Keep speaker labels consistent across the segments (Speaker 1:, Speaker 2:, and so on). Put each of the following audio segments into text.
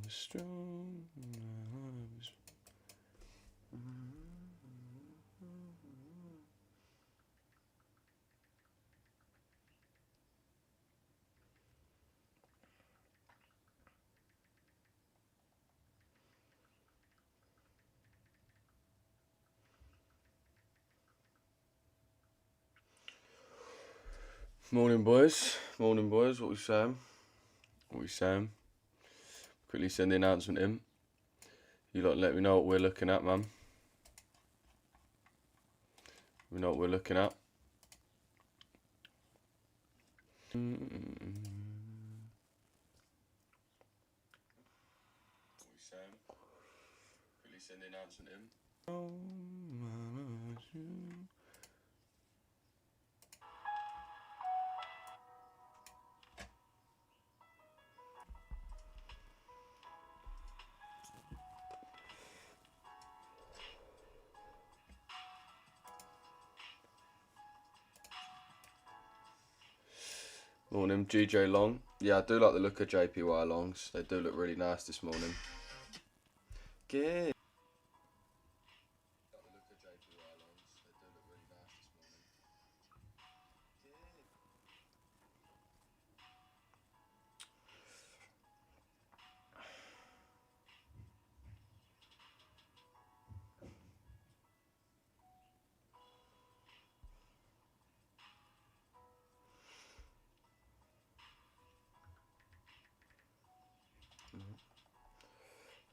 Speaker 1: strong. Morning, boys. Morning, boys. What we saying? What we saying? Quickly send the announcement in. You lot let me know what we're looking at, man. We know what we're looking at. What we saying? Quickly send the announcement in. Morning, GJ Long. Yeah, I do like the look of JPY Longs. They do look really nice this morning. Good.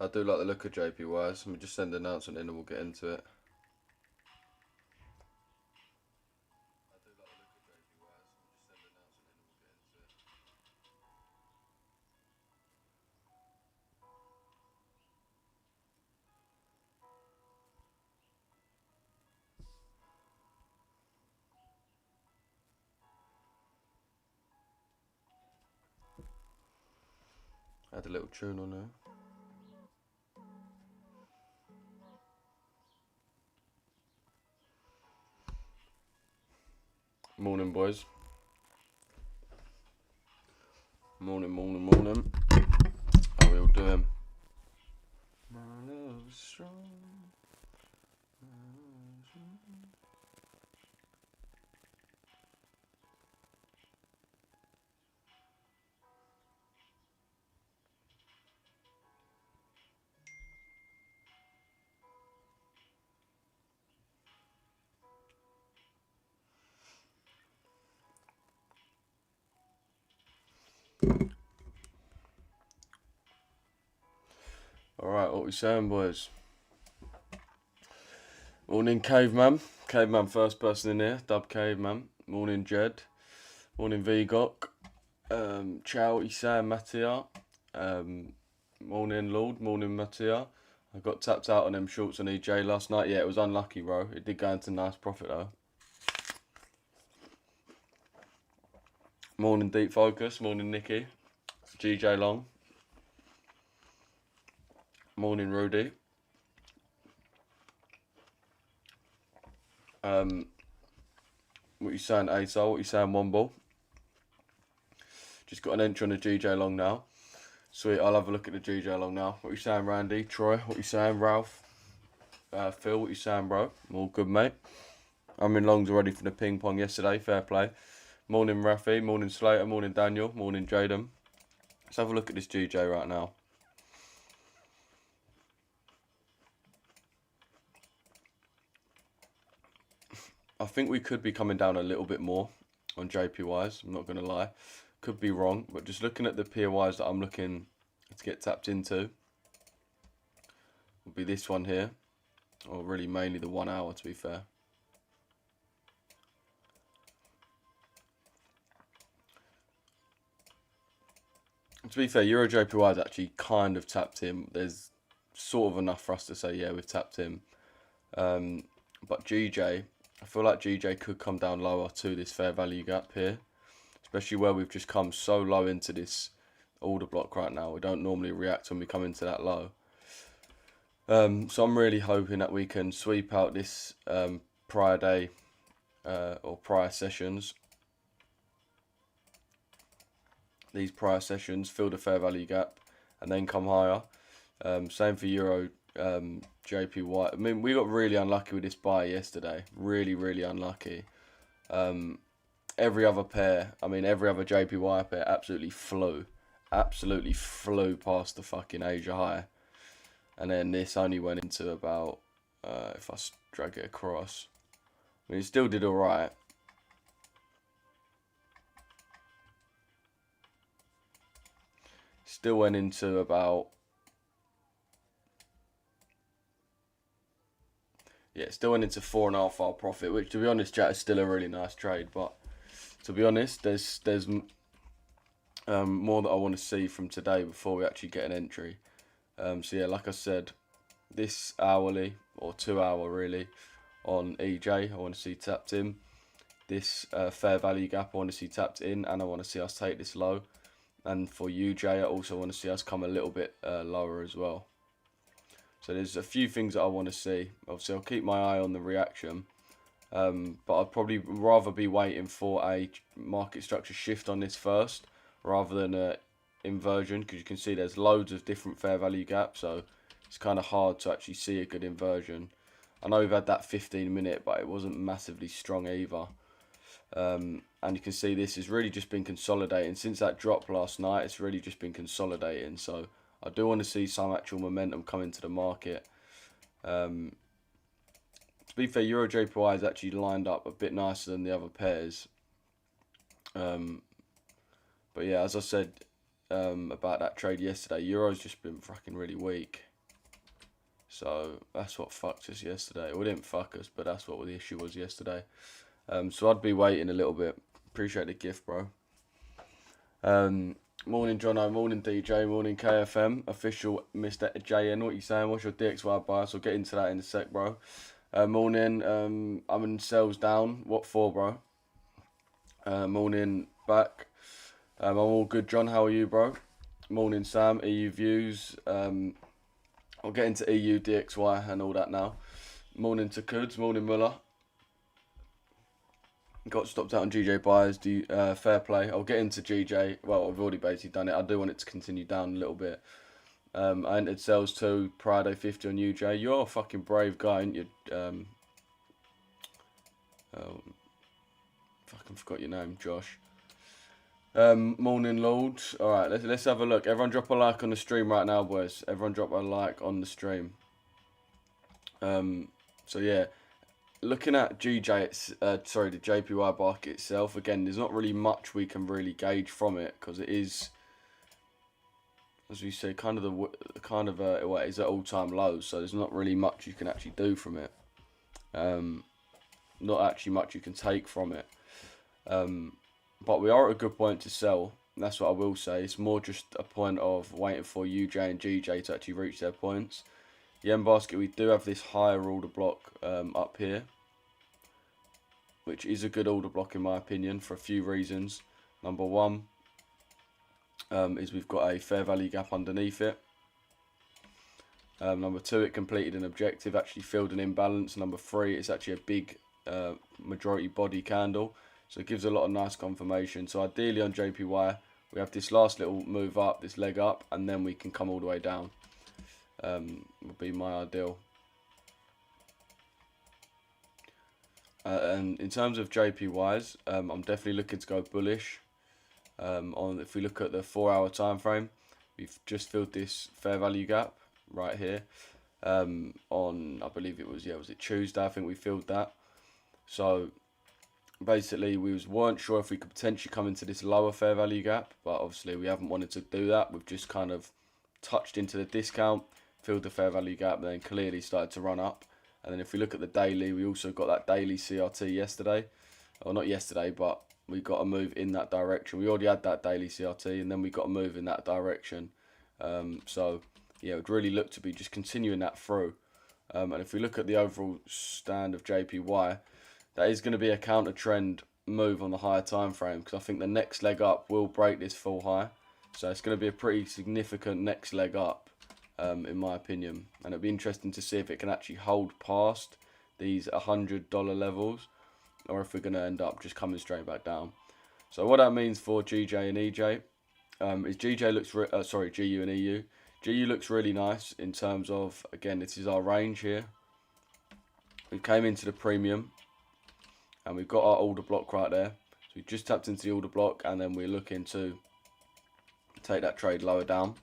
Speaker 1: I do like the look of JPYs. Let me just send an announcement in and we'll get into it. Add a little tune on there. Morning, boys. Morning, morning, morning. How we all doing? My love is strong. Alright, what we saying, boys? Morning, Caveman. Caveman, first person in here. Dub Caveman. Morning, Jed. Morning, Vigok. Ciao, Isam, Mattia. Morning, Lord. Morning, Mattia. I got tapped out on them shorts on EJ last night. Yeah, it was unlucky, bro. It did go into nice profit, though. Morning, Deep Focus. Morning, Nicky. GJ Long. Morning, Rudy. What you saying, ASOL? What you saying, Womble? Just got an entry on the GJ Long now. Sweet, I'll have a look at the GJ Long now. What you saying, Randy? Troy? What you saying, Ralph? Phil? What you saying, bro? All good, mate. I'm in longs already for the ping pong yesterday. Fair play. Morning, Rafi. Morning, Slater. Morning, Daniel. Morning, Jaden. Let's have a look at this GJ right now. I think we could be coming down a little bit more on JPYs. I'm not going to lie. Could be wrong. But just looking at the POYs that I'm looking to get tapped into will be this one here. Or really mainly the 1 hour, to be fair. To be fair, Euro JPY is actually kind of tapped in. There's sort of enough for us to say, yeah, we've tapped him. But GJ, I feel like GJ could come down lower to this fair value gap here. Especially where we've just come so low into this order block right now. We don't normally react when we come into that low. So I'm really hoping that we can sweep out this prior day or prior sessions. These prior sessions, fill the fair value gap, and then come higher. Same for Euro JPY. I mean, we got really unlucky with this buy yesterday. Really, really unlucky. Every other pair, I mean, every other JPY pair absolutely flew. Absolutely flew past the fucking Asia high. And then this only went into about, if I drag it across, I mean, it still did alright. Still went into about, yeah, still went into 4.5 hour profit, which to be honest, chat, is still a really nice trade. But to be honest, there's more that I want to see from today before we actually get an entry. So yeah, like I said, this hourly or 2 hour really on EJ, I want to see tapped in. This fair value gap, I want to see tapped in, and I want to see us take this low. And for UJ, I also want to see us come a little bit lower as well. So there's a few things that I want to see. Obviously, I'll keep my eye on the reaction. But I'd probably rather be waiting for a market structure shift on this first, rather than a inversion, because you can see there's loads of different fair value gaps, so it's kind of hard to actually see a good inversion. I know we've had that 15-minute, but it wasn't massively strong either. And you can see this has really just been consolidating. Since that drop last night, it's really just been consolidating. So I do want to see some actual momentum come into the market. To be fair, Euro JPY is actually lined up a bit nicer than the other pairs. But yeah, as I said about that trade yesterday, Euro's just been fucking really weak. So that's what fucked us yesterday. Well, it didn't fuck us, but that's what the issue was yesterday. So I'd be waiting a little bit. Appreciate the gift, bro. Morning, Jono. Morning, DJ. Morning, KFM. Official Mr. JN. What you saying? What's your DXY bias? We'll get into that in a sec, bro. Morning. I'm in sales down. What for, bro? Morning, back. I'm all good, John. How are you, bro? Morning, Sam. EU views. I'll get into EU, DXY and all that now. Morning to Kuds. Morning, Muller. Got stopped out on GJ buyers. Fair play. I'll get into GJ. Well, I've already basically done it. I do want it to continue down a little bit. I entered sales too. Prado 50 on UJ. You're a fucking brave guy, aren't you? Fucking forgot your name, Josh. Morning, Lord. Alright, let's have a look. Everyone drop a like on the stream right now, boys. Everyone drop a like on the stream. So yeah, looking at GJ, the JPY market itself, again, there's not really much we can really gauge from it, because it is, as we say, it is at all-time lows, so there's not really much you can actually do from it. Not actually much you can take from it. But we are at a good point to sell. That's what I will say. It's more just a point of waiting for UJ and GJ to actually reach their points. The M basket, we do have this higher order block up here, which is a good order block in my opinion for a few reasons. Number one is we've got a fair value gap underneath it. Number two, it completed an objective, actually filled an imbalance. Number three, it's actually a big majority body candle. So it gives a lot of nice confirmation. So ideally on JPY, we have this last little move up, this leg up, and then we can come all the way down. Would be my ideal. And in terms of JPYs, I'm definitely looking to go bullish. If we look at the 4-hour time frame, we've just filled this fair value gap right here. On, I believe it was, was it Tuesday? I think we filled that. So basically we weren't sure if we could potentially come into this lower fair value gap, but obviously we haven't wanted to do that. We've just kind of touched into the discount, filled the fair value gap, and then clearly started to run up. And then if we look at the daily, we also got that daily CRT yesterday. Well, not yesterday, but we got a move in that direction. We already had that daily CRT, and then we got a move in that direction. So yeah, it would really look to be just continuing that through. And if we look at the overall stand of JPY, that is going to be a counter trend move on the higher time frame, because I think the next leg up will break this full high. So it's going to be a pretty significant next leg up, in my opinion. And it'll be interesting to see if it can actually hold past these $100 levels, or if we're going to end up just coming straight back down. So what that means for GJ and EJ is GJ looks, GU and EU GU looks really nice in terms of, again, this is our range here. We came into the premium and we've got our order block right there. So we just tapped into the order block and then we're looking to take that trade lower down.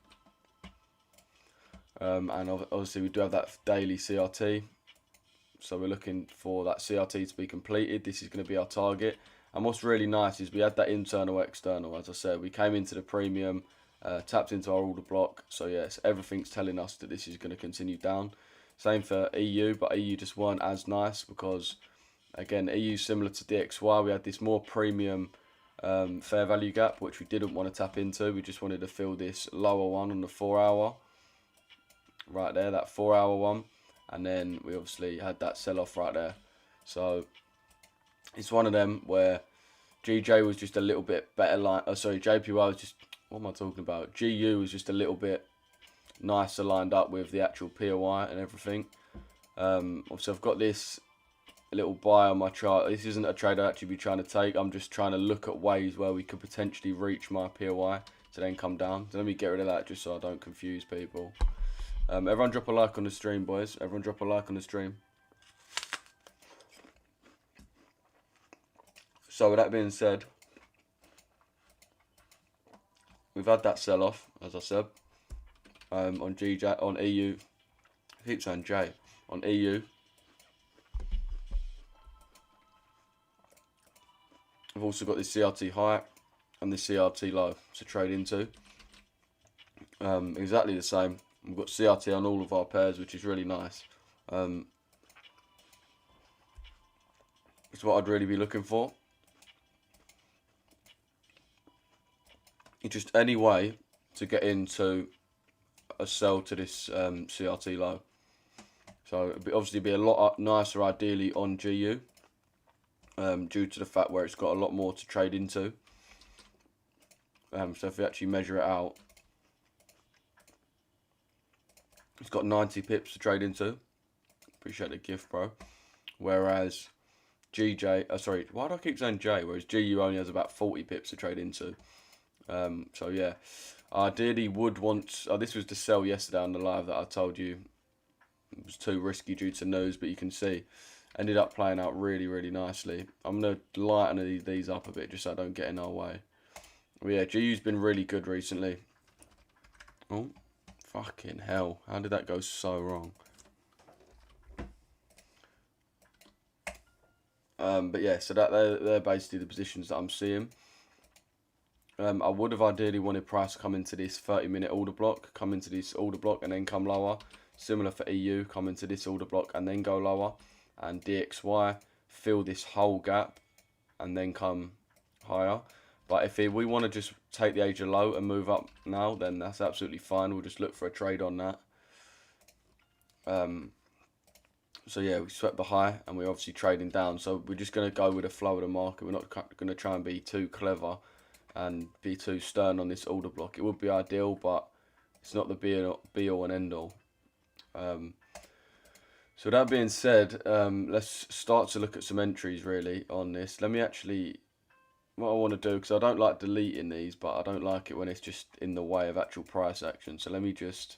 Speaker 1: And obviously we do have that daily CRT. So we're looking for that CRT to be completed. This is going to be our target. And what's really nice is we had that internal, external. As I said, we came into the premium, tapped into our order block. So yes, everything's telling us that this is going to continue down. Same for EU, but EU just weren't as nice because, again, EU similar to DXY. We had this more premium fair value gap, which we didn't want to tap into. We just wanted to fill this lower one on the 4 hour. Right there, that 4 hour one. And then we obviously had that sell-off right there. So it's one of them where GJ was just a little bit better line. Oh, sorry, JPY was just, what am I talking about? GU was just a little bit nicer lined up with the actual POI and everything. Obviously, I've got this little buy on my chart. This isn't a trade I'd actually be trying to take. I'm just trying to look at ways where we could potentially reach my POI to then come down. So let me get rid of that just so I don't confuse people. Everyone drop a like on the stream, boys. Everyone drop a like on the stream. So with that being said, we've had that sell-off, as I said, on GJ, on EU. I keep saying J. On EU. I've also got this CRT high and this CRT low to trade into. Exactly the same. We've got CRT on all of our pairs, which is really nice. It's what I'd really be looking for. It's just any way to get into a sell to this CRT low. So it'd obviously be a lot nicer ideally on GU. Due to the fact where it's got a lot more to trade into. So if we actually measure it out, it's got 90 pips to trade into. Appreciate the gift, bro. Whereas GJ, sorry, why do I keep saying J? Whereas GU only has about 40 pips to trade into. So yeah, I ideally would want. This was to sell yesterday on the live that I told you it was too risky due to news, but you can see ended up playing out really, really nicely. I'm gonna lighten these up a bit just so I don't get in our way. But yeah, GU's been really good recently. Oh. Fucking hell, how did that go so wrong? But yeah, so they're basically the positions that I'm seeing. I would have ideally wanted price to come into this 30-minute order block, come into this order block and then come lower. Similar for EU, come into this order block and then go lower. And DXY, fill this whole gap and then come higher. But if we want to just take the Asia low and move up now, then that's absolutely fine. We'll just look for a trade on that. So yeah, we swept the high and we're obviously trading down. So we're just going to go with the flow of the market. We're not going to try and be too clever and be too stern on this order block. It would be ideal, but it's not the be all and end all. So that being said, let's start to look at some entries really on this. Let me actually... What I want to do, because I don't like deleting these, but I don't like it when it's just in the way of actual price action. So let me just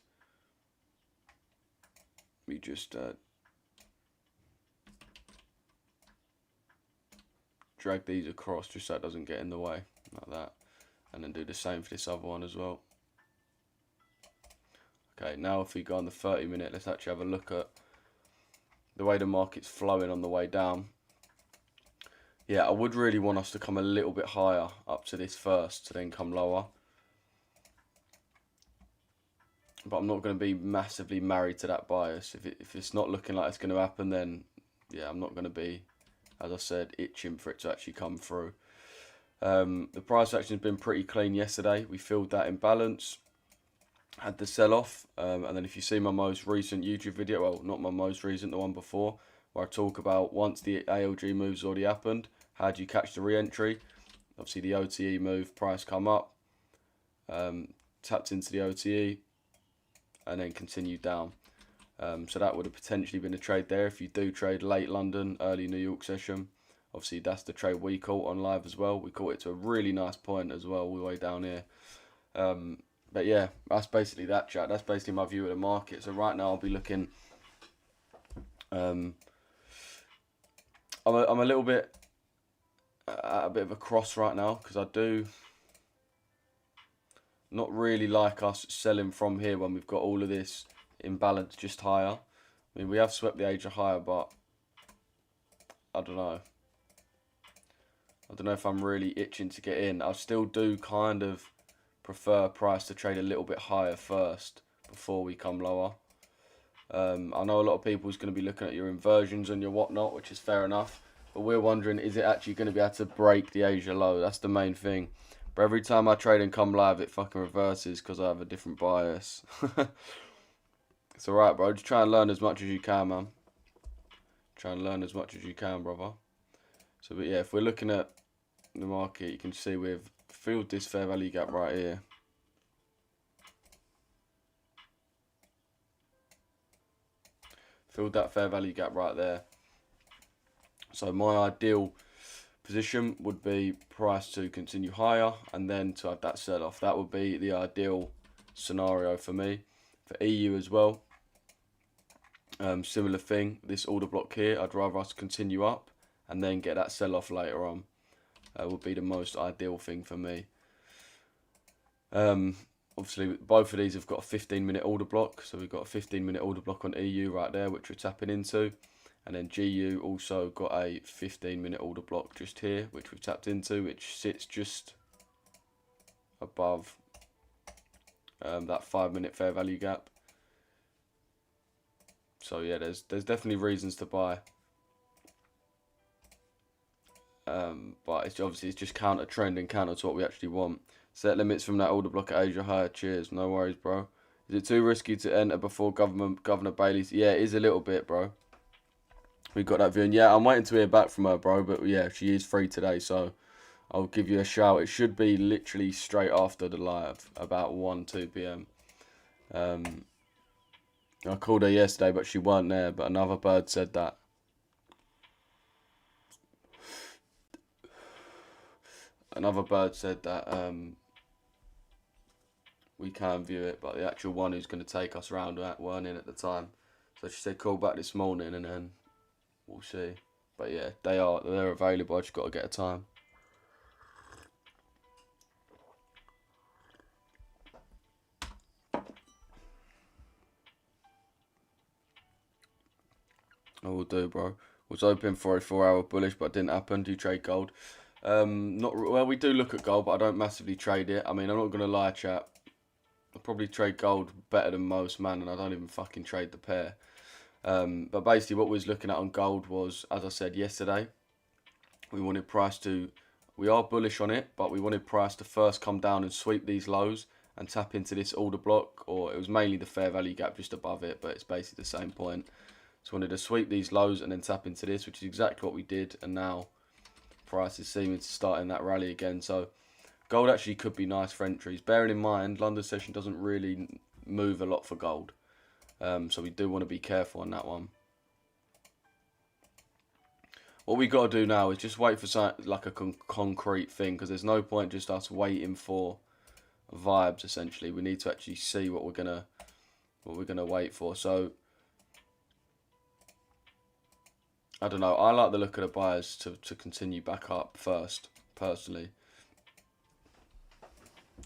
Speaker 1: drag these across just so it doesn't get in the way, like that. And then do the same for this other one as well. Okay, now if we go on the 30-minute, let's actually have a look at the way the market's flowing on the way down. Yeah, I would really want us to come a little bit higher up to this first, to then come lower. But I'm not going to be massively married to that bias. If it's not looking like it's going to happen, then yeah, I'm not going to be, as I said, itching for it to actually come through. The price action has been pretty clean yesterday. We filled that imbalance, had the sell-off, and then if you see my most recent YouTube video, well, not my most recent, the one before, where I talk about once the ALG move's already happened, how do you catch the re-entry? Obviously the OTE move, price come up, tapped into the OTE, and then continued down. So that would have potentially been a trade there if you do trade late London, early New York session. Obviously that's the trade we caught on live as well. We caught it to a really nice point as well, all the way down here. But yeah, that's basically that, chat. That's basically my view of the market. So right now I'll be looking. I'm a little bit at a bit of a cross right now because I do not really like us selling from here when we've got all of this imbalance just higher. I mean, we have swept the Asia higher, but I don't know. I don't know if I'm really itching to get in. I still do kind of prefer price to trade a little bit higher first before we come lower. I know a lot of people is going to be looking at your inversions and your whatnot, which is fair enough. But we're wondering, is it actually going to be able to break the Asia low? That's the main thing. But every time I trade and come live, it fucking reverses because I have a different bias. It's alright, bro. Just try and learn as much as you can, man. Try and learn as much as you can, brother. So, but yeah, if we're looking at the market, you can see we've filled this fair value gap right here. Filled that fair value gap right there. So my ideal position would be price to continue higher and then to have that sell off. That would be the ideal scenario for me. For EU as well, similar thing. This order block here, I'd rather us continue up and then get that sell off later on. Would be the most ideal thing for me. Obviously, both of these have got a 15-minute order block. So we've got a 15-minute order block on EU right there, which we're tapping into. And then GU also got a 15-minute order block just here, which we've tapped into, which sits just above that 5-minute fair value gap. So yeah, there's definitely reasons to buy. But it's just counter trend and counter to what we actually want. Set limits from that order block at Asia higher. Cheers. No worries, bro. Is it too risky to enter before Governor Bailey's? Yeah, it is a little bit, bro. We got that view. And yeah, I'm waiting to hear back from her, bro. But yeah, she is free today, so I'll give you a shout. It should be literally straight after the live, about 1-2 p.m. I called her yesterday, but she weren't there. But another bird said that. We can view it, but the actual one who's going to take us around weren't in at the time. So she said call back this morning and then we'll see. But yeah, they're available. I just got to get a time. I will do, bro. Was hoping for a 4-hour bullish, but it didn't happen. Do you trade gold? Not well. We do look at gold, but I don't massively trade it. I mean, I'm not gonna lie, chat. I probably trade gold better than most, man, and I don't even fucking trade the pair. But basically what we was looking at on gold was, as I said yesterday, we wanted price to, we are bullish on it, but we wanted price to first come down and sweep these lows and tap into this order block, or it was mainly the fair value gap just above it, but it's basically the same point. So we wanted to sweep these lows and then tap into this, which is exactly what we did, and now price is seeming to start in that rally again. So gold actually could be nice for entries. Bearing in mind, London session doesn't really move a lot for gold. So we do want to be careful on that one. What we got to do now is just wait for something like a concrete thing, because there's no point just us waiting for vibes. Essentially, we need to actually see what we're gonna wait for. So I don't know. I like the look of the buyers to continue back up first, personally.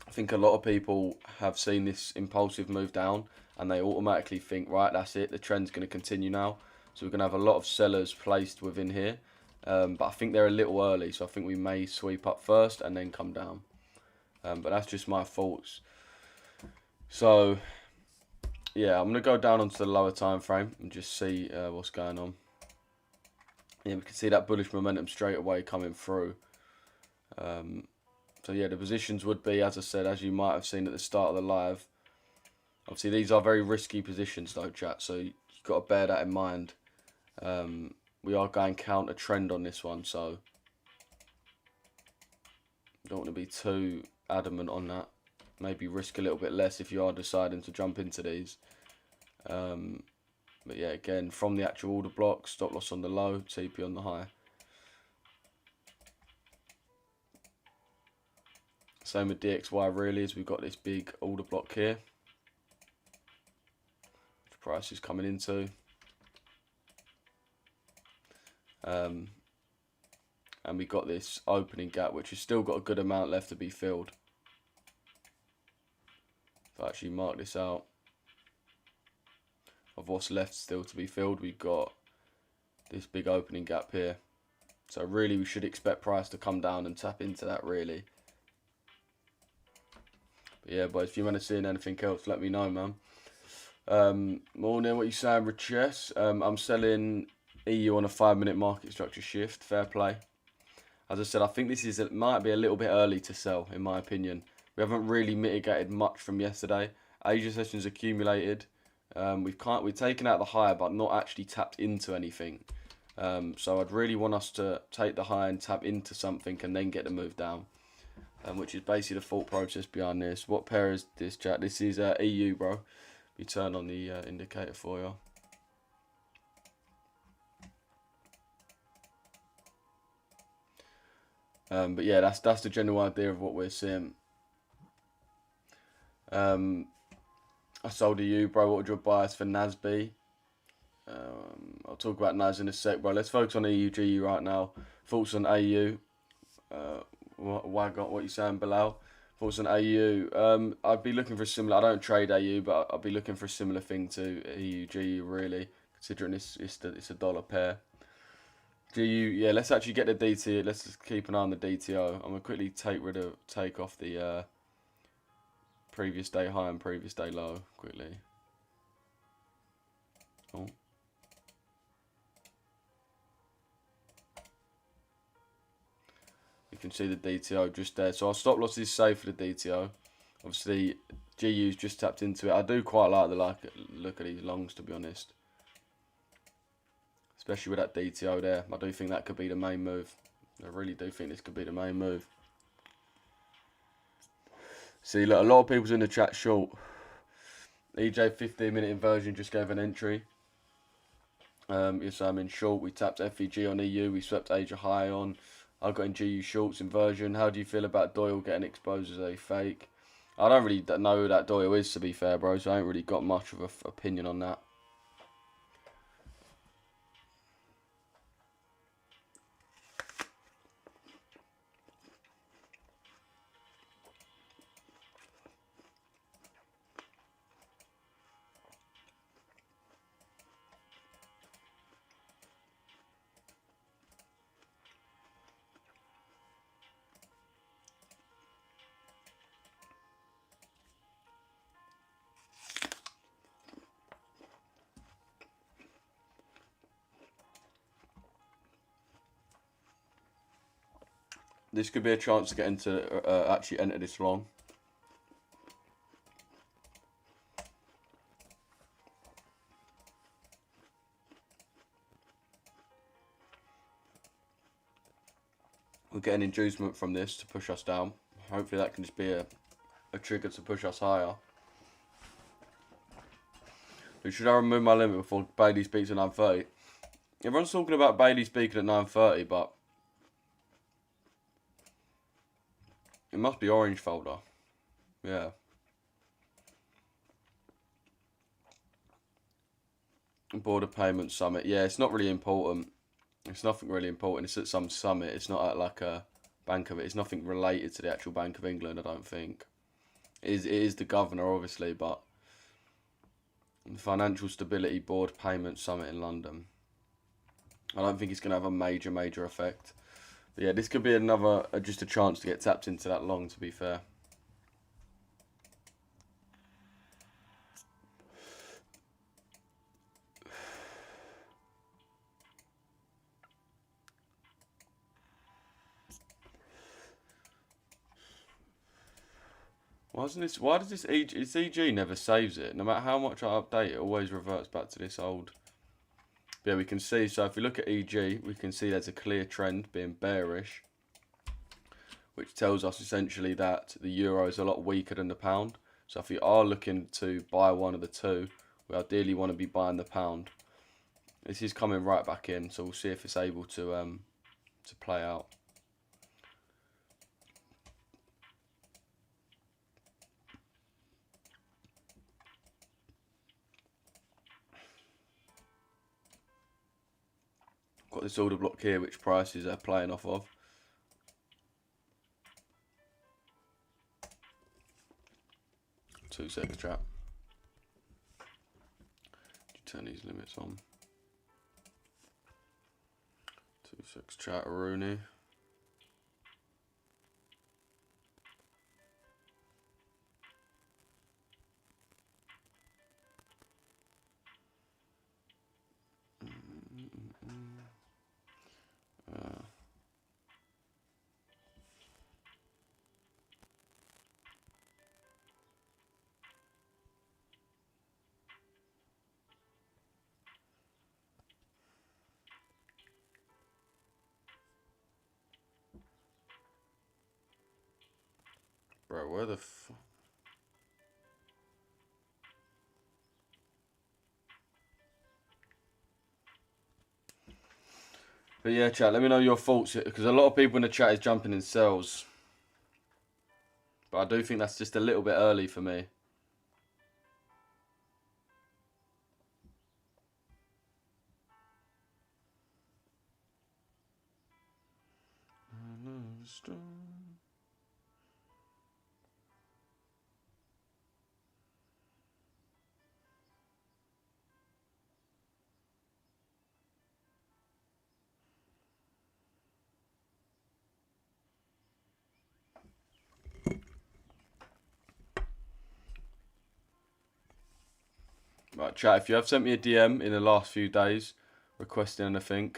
Speaker 1: I think a lot of people have seen this impulsive move down and they automatically think, right, that's it, the trend's going to continue now. So we're going to have a lot of sellers placed within here. But I think they're a little early, so I think we may sweep up first and then come down. But that's just my thoughts. So, yeah, I'm going to go down onto the lower time frame and just see what's going on. Yeah, we can see that bullish momentum straight away coming through. So yeah, the positions would be, as I said, as you might have seen at the start of the live. Obviously, these are very risky positions though, chat, so you've got to bear that in mind. We are going counter trend on this one, so don't want to be too adamant on that. Maybe risk a little bit less if you are deciding to jump into these. But yeah, again, from the actual order block, stop loss on the low, TP on the high. Same with DXY really, as we've got this big order block here. Which price is coming into. And we've got this opening gap, which has still got a good amount left to be filled. If I actually mark this out of what's left still to be filled, we've got this big opening gap here. So really we should expect price to come down and tap into that really. But yeah, boys, if you want to see anything else, let me know, man. Morning, what you saying, Richesse? I'm selling EU on a 5-minute market structure shift. Fair play. As I said, I think it might be a little bit early to sell, in my opinion. We haven't really mitigated much from yesterday. Asia sessions accumulated. We've taken out the high, but not actually tapped into anything. So I'd really want us to take the high and tap into something and then get the move down. Which is basically the thought process behind this. What pair is this, chat? This is EU, bro. We turn on the indicator for you. But yeah, that's the general idea of what we're seeing. I sold a EU, bro. What would your bias for NASB? I'll talk about NAS in a sec, bro. Let's focus on EU, GU right now. Thoughts on AU? What you saying, Bilal? Thoughts on AU? I'd be looking for a similar. I don't trade AU, but I'd be looking for a similar thing to EU, GU, really, considering it's a dollar pair. GU, yeah. Let's actually get the DT. Let's just keep an eye on the DTO. I'm gonna quickly take off the previous day high and previous day low quickly. Oh. You can see the DTO just there. So our stop loss is safe for the DTO. Obviously, GU's just tapped into it. I do quite like the look at these longs, to be honest. Especially with that DTO there. I do think that could be the main move. I really do think this could be the main move. See, look, a lot of people's in the chat short. EJ 15-minute inversion just gave an entry. Yes, I'm in short. We tapped FEG on EU. We swept Asia high on. I got in GU shorts inversion. How do you feel about Doyle getting exposed as a fake? I don't really know who that Doyle is, to be fair, bro. So I ain't really got much of an opinion on that. This could be a chance to get into actually enter this long. We'll get an inducement from this to push us down. Hopefully that can just be a trigger to push us higher. Should I remove my limit before Bailey speaks at 9:30? Everyone's talking about Bailey speaking at 9:30, but it must be orange folder. Yeah. Border Payment Summit. Yeah, it's not really important. It's nothing really important. It's at some summit. It's not at like a Bank of it. It's nothing related to the actual Bank of England, I don't think. It is the governor, obviously, but the Financial Stability Board Payment Summit in London. I don't think it's going to have a major effect. But yeah, this could be just a chance to get tapped into that long, to be fair. Why does this EG never saves it? No matter how much I update it, always reverts back to this old. But yeah, we can see, so if we look at EG, we can see there's a clear trend being bearish, which tells us essentially that the euro is a lot weaker than the pound. So if we are looking to buy one of the two, we ideally want to be buying the pound. This is coming right back in, so we'll see if it's able to play out. this order block here, which prices are playing off of. Two seconds, chat. Turn these limits on. 2 6 chat, Rooney. Bro, where the f... But yeah, chat, let me know your thoughts, because a lot of people in the chat is jumping in sells. But I do think that's just a little bit early for me. Right, chat, if you have sent me a DM in the last few days requesting anything,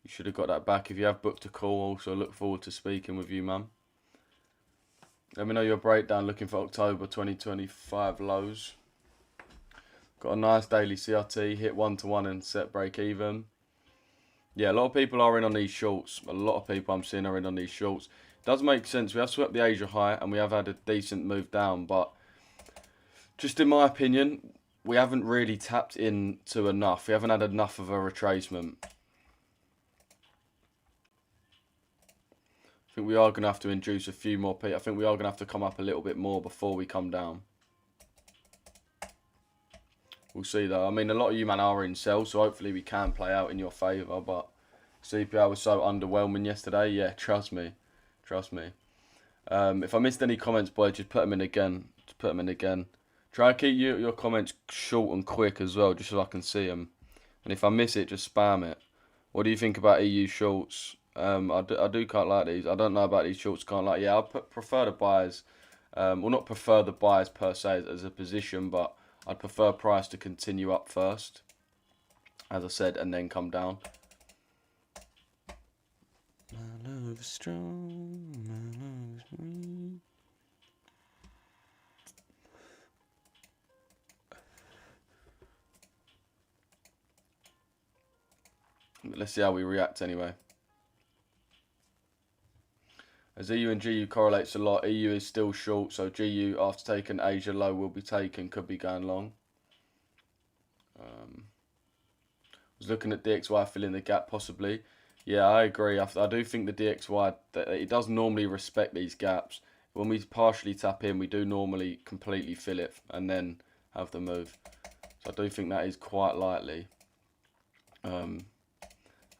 Speaker 1: you should have got that back. If you have booked a call, also look forward to speaking with you, man. Let me know your breakdown looking for October 2025 lows. Got a nice daily CRT, hit 1-to-1 and set break even. Yeah, a lot of people are in on these shorts. A lot of people I'm seeing are in on these shorts. It does make sense. We have swept the Asia high and we have had a decent move down, but just in my opinion, we haven't really tapped into enough. We haven't had enough of a retracement. I think we are going to have to induce a few more people. I think we are going to have to come up a little bit more before we come down. We'll see though. I mean, a lot of you man are in sell, so hopefully we can play out in your favour. But CPR was so underwhelming yesterday. Yeah, trust me. Trust me. If I missed any comments, boy, just put them in again. Just put them in again. Try and keep your comments short and quick as well, just so I can see them. And if I miss it, just spam it. What do you think about EU shorts? I do quite like these. I don't know about these shorts. Can't like. Yeah, I prefer the buys. Well, not prefer the buys per se as a position, but I'd prefer price to continue up first, as I said, and then come down. My love is strong. My love is free. Let's see how we react anyway. As EU and GU correlates a lot, EU is still short, so GU after taking Asia low will be taken, could be going long. Was looking at DXY filling the gap possibly. Yeah, I agree. I do think the DXY, it does normally respect these gaps. When we partially tap in, we do normally completely fill it and then have the move. So I do think that is quite likely.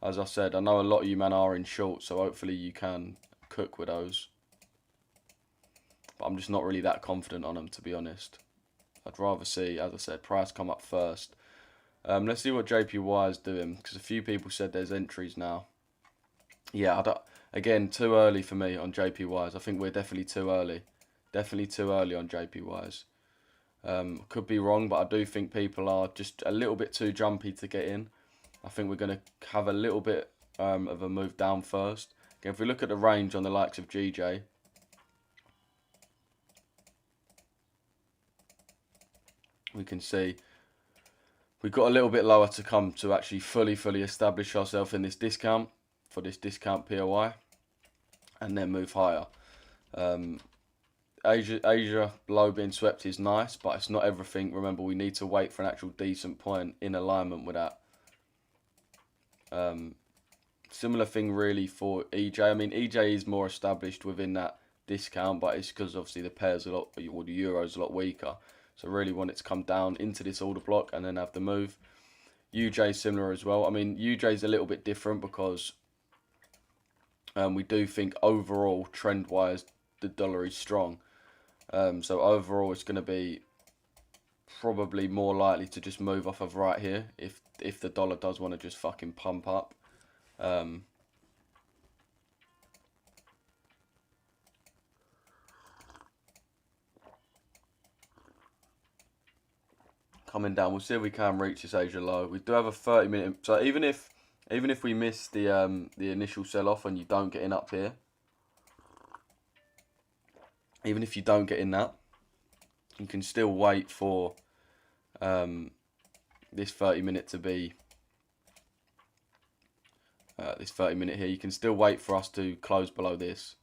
Speaker 1: As I said, I know a lot of you man are in short, so hopefully you can cook with those. But I'm just not really that confident on them, to be honest. I'd rather see, as I said, price come up first. Let's see what JPY is doing, because a few people said there's entries now. Yeah, again, too early for me on JPYs. I think we're definitely too early. Definitely too early on JPYs. Could be wrong, but I do think people are just a little bit too jumpy to get in. I think we're going to have a little bit of a move down first. Again, if we look at the range on the likes of GJ, we can see we've got a little bit lower to come to actually fully establish ourselves in this discount, for this discount POI, and then move higher. Asia low being swept is nice, but it's not everything. Remember, we need to wait for an actual decent point in alignment with that. Similar thing really for EJ. I mean, EJ is more established within that discount, but it's because obviously the pair's a lot, or the euro's a lot weaker. So really want it to come down into this order block and then have the move. UJ similar as well. I mean, UJ is a little bit different because we do think overall, trend-wise, the dollar is strong. So overall, it's going to be probably more likely to just move off of right here if the dollar does want to just fucking pump up. Coming down, we'll see if we can reach this Asia low. We do have a 30-minute, so even if we miss the initial sell-off and you don't get in up here, even if you don't get in that, you can still wait for this 30-minute to be this 30-minute here. You can still wait for us to close below this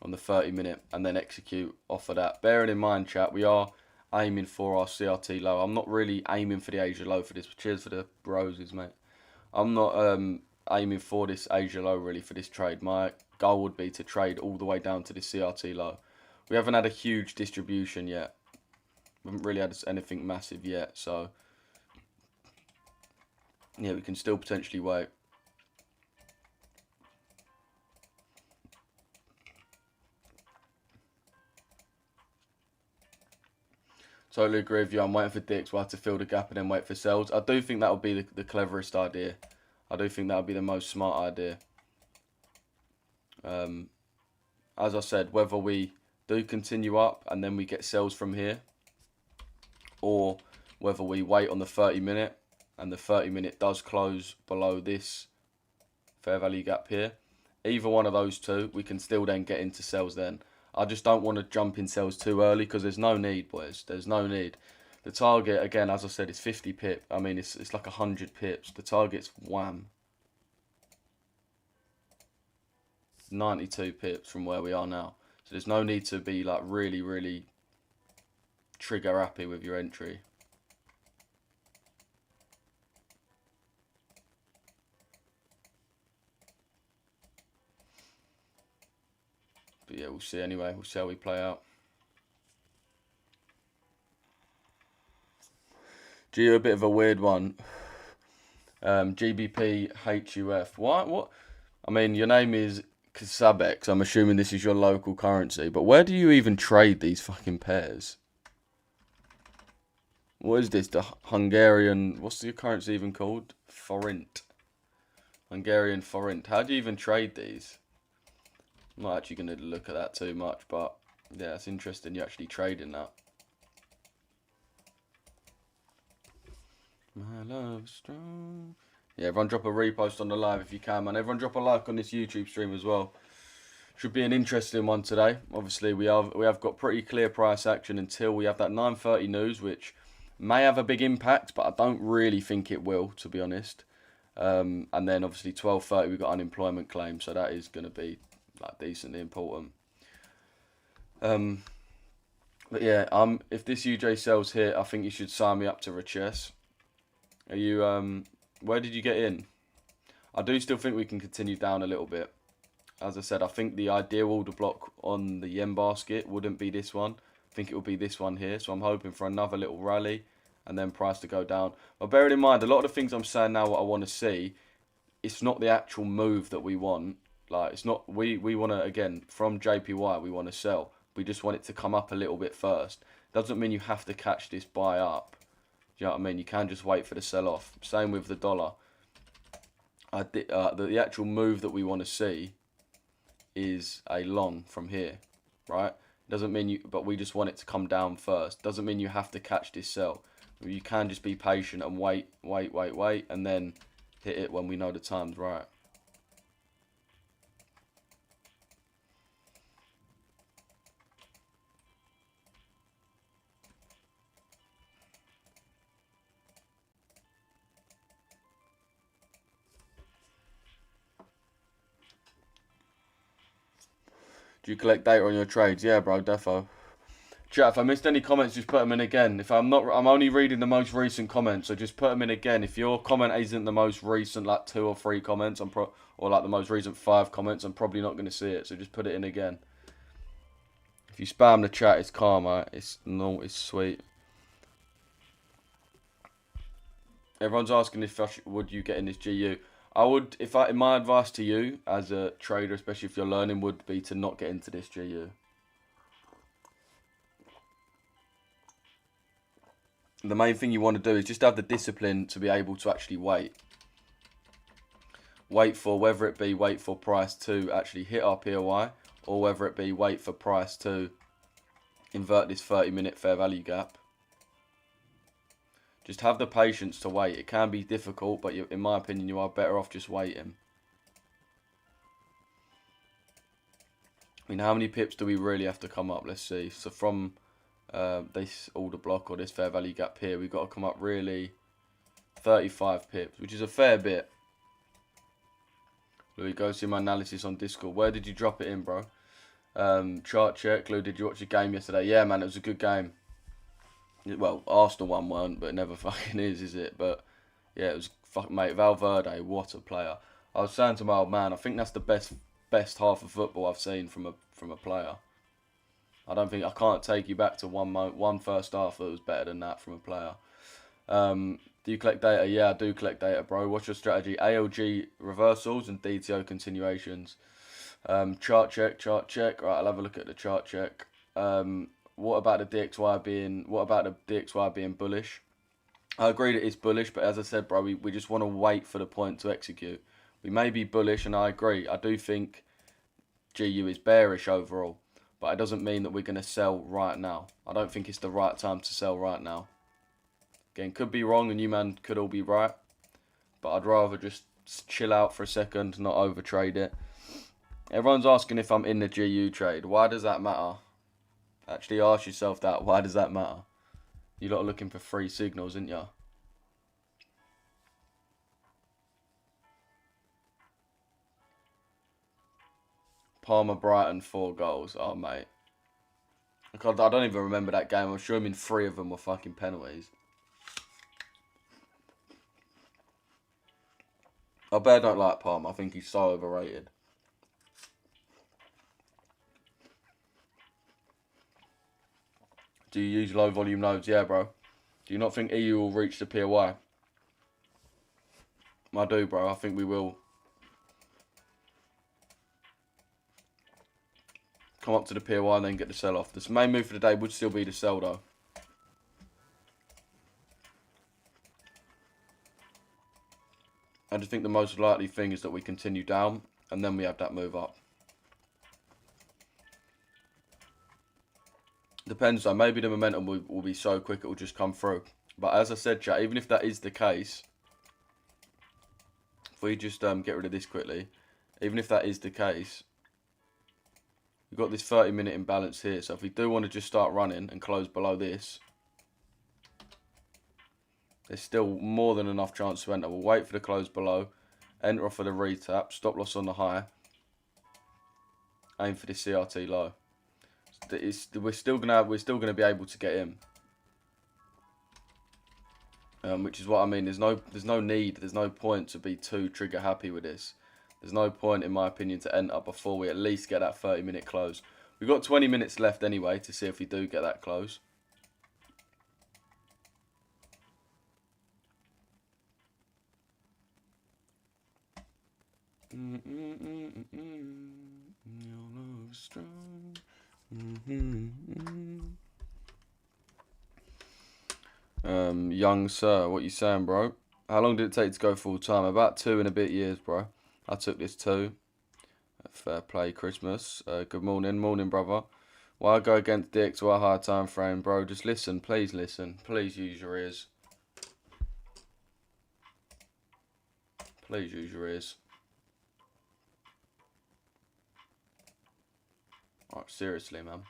Speaker 1: on the 30-minute and then execute off of that. Bearing in mind, chat, we are aiming for our CRT low. I'm not really aiming for the Asia low for this. Cheers for the roses, mate. I'm not aiming for this Asia low really for this trade. My goal would be to trade all the way down to the CRT low. We haven't had a huge distribution yet. We haven't really had anything massive yet, so yeah, we can still potentially wait. Totally agree with you. I'm waiting for Dix. We'll have to fill the gap and then wait for sells. I do think that would be the cleverest idea. I do think that would be the most smart idea. As I said, whether we do continue up and then we get sells from here, or whether we wait on the 30-minute and the 30-minute does close below this fair value gap here. Either one of those two, we can still then get into sells then. I just don't want to jump in sells too early because there's no need, boys. There's no need. The target, again, as I said, is 50 pip. I mean, it's like 100 pips. The target's wham. 92 pips from where we are now. So there's no need to be like really, really trigger happy with your entry. But yeah, we'll see anyway. We'll see how we play out. Geo, a bit of a weird one. GBP HUF. What? I mean, your name is Kasabex. I'm assuming this is your local currency. But where do you even trade these fucking pairs? What is this? The Hungarian... What's the currency even called? Forint. Hungarian forint. How do you even trade these? I'm not actually going to look at that too much, but yeah, it's interesting you actually trading that. My love strong. Yeah, everyone drop a repost on the live if you can, man. Everyone drop a like on this YouTube stream as well. Should be an interesting one today. Obviously, we have got pretty clear price action until we have that 9:30 news, which may have a big impact, but I don't really think it will, to be honest. And then obviously 12:30 we've got unemployment claim, so that is going to be like decently important. But yeah, if this UJ sells here, I think you should sign me up to Richesse. Are you where did you get in? I do still think we can continue down a little bit. As I said, I think the ideal order block on the yen basket wouldn't be this one. I think it will be this one here. So I'm hoping for another little rally and then price to go down. But bearing in mind, a lot of the things I'm saying now, what I want to see, it's not the actual move that we want. Like, it's not, we want to, again, from JPY, we want to sell. We just want it to come up a little bit first. Doesn't mean you have to catch this buy up. Do you know what I mean? You can just wait for the sell-off. Same with the dollar. The actual move that we want to see is a long from here, right? Doesn't mean you, but we just want it to come down first. Doesn't mean you have to catch this sell. You can just be patient and wait, and then hit it when we know the time's right. Do you collect data on your trades? Yeah, bro, defo. Chat, if I missed any comments, just put them in again. If I'm only reading the most recent comments, so just put them in again. If your comment isn't the most recent, like 2 or 3 comments, or like the most recent 5 comments, I'm probably not going to see it. So just put it in again. If you spam the chat, it's calm, right? It's sweet. Everyone's asking if would you get in this GU. I would, my advice to you as a trader, especially if you're learning, would be to not get into this GU. The main thing you want to do is just have the discipline to be able to actually wait. Wait for, whether it be wait for price to actually hit our POI, or whether it be wait for price to invert this 30-minute fair value gap. Just have the patience to wait. It can be difficult, but in my opinion, you are better off just waiting. I mean, how many pips do we really have to come up? Let's see. So from this order block or this fair value gap here, we've got to come up really 35 pips, which is a fair bit. Louis, go see my analysis on Discord. Where did you drop it in, bro? Chart check. Lou, did you watch the game yesterday? Yeah, man, it was a good game. Well, Arsenal won one, but it never fucking is it? But yeah, it was fucking, mate. Valverde, what a player! I was saying to my old man, I think that's the best half of football I've seen from a player. I can't take you back to one first half that was better than that from a player. Do you collect data? Yeah, I do collect data, bro. What's your strategy? ALG reversals and DTO continuations. Chart check. Right, I'll have a look at the chart check. What about the DXY being bullish? I agree that it's bullish, but as I said, bro, we just want to wait for the point to execute. We may be bullish, and I agree. I do think GU is bearish overall, but it doesn't mean that we're going to sell right now. I don't think it's the right time to sell right now. Again, could be wrong, and you man could all be right, but I'd rather just chill out for a second, not overtrade it. Everyone's asking if I'm in the GU trade. Why does that matter? Actually ask yourself that. Why does that matter? You lot are looking for free signals, aren't you? Palmer Brighton 4 goals. Oh, mate. I don't even remember that game. I'm assuming 3 of them were fucking penalties. I bet I don't like Palmer. I think he's so overrated. Do you use low volume nodes? Yeah, bro. Do you not think EU will reach the POI? I do, bro. I think we will. Come up to the POI and then get the sell off. The main move for the day would still be the sell, though. I just think the most likely thing is that we continue down and then we have that move up. Depends though, maybe the momentum will be so quick it will just come through. But as I said, chat, even if that is the case, if we just get rid of this quickly, even if that is the case, we've got this 30-minute imbalance here. So if we do want to just start running and close below this, there's still more than enough chance to enter. We'll wait for the close below, enter off of the retap, stop loss on the high, aim for the CRT low. We're still gonna be able to get in, which is what I mean. There's no point to be too trigger happy with this. There's no point, in my opinion, to enter before we at least get that 30-minute close. We've got 20 minutes left anyway to see if we do get that close. Your love's strong. Young sir, what you saying, bro? How long did it take to go full time? About 2 and a bit years, bro. I took this too. Fair play, Christmas. Good morning, brother. Why go against DXY high time frame, bro? Just listen, please listen. Please use your ears. Please use your ears. Alright, seriously, man.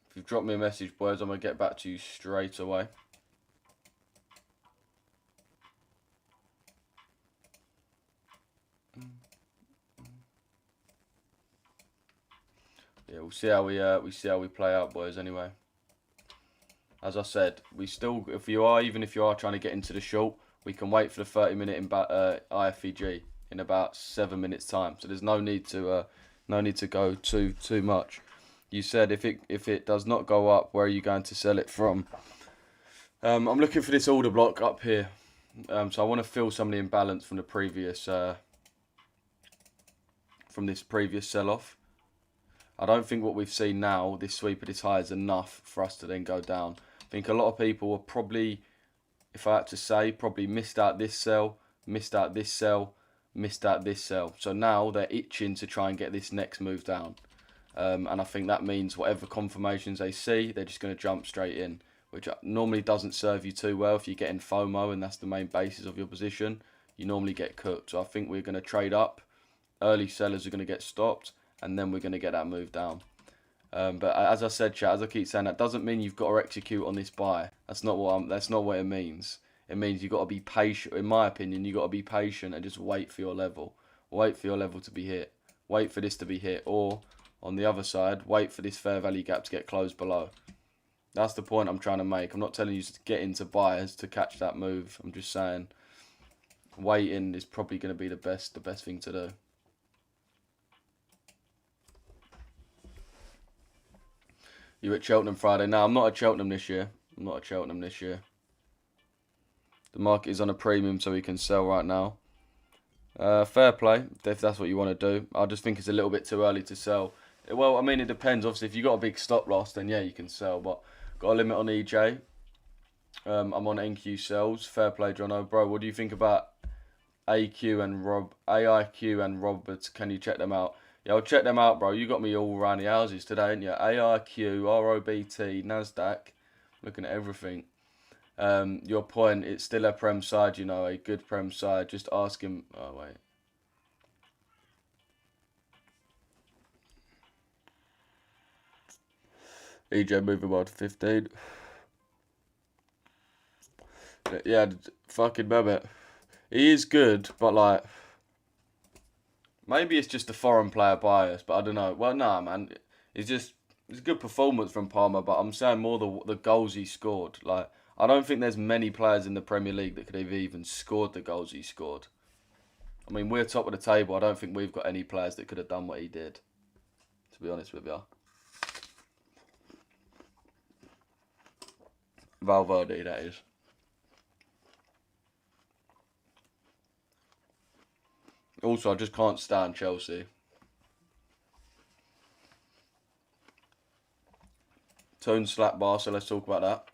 Speaker 1: If you've dropped me a message, boys, I'm going to get back to you straight away. see how we play out, boys. Anyway, as I said, even if you are trying to get into the short, we can wait for the 30-minute in IFVG in about 7 minutes time. So there's no need to go too much. You said if it does not go up, where are you going to sell it from? I'm looking for this order block up here. So I want to fill some of the imbalance from the previous from this previous sell-off. I don't think what we've seen now, this sweep of this high, is enough for us to then go down. I think a lot of people were probably, if I had to say, probably missed out this sell, missed out this sell, missed out this sell. So now they're itching to try and get this next move down. And I think that means whatever confirmations they see, they're just going to jump straight in, which normally doesn't serve you too well if you're getting FOMO and that's the main basis of your position. You normally get cooked. So I think we're going to trade up. Early sellers are going to get stopped, and then we're going to get that move down. But as I said, chat, as I keep saying, that doesn't mean you've got to execute on this buy. That's not what it means. It means you've got to be patient. In my opinion, you've got to be patient and just wait for your level. Wait for your level to be hit. Wait for this to be hit. Or, on the other side, wait for this fair value gap to get closed below. That's the point I'm trying to make. I'm not telling you to get into buyers to catch that move. I'm just saying waiting is probably going to be the best thing to do. You at Cheltenham Friday? No, I'm not at Cheltenham this year. The market is on a premium, so we can sell right now. Fair play, if that's what you want to do. I just think it's a little bit too early to sell. Well, I mean, it depends. Obviously, if you've got a big stop loss, then yeah, you can sell. But got a limit on EJ. I'm on NQ sells. Fair play, Jono. Bro, what do you think about AIQ and Roberts? Can you check them out? Yeah, I'll check them out, bro. You got me all around the houses today, didn't you? AIQ, ROBT, NASDAQ. Looking at everything. Your point, it's still a Prem side, you know, a good Prem side. Just ask him. Oh, wait. EJ moving well to 15. Yeah, fucking Mehmet. He is good, but like, maybe it's just a foreign player bias, but I don't know. Well, nah, man. It's a good performance from Palmer, but I'm saying more the goals he scored. Like, I don't think there's many players in the Premier League that could have even scored the goals he scored. I mean, we're top of the table. I don't think we've got any players that could have done what he did, to be honest with you. Valverde, that is. Also, I just can't stand Chelsea. Tone slap Barca, let's talk about that.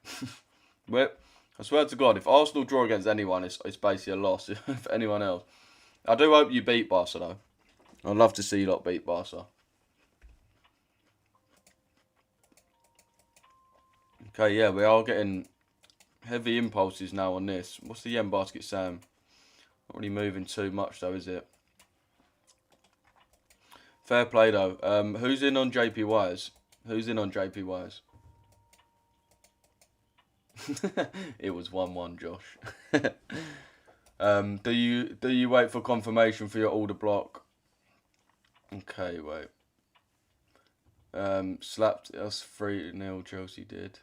Speaker 1: But I swear to God, if Arsenal draw against anyone, it's basically a loss. If anyone else. I do hope you beat Barca, though. I'd love to see you lot beat Barca. Okay, yeah, we are getting heavy impulses now on this. What's the yen basket saying? Not really moving too much, though, is it? Fair play, though. Who's in on JPYs? Who's in on JPYs? It was 1-1, Josh. Do you wait for confirmation for your order block? Okay, wait. Slapped us 3-0, Chelsea did.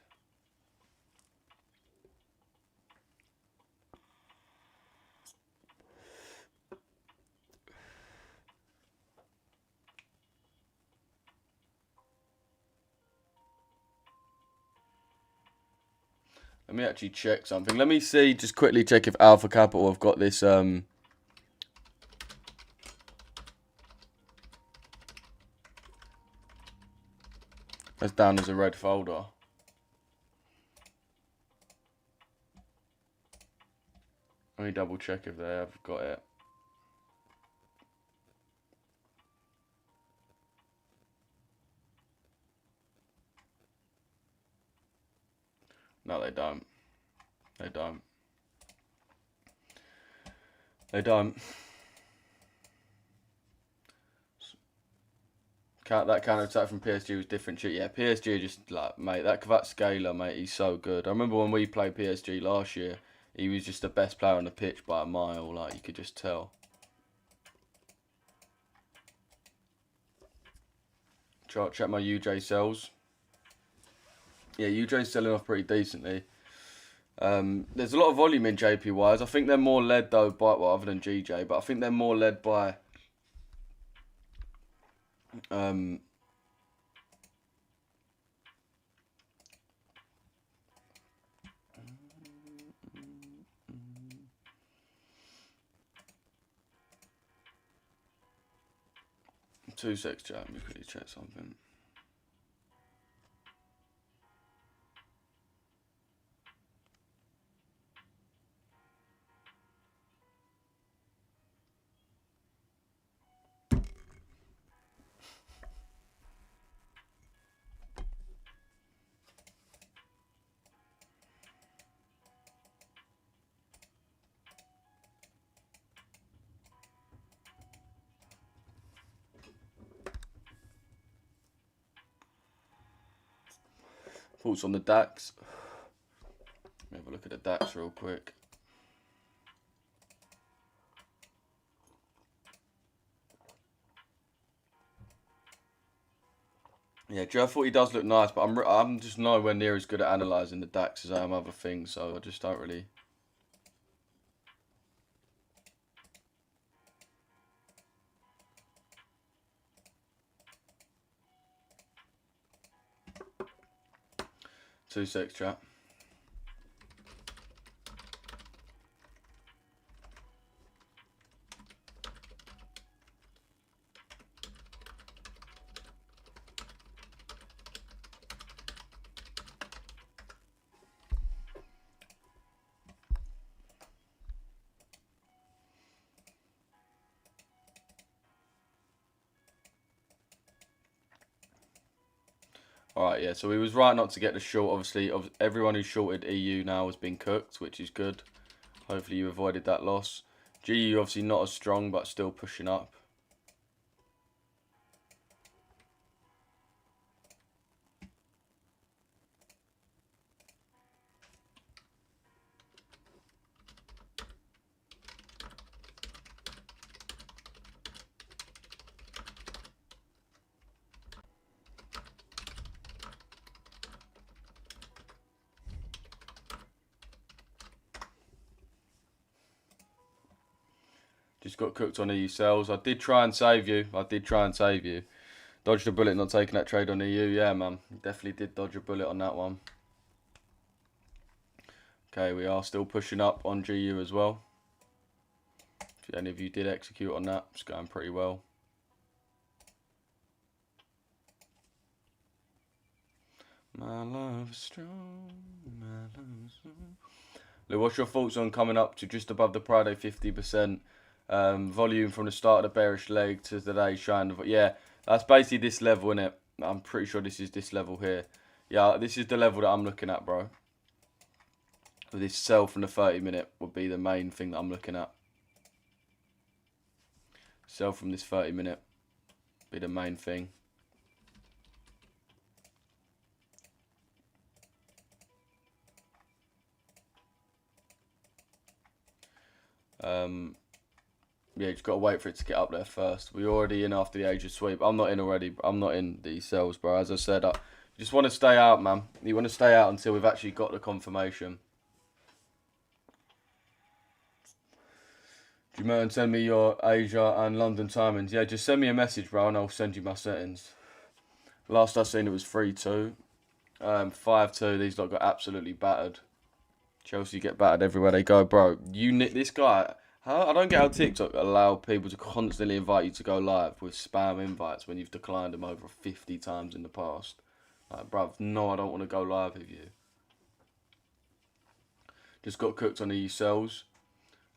Speaker 1: Let me actually check something. Let me see, just quickly check if Alpha Capital have got this, that's down as a red folder. Let me double check if they have got it. No, they don't. They don't. They don't. That counter attack from PSG was different shit. Yeah, PSG just like, mate, that Kvaratskhelia, mate, he's so good. I remember when we played PSG last year, he was just the best player on the pitch by a mile. Like, you could just tell. chart. Check my UJ sells. Yeah, UJ's selling off pretty decently. There's a lot of volume in JPYs. I think they're more led though by, well, other than GJ, but I think they're more led by 2 secs, chat. Let me quickly check something. Thoughts on the DAX? Let me have a look at the DAX real quick. Yeah, Joe, I thought he does look nice, but I'm just nowhere near as good at analysing the DAX as I am other things, so I just don't really. Two secs, chat. Alright, yeah, so he was right not to get the short. Obviously, everyone who shorted EU now has been cooked, which is good. Hopefully you avoided that loss. GU obviously not as strong, but still pushing up. Just got cooked on EU sales. I did try and save you. Dodged a bullet not taking that trade on EU. Yeah, man. Definitely did dodge a bullet on that one. Okay, we are still pushing up on GU as well. If any of you did execute on that, it's going pretty well. My love is strong. My love is strong. Lou, what's your thoughts on coming up to just above the Friday 50%? Volume from the start of the bearish leg to today showing. Yeah, that's basically this level, isn't it? I'm pretty sure this is this level here. Yeah, this is the level that I'm looking at, bro. This sell from the 30-minute would be the main thing that I'm looking at. Sell from this 30-minute be the main thing. Yeah, you just got to wait for it to get up there first. We're already in after the Asia sweep. I'm not in already. I'm not in these sells, bro. As I said, you just want to stay out, man. You want to stay out until we've actually got the confirmation. Do you mind send me your Asia and London timings? Yeah, just send me a message, bro, and I'll send you my settings. Last I seen it was 3-2. 5-2. These lot got absolutely battered. Chelsea get battered everywhere they go, bro. This guy. I don't get how TikTok allow people to constantly invite you to go live with spam invites when you've declined them over 50 times in the past. Like, bruv, no, I don't want to go live with you. Just got cooked on EU sells.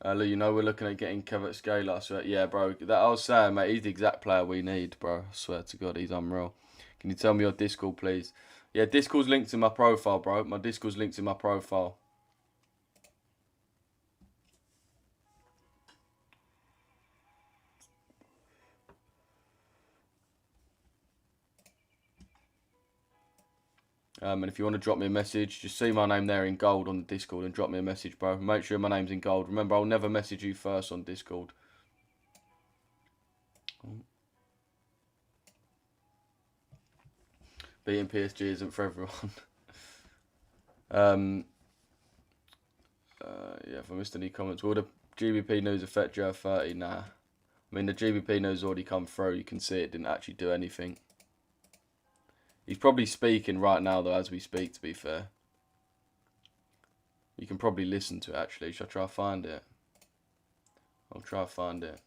Speaker 1: Lou, you know we're looking at getting Kvaratskhelia. So yeah, bro, that I was saying, mate, he's the exact player we need, bro. I swear to God, he's unreal. Can you tell me your Discord, please? Yeah, Discord's linked in my profile, bro. My Discord's linked in my profile. And if you want to drop me a message, just see my name there in gold on the Discord and drop me a message, bro. Make sure my name's in gold. Remember, I'll never message you first on Discord. Beating PSG isn't for everyone. Yeah, if I missed any comments, will the GBP news affect JR30? Nah. I mean, the GBP news already come through. You can see it didn't actually do anything. He's probably speaking right now, though, as we speak, to be fair. You can probably listen to it, actually. Shall I try to find it? I'll try to find it.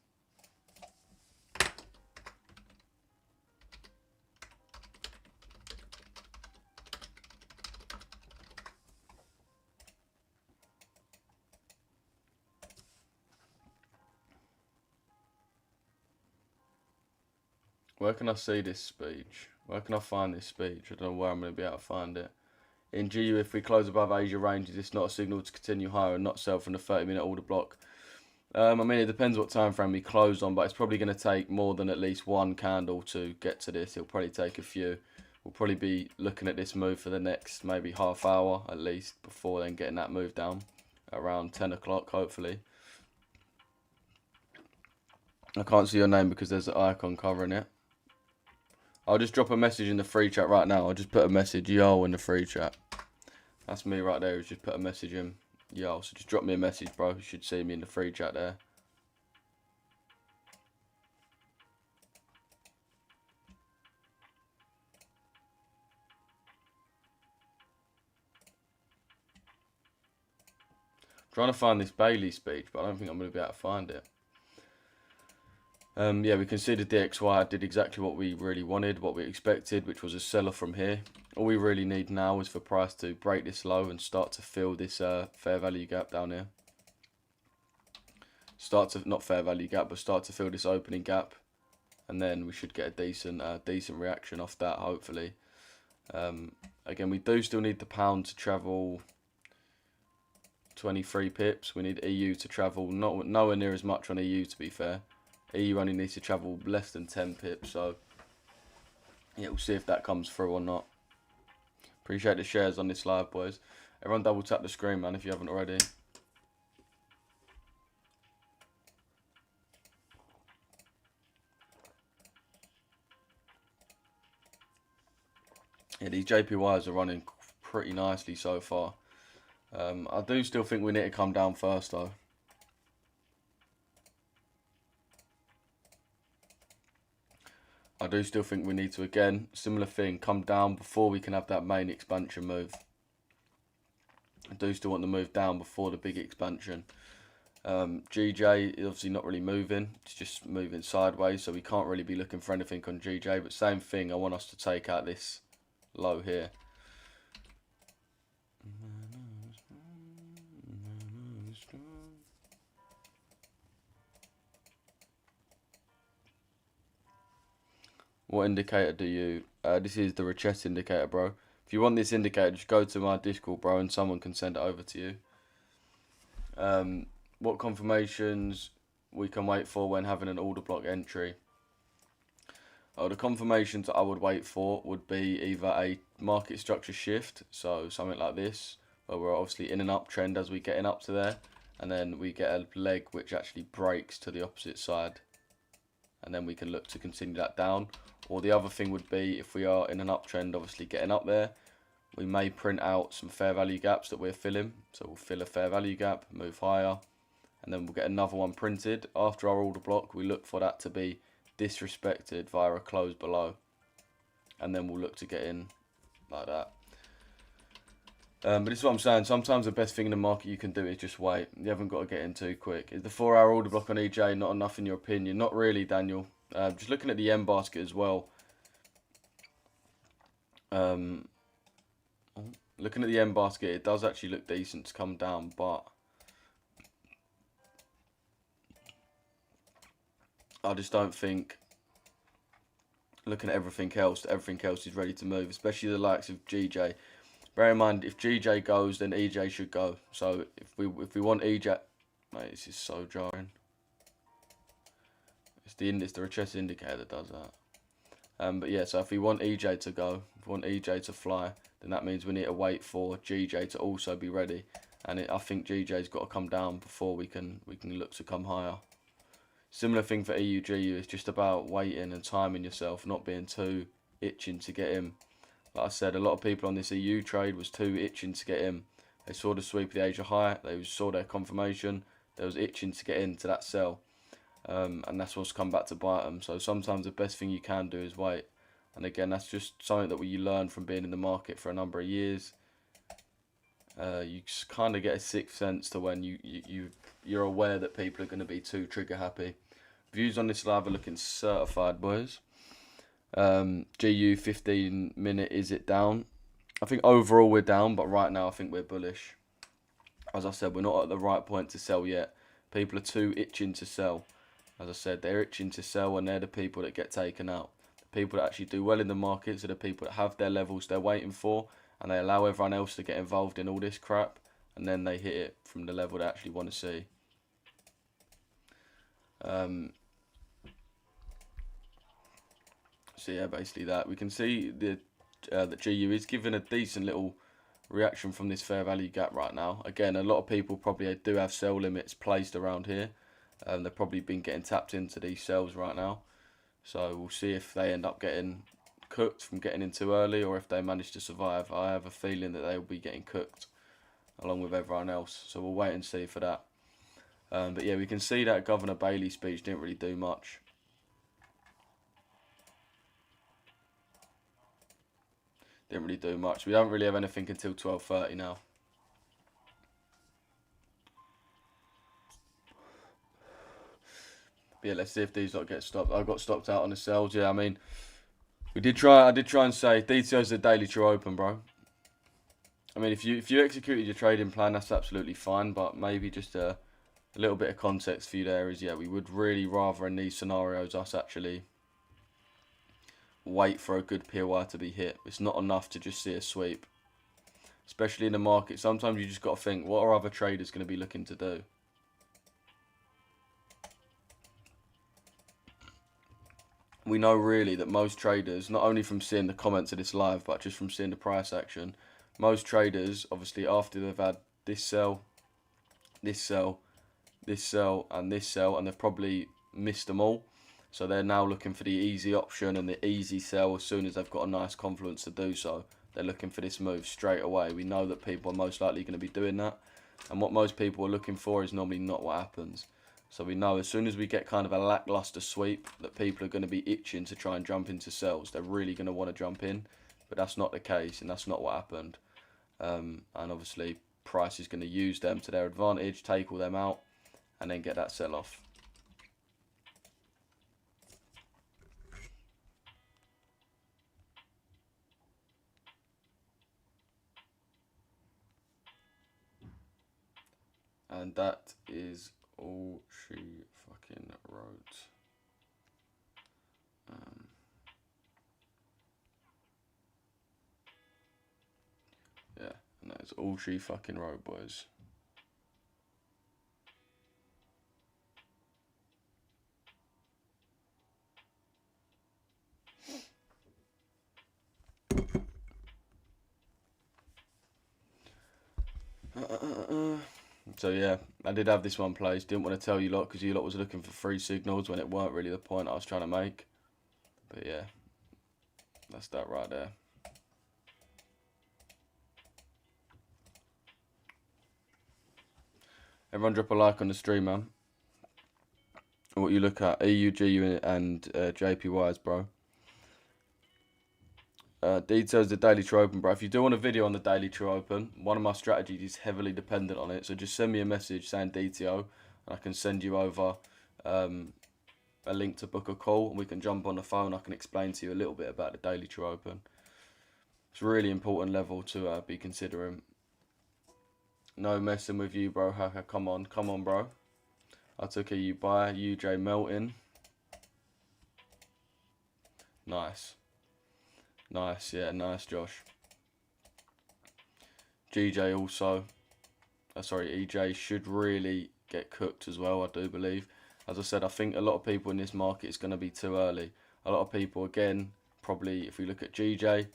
Speaker 1: Where can I see this speech? Where can I find this speech? I don't know where I'm going to be able to find it. In GU, if we close above Asia range, is this not a signal to continue higher and not sell from the 30-minute order block? I mean, it depends what time frame we close on, but it's probably going to take more than at least one candle to get to this. It'll probably take a few. We'll probably be looking at this move for the next maybe half hour at least before then getting that move down around 10 o'clock, hopefully. I can't see your name because there's an icon covering it. I'll just drop a message in the free chat right now. I'll just put a message, yo, in the free chat. That's me right there. Just put a message in, yo. So just drop me a message, bro. You should see me in the free chat there. I'm trying to find this Bailey speech, but I don't think I'm going to be able to find it. Yeah, we can see the DXY did exactly what we really wanted, what we expected, which was a seller from here. All we really need now is for price to break this low and start to fill this fair value gap down here. Not fair value gap, but start to fill this opening gap, and then we should get a decent reaction off that, hopefully. Again, we do still need the pound to travel 23 pips. We need EU to travel nowhere near as much on EU, to be fair. EU only needs to travel less than 10 pips, so yeah, we'll see if that comes through or not. Appreciate the shares on this live, boys. Everyone double tap the screen, man, if you haven't already. Yeah, these JPYs are running pretty nicely so far. I do still think we need to come down first, though. I do still think we need to, again, similar thing, come down before we can have that main expansion move. I do still want the move down before the big expansion. GJ is obviously not really moving. It's just moving sideways, so we can't really be looking for anything on GJ. But same thing, I want us to take out this low here. What indicator do you... this is the Richesse indicator, bro. If you want this indicator, just go to my Discord, bro, and someone can send it over to you. What confirmations we can wait for when having an order block entry? Oh, the confirmations I would wait for would be either a market structure shift, so something like this, where we're obviously in an uptrend as we're getting up to there, and then we get a leg which actually breaks to the opposite side, and then we can look to continue that down. Or the other thing would be, if we are in an uptrend, obviously getting up there, we may print out some fair value gaps that we're filling. So we'll fill a fair value gap, move higher, and then we'll get another one printed. After our order block, we look for that to be disrespected via a close below, and then we'll look to get in like that. But this is what I'm saying. Sometimes the best thing in the market you can do is just wait. You haven't got to get in too quick. Is the 4-hour order block on EJ not enough in your opinion? Not really, Daniel. Just looking at the M basket as well. Looking at the M basket, it does actually look decent to come down, but I just don't think, looking at everything else is ready to move, especially the likes of GJ. Bear in mind, if GJ goes, then EJ should go. So if we want EJ, mate, this is so jarring. It's the Richesse indicator that does that. But yeah, so if we want EJ to go, if we want EJ to fly, then that means we need to wait for GJ to also be ready. And I think GJ's got to come down before we can look to come higher. Similar thing for EUGU. It's just about waiting and timing yourself, not being too itching to get in. Like I said, a lot of people on this EU trade was too itching to get in. They saw the sweep of the Asia high, they saw their confirmation, they was itching to get into that sell. And that's what's come back to bite them. So sometimes the best thing you can do is wait. And again, that's just something that you learn from being in the market for a number of years. You kind of get a sixth sense to when you're aware that people are going to be too trigger happy. Views on this live are looking certified, boys. GU 15 minute, is it down? I think overall we're down, but right now I think we're bullish. As I said, we're not at the right point to sell yet. People are too itching to sell. As I said, they're itching to sell, and they're the people that get taken out. The people that actually do well in the markets are the people that have their levels they're waiting for, and they allow everyone else to get involved in all this crap, and then they hit it from the level they actually want to see. So yeah, basically that. We can see that GU is giving a decent little reaction from this fair value gap right now. Again, a lot of people probably do have sell limits placed around here. They've probably been getting tapped into these sells right now. So we'll see if they end up getting cooked from getting in too early, or if they manage to survive. I have a feeling that they will be getting cooked along with everyone else. So we'll wait and see for that. But yeah, we can see that Governor Bailey speech didn't really do much. Didn't really do much. We don't really have anything until 12:30 now. But yeah, let's see if these don't get stopped. I got stopped out on the sells. Yeah, I mean, I did try and say DTO's the daily true open, bro. I mean, if you executed your trading plan, that's absolutely fine. But maybe just a little bit of context for you there is, yeah, we would really rather in these scenarios us actually wait for a good POI to be hit. It's not enough to just see a sweep, especially in the market. Sometimes you just got to think, what are other traders going to be looking to do? We know really that most traders, not only from seeing the comments of this live, but just from seeing the price action, most traders, obviously after they've had this sell, this sell, this sell, and this sell, and they've probably missed them all. So they're now looking for the easy option and the easy sell as soon as they've got a nice confluence to do so. They're looking for this move straight away. We know that people are most likely going to be doing that. And what most people are looking for is normally not what happens. So we know as soon as we get kind of a lackluster sweep that people are going to be itching to try and jump into sells. They're really going to want to jump in. But that's not the case, and that's not what happened. And obviously price is going to use them to their advantage, take all them out, and then get that sell off. And that is all she fucking wrote. Yeah, and that is all she fucking wrote, boys. So yeah, I did have this one placed. Didn't want to tell you lot because you lot was looking for free signals when it weren't really the point I was trying to make. But yeah, that's that right there. Everyone drop a like on the stream, man. What you look at, EU, GU, and JPYs, bro. Details the daily true open, bro. If you do want a video on the daily true open, one of my strategies is heavily dependent on it. So just send me a message saying DTO, and I can send you over a link to book a call, and we can jump on the phone. I can explain to you a little bit about the daily true open. It's a really important level to be considering. No messing with you, bro. Hacker, come on, bro. I took a you buy UJ Melton. Nice. Nice, yeah, nice, Josh. GJ also, sorry, EJ should really get cooked as well, I do believe. As I said, I think a lot of people in this market is going to be too early. A lot of people, again, probably, if we look at GJ,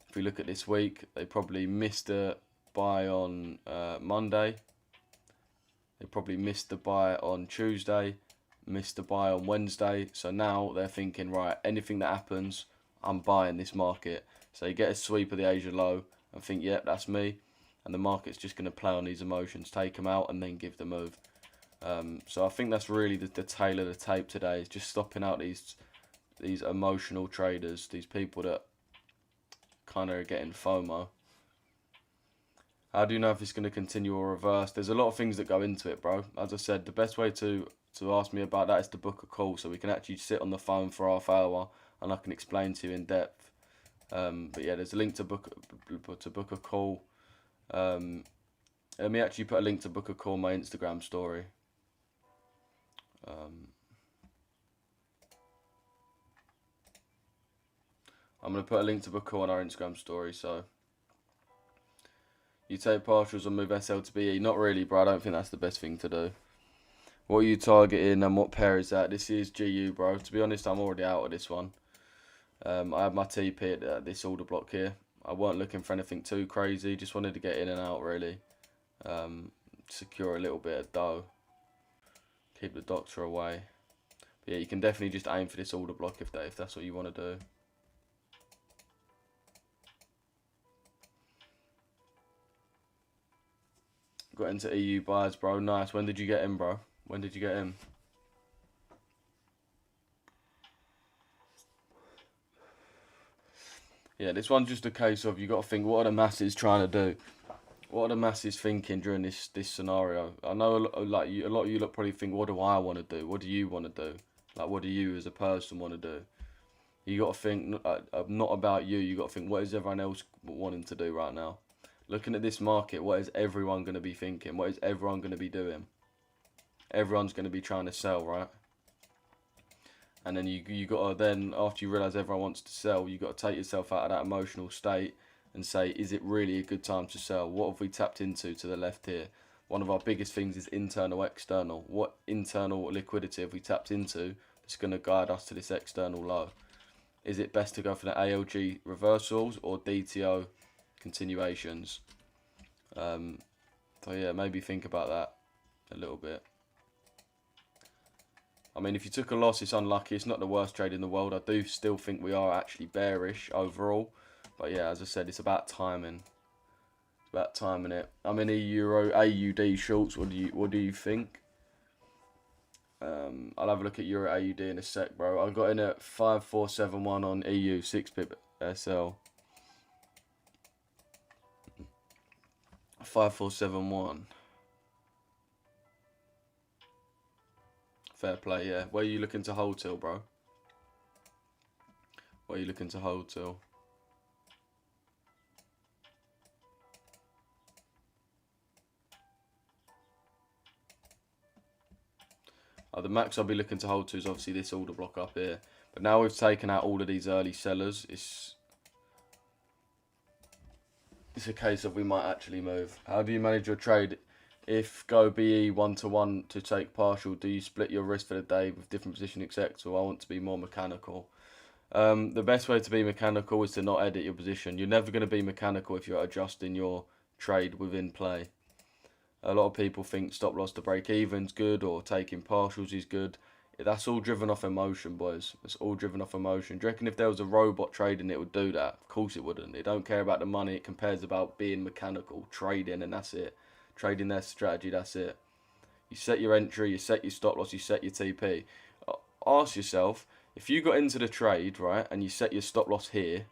Speaker 1: if we look at this week, they probably missed a buy on Monday. They probably missed the buy on Tuesday, missed the buy on Wednesday. So now they're thinking, right, anything that happens, I'm buying this market. So you get a sweep of the Asia low and think, yep, that's me. And the market's just going to play on these emotions, take them out and then give the move. So I think that's really the tail of the tape today, is just stopping out these emotional traders, these people that kind of are getting FOMO. How do you know if it's going to continue or reverse? There's a lot of things that go into it, bro. As I said, the best way to ask me about that is to book a call, so we can actually sit on the phone for half hour and I can explain to you in depth. But yeah, there's a link to book a call. Let me actually put a link to book a call on my Instagram story. I'm going to put a link to book a call on our Instagram story. So you take partials and move SL to BE. Not really, bro. I don't think that's the best thing to do. What are you targeting and what pair is that? This is GU, bro. To be honest, I'm already out of this one. I have my TP at this order block here. I weren't looking for anything too crazy. Just wanted to get in and out, really. Secure a little bit of dough. Keep the doctor away. But yeah, you can definitely just aim for this order block if that's what you want to do. Got into EU buys, bro. Nice. When did you get in, bro? When did you get in? Yeah, this one's just a case of you got to think, what are the masses trying to do? What are the masses thinking during this scenario? I know a lot of you look probably think, what do I want to do? What do you want to do? Like, what do you as a person want to do? You got to think not about you. You got to think, what is everyone else wanting to do right now? Looking at this market, what is everyone going to be thinking? What is everyone going to be doing? Everyone's going to be trying to sell, right? And then you got to then, after you realise everyone wants to sell, you got to take yourself out of that emotional state and say, is it really a good time to sell? What have we tapped into to the left here? One of our biggest things is internal, external. What internal liquidity have we tapped into that's going to guide us to this external low? Is it best to go for the ALG reversals or DTO continuations? So yeah, maybe think about that a little bit. I mean, if you took a loss, it's unlucky. It's not the worst trade in the world. I do still think we are actually bearish overall. But yeah, as I said, it's about timing. It's about timing it. I'm in Euro AUD shorts. What do you think? I'll have a look at Euro AUD in a sec, bro. I got in at 5471 on EU 6-pip SL. 5471. Fair play, yeah. Where are you looking to hold till, bro? Where are you looking to hold till? The max I'll be looking to hold to is obviously this order block up here. But now we've taken out all of these early sellers, it's a case of we might actually move. How do you manage your trade? If go BE 1-to-1 to take partial, do you split your risk for the day with different position execs, or I want to be more mechanical? The best way to be mechanical is to not edit your position. You're never going to be mechanical if you're adjusting your trade within play. A lot of people think stop loss to break even's good or taking partials is good. That's all driven off emotion, boys. It's all driven off emotion. Do you reckon if there was a robot trading it would do that? Of course it wouldn't. They don't care about the money. It compares about being mechanical, trading, and that's it. Trading their strategy, that's it. You set your entry, you set your stop loss, you set your TP. Ask yourself, if you got into the trade, right, and you set your stop loss here,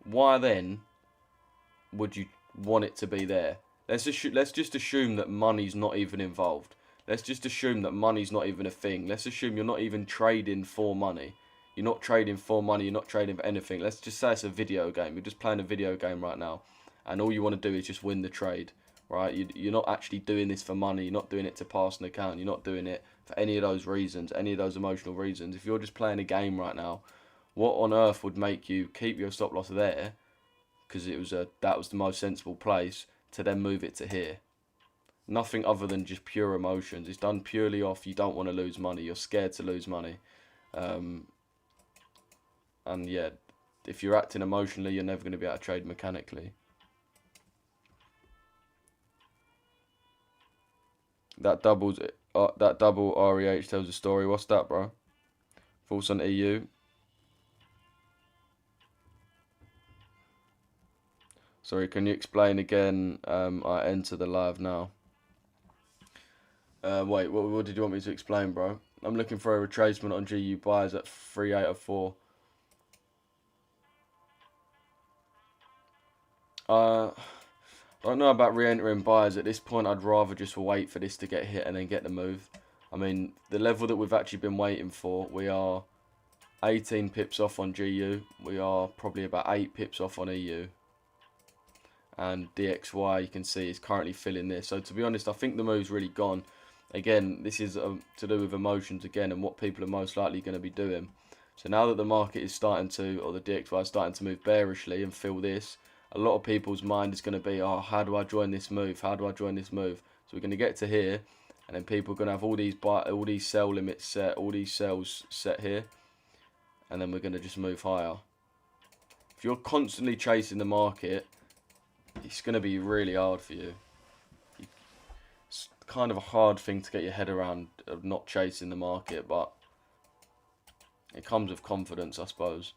Speaker 1: why then would you want it to be there? Let's just assume that money's not even involved. Let's just assume that money's not even a thing. Let's assume you're not even trading for money. You're not trading for money. You're not trading for anything. Let's just say it's a video game. You're just playing a video game right now. And all you want to do is just win the trade, right? You're not actually doing this for money. You're not doing it to pass an account. You're not doing it for any of those reasons, any of those emotional reasons. If you're just playing a game right now, what on earth would make you keep your stop loss there? Because that was the most sensible place to then move it to here. Nothing other than just pure emotions. It's done purely off you don't want to lose money. You're scared to lose money. And yeah, if you're acting emotionally, you're never going to be able to trade mechanically. That double REH tells a story. What's that, bro? Thoughts on EU? Sorry, can you explain again? I enter the live now. Wait, what did you want me to explain, bro? I'm looking for a retracement on GU buys at 3 out of 4. I don't know about re-entering buys. At this point, I'd rather just wait for this to get hit and then get the move. I mean, the level that we've actually been waiting for, we are 18 pips off on GU. We are probably about 8 pips off on EU. And DXY, you can see, is currently filling this. So, to be honest, I think the move's really gone. Again, this is to do with emotions again and what people are most likely going to be doing. So, now that the market is starting to, or the DXY is starting to move bearishly and fill this, a lot of people's mind is going to be, oh, how do I join this move? How do I join this move? So, we're going to get to here, and then people are going to have all these sell limits set, all these sells set here, and then we're going to just move higher. If you're constantly chasing the market, it's going to be really hard for you. It's kind of a hard thing to get your head around of not chasing the market, but it comes with confidence, I suppose.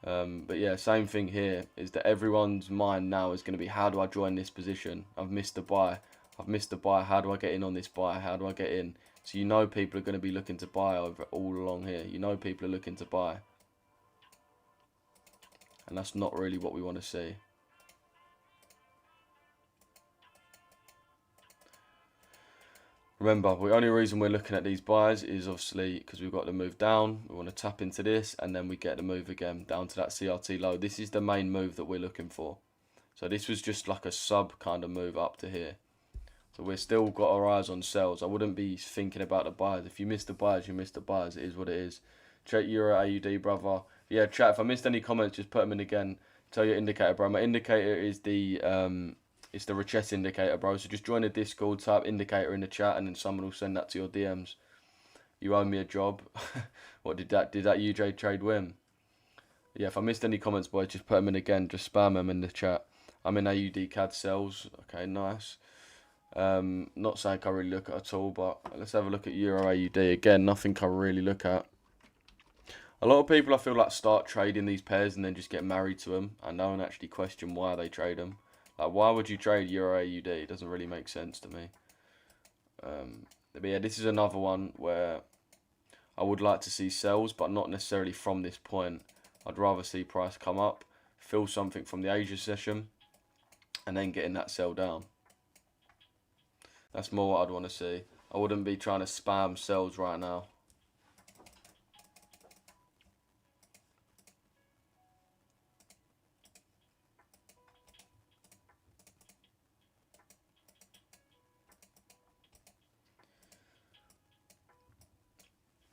Speaker 1: But yeah, same thing here is that everyone's mind now is going to be, how do I join this position? I've missed a buy. I've missed a buy. How do I get in on this buy? How do I get in? So you know people are going to be looking to buy over all along here. You know people are looking to buy. And that's not really what we want to see. Remember, the only reason we're looking at these buys is obviously because we've got to move down. We want to tap into this and then we get the move again down to that CRT low. This is the main move that we're looking for. So this was just like a sub kind of move up to here. So we've still got our eyes on sells. I wouldn't be thinking about the buys. If you miss the buys, you miss the buys. It is what it is. Check Euro AUD, brother. Yeah, chat, if I missed any comments, just put them in again. Tell your indicator, bro. My indicator is the it's the Richesse indicator, bro. So just join the Discord, type indicator in the chat, and then someone will send that to your DMs. You owe me a job. What did that UJ trade win? Yeah, if I missed any comments, boys, just put them in again. Just spam them in the chat. I'm in AUD CAD cells. Okay, nice. Not saying I really look at all, but let's have a look at Euro AUD. Again, nothing I really look at. A lot of people, I feel like, start trading these pairs and then just get married to them and don't actually question why they trade them. Like, why would you trade Euro AUD? It doesn't really make sense to me. But yeah, this is another one where I would like to see sells, but not necessarily from this point. I'd rather see price come up, fill something from the Asia session, and then getting that sell down. That's more what I'd want to see. I wouldn't be trying to spam sells right now.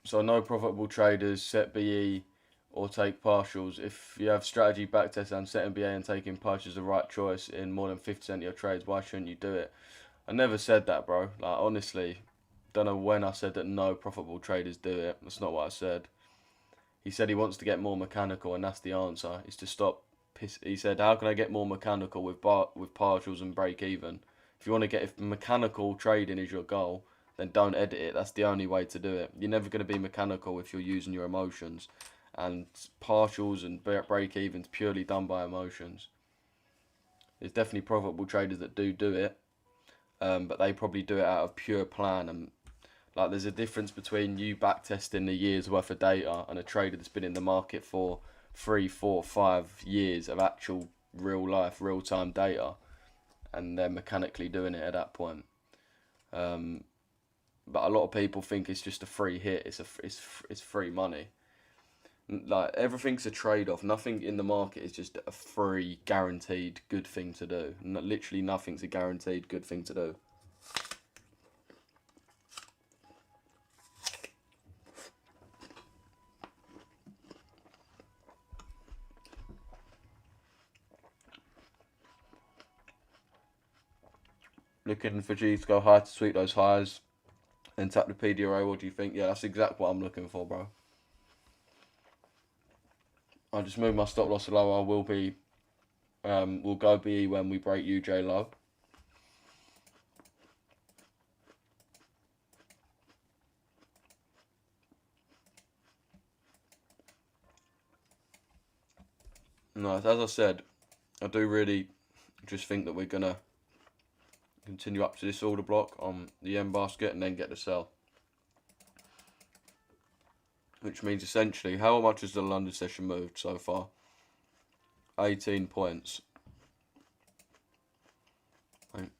Speaker 1: So no profitable traders, set BE or take partials. If you have strategy backtest and setting BA and taking partials is the right choice in more than 50% of your trades, why shouldn't you do it? I never said that, bro. Like, honestly, don't know when I said that no profitable traders do it. That's not what I said. He said he wants to get more mechanical, and that's the answer. Is to stop. He said, how can I get more mechanical with partials and break even? If you want to get, if mechanical trading is your goal, then don't edit it. That's the only way to do it. You're never going to be mechanical if you're using your emotions. And partials and break evens purely done by emotions. There's definitely profitable traders that do it, but they probably do it out of pure plan. And like, there's a difference between you backtesting a year's worth of data and a trader that's been in the market for 3, 4, 5 years of actual real life, real time data, and they're mechanically doing it at that point. But a lot of people think it's just a free hit. It's free money. Like, everything's a trade-off. Nothing in the market is just a free, guaranteed good thing to do. Literally nothing's a guaranteed good thing to do. Looking for G to go high to sweep those highs and tap the PDRO. What do you think? Yeah, that's exactly what I'm looking for, bro. I just moved my stop loss lower. We'll go BE when we break UJ low. No, as I said, I do really Just think that we're going to continue up to this order block on the end basket and then get the sell. Which means essentially, how much has the London session moved so far? 18 points. Right.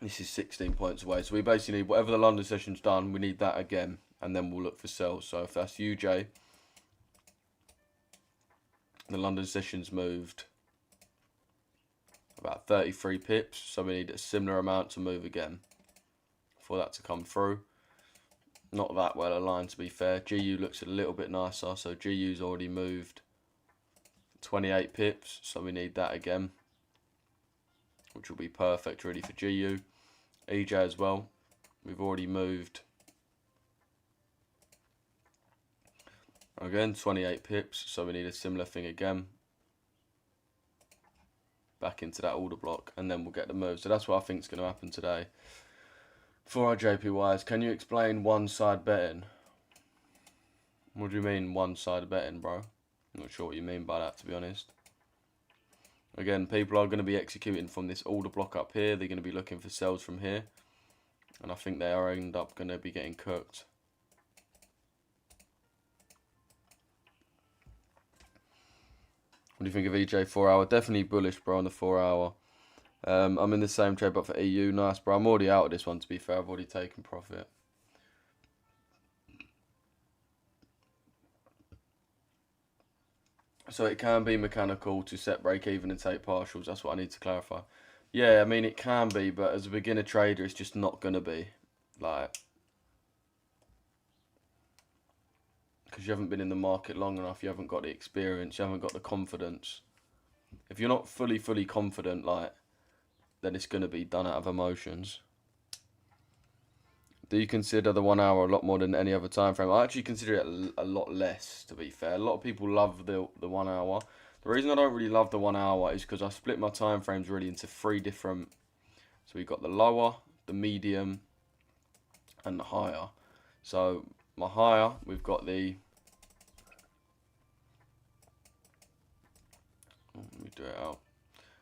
Speaker 1: This is 16 points away. So we basically need whatever the London session's done, we need that again. And then we'll look for sells. So if that's UJ, the London session's moved about 33 pips. So we need a similar amount to move again for that to come through. Not that well aligned, to be fair. GU looks a little bit nicer. So GU's already moved 28 pips. So we need that again, which will be perfect really for GU. EJ as well. We've already moved again 28 pips. So we need a similar thing again. Back into that order block. And then we'll get the move. So that's what I think is going to happen today. For our JPYs, can you explain one-side betting? What do you mean one-side betting, bro? I'm not sure what you mean by that, to be honest. Again, people are going to be executing from this order block up here. They're going to be looking for sells from here. And I think they are end up going to be getting cooked. What do you think of EJ 4 hour? Definitely bullish, bro, on the 4 hour. I'm in the same trade, but for EU, nice, bro. I'm already out of this one, to be fair. I've already taken profit. So it can be mechanical to set break even and take partials. That's what I need to clarify. Yeah, I mean, it can be, but as a beginner trader, it's just not going to be. Like, because you haven't been in the market long enough, you haven't got the experience, you haven't got the confidence. If you're not fully confident, like, then it's going to be done out of emotions. Do you consider the 1 hour a lot more than any other time frame? I actually consider it a lot less, to be fair. A lot of people love the 1 hour. The reason I don't really love the 1 hour is because I split my time frames really into 3 different. So we've got the lower, the medium, and the higher. So my higher, we've got the. Let me do it out.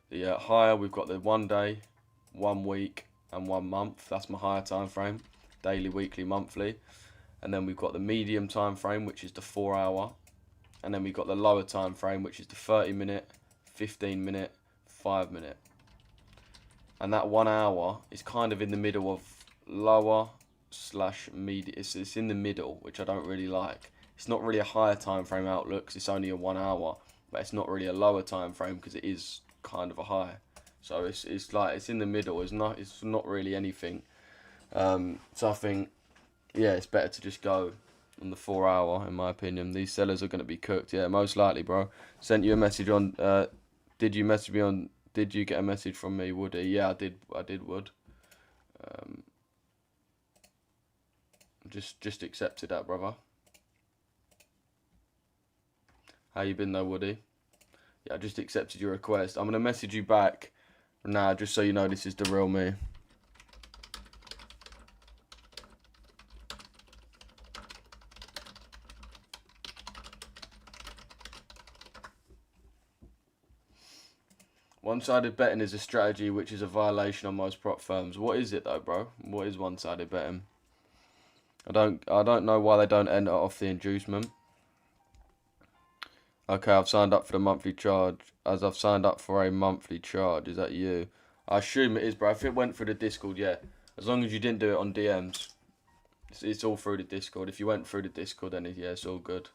Speaker 1: The higher, we've got the 1 day, 1 week, and 1 month. That's my higher time frame. Daily, weekly, monthly. And then we've got the medium time frame, which is the 4 hour. And then we've got the lower time frame, which is the 30 minute, 15 minute, 5 minute. And that 1 hour is kind of in the middle of lower / medium. It's in the middle, which I don't really like. It's not really a higher time frame outlook because it's only a 1 hour, but it's not really a lower time frame because it is kind of a high. So it's like it's in the middle. It's not really anything. So I think, yeah, it's better to just go on the 4 hour, in my opinion. These sellers are going to be cooked. Yeah, most likely, bro. Sent you a message on. Did you message me on? Did you get a message from me, Woody? Yeah, I did, Wood. Just accepted that, brother. How you been though, Woody? Yeah, I just accepted your request. I'm gonna message you back now, just so you know this is the real me. One-sided betting is a strategy which is a violation on most prop firms. What is it though, bro? What is one-sided betting? I don't know why they don't enter off the inducement. Okay, I've signed up for the monthly charge. As I've signed up for a monthly charge. Is that you? I assume it is, bro. If it went through the Discord, yeah. As long as you didn't do it on DMs. It's all through the Discord. If you went through the Discord, then yeah, it's all good.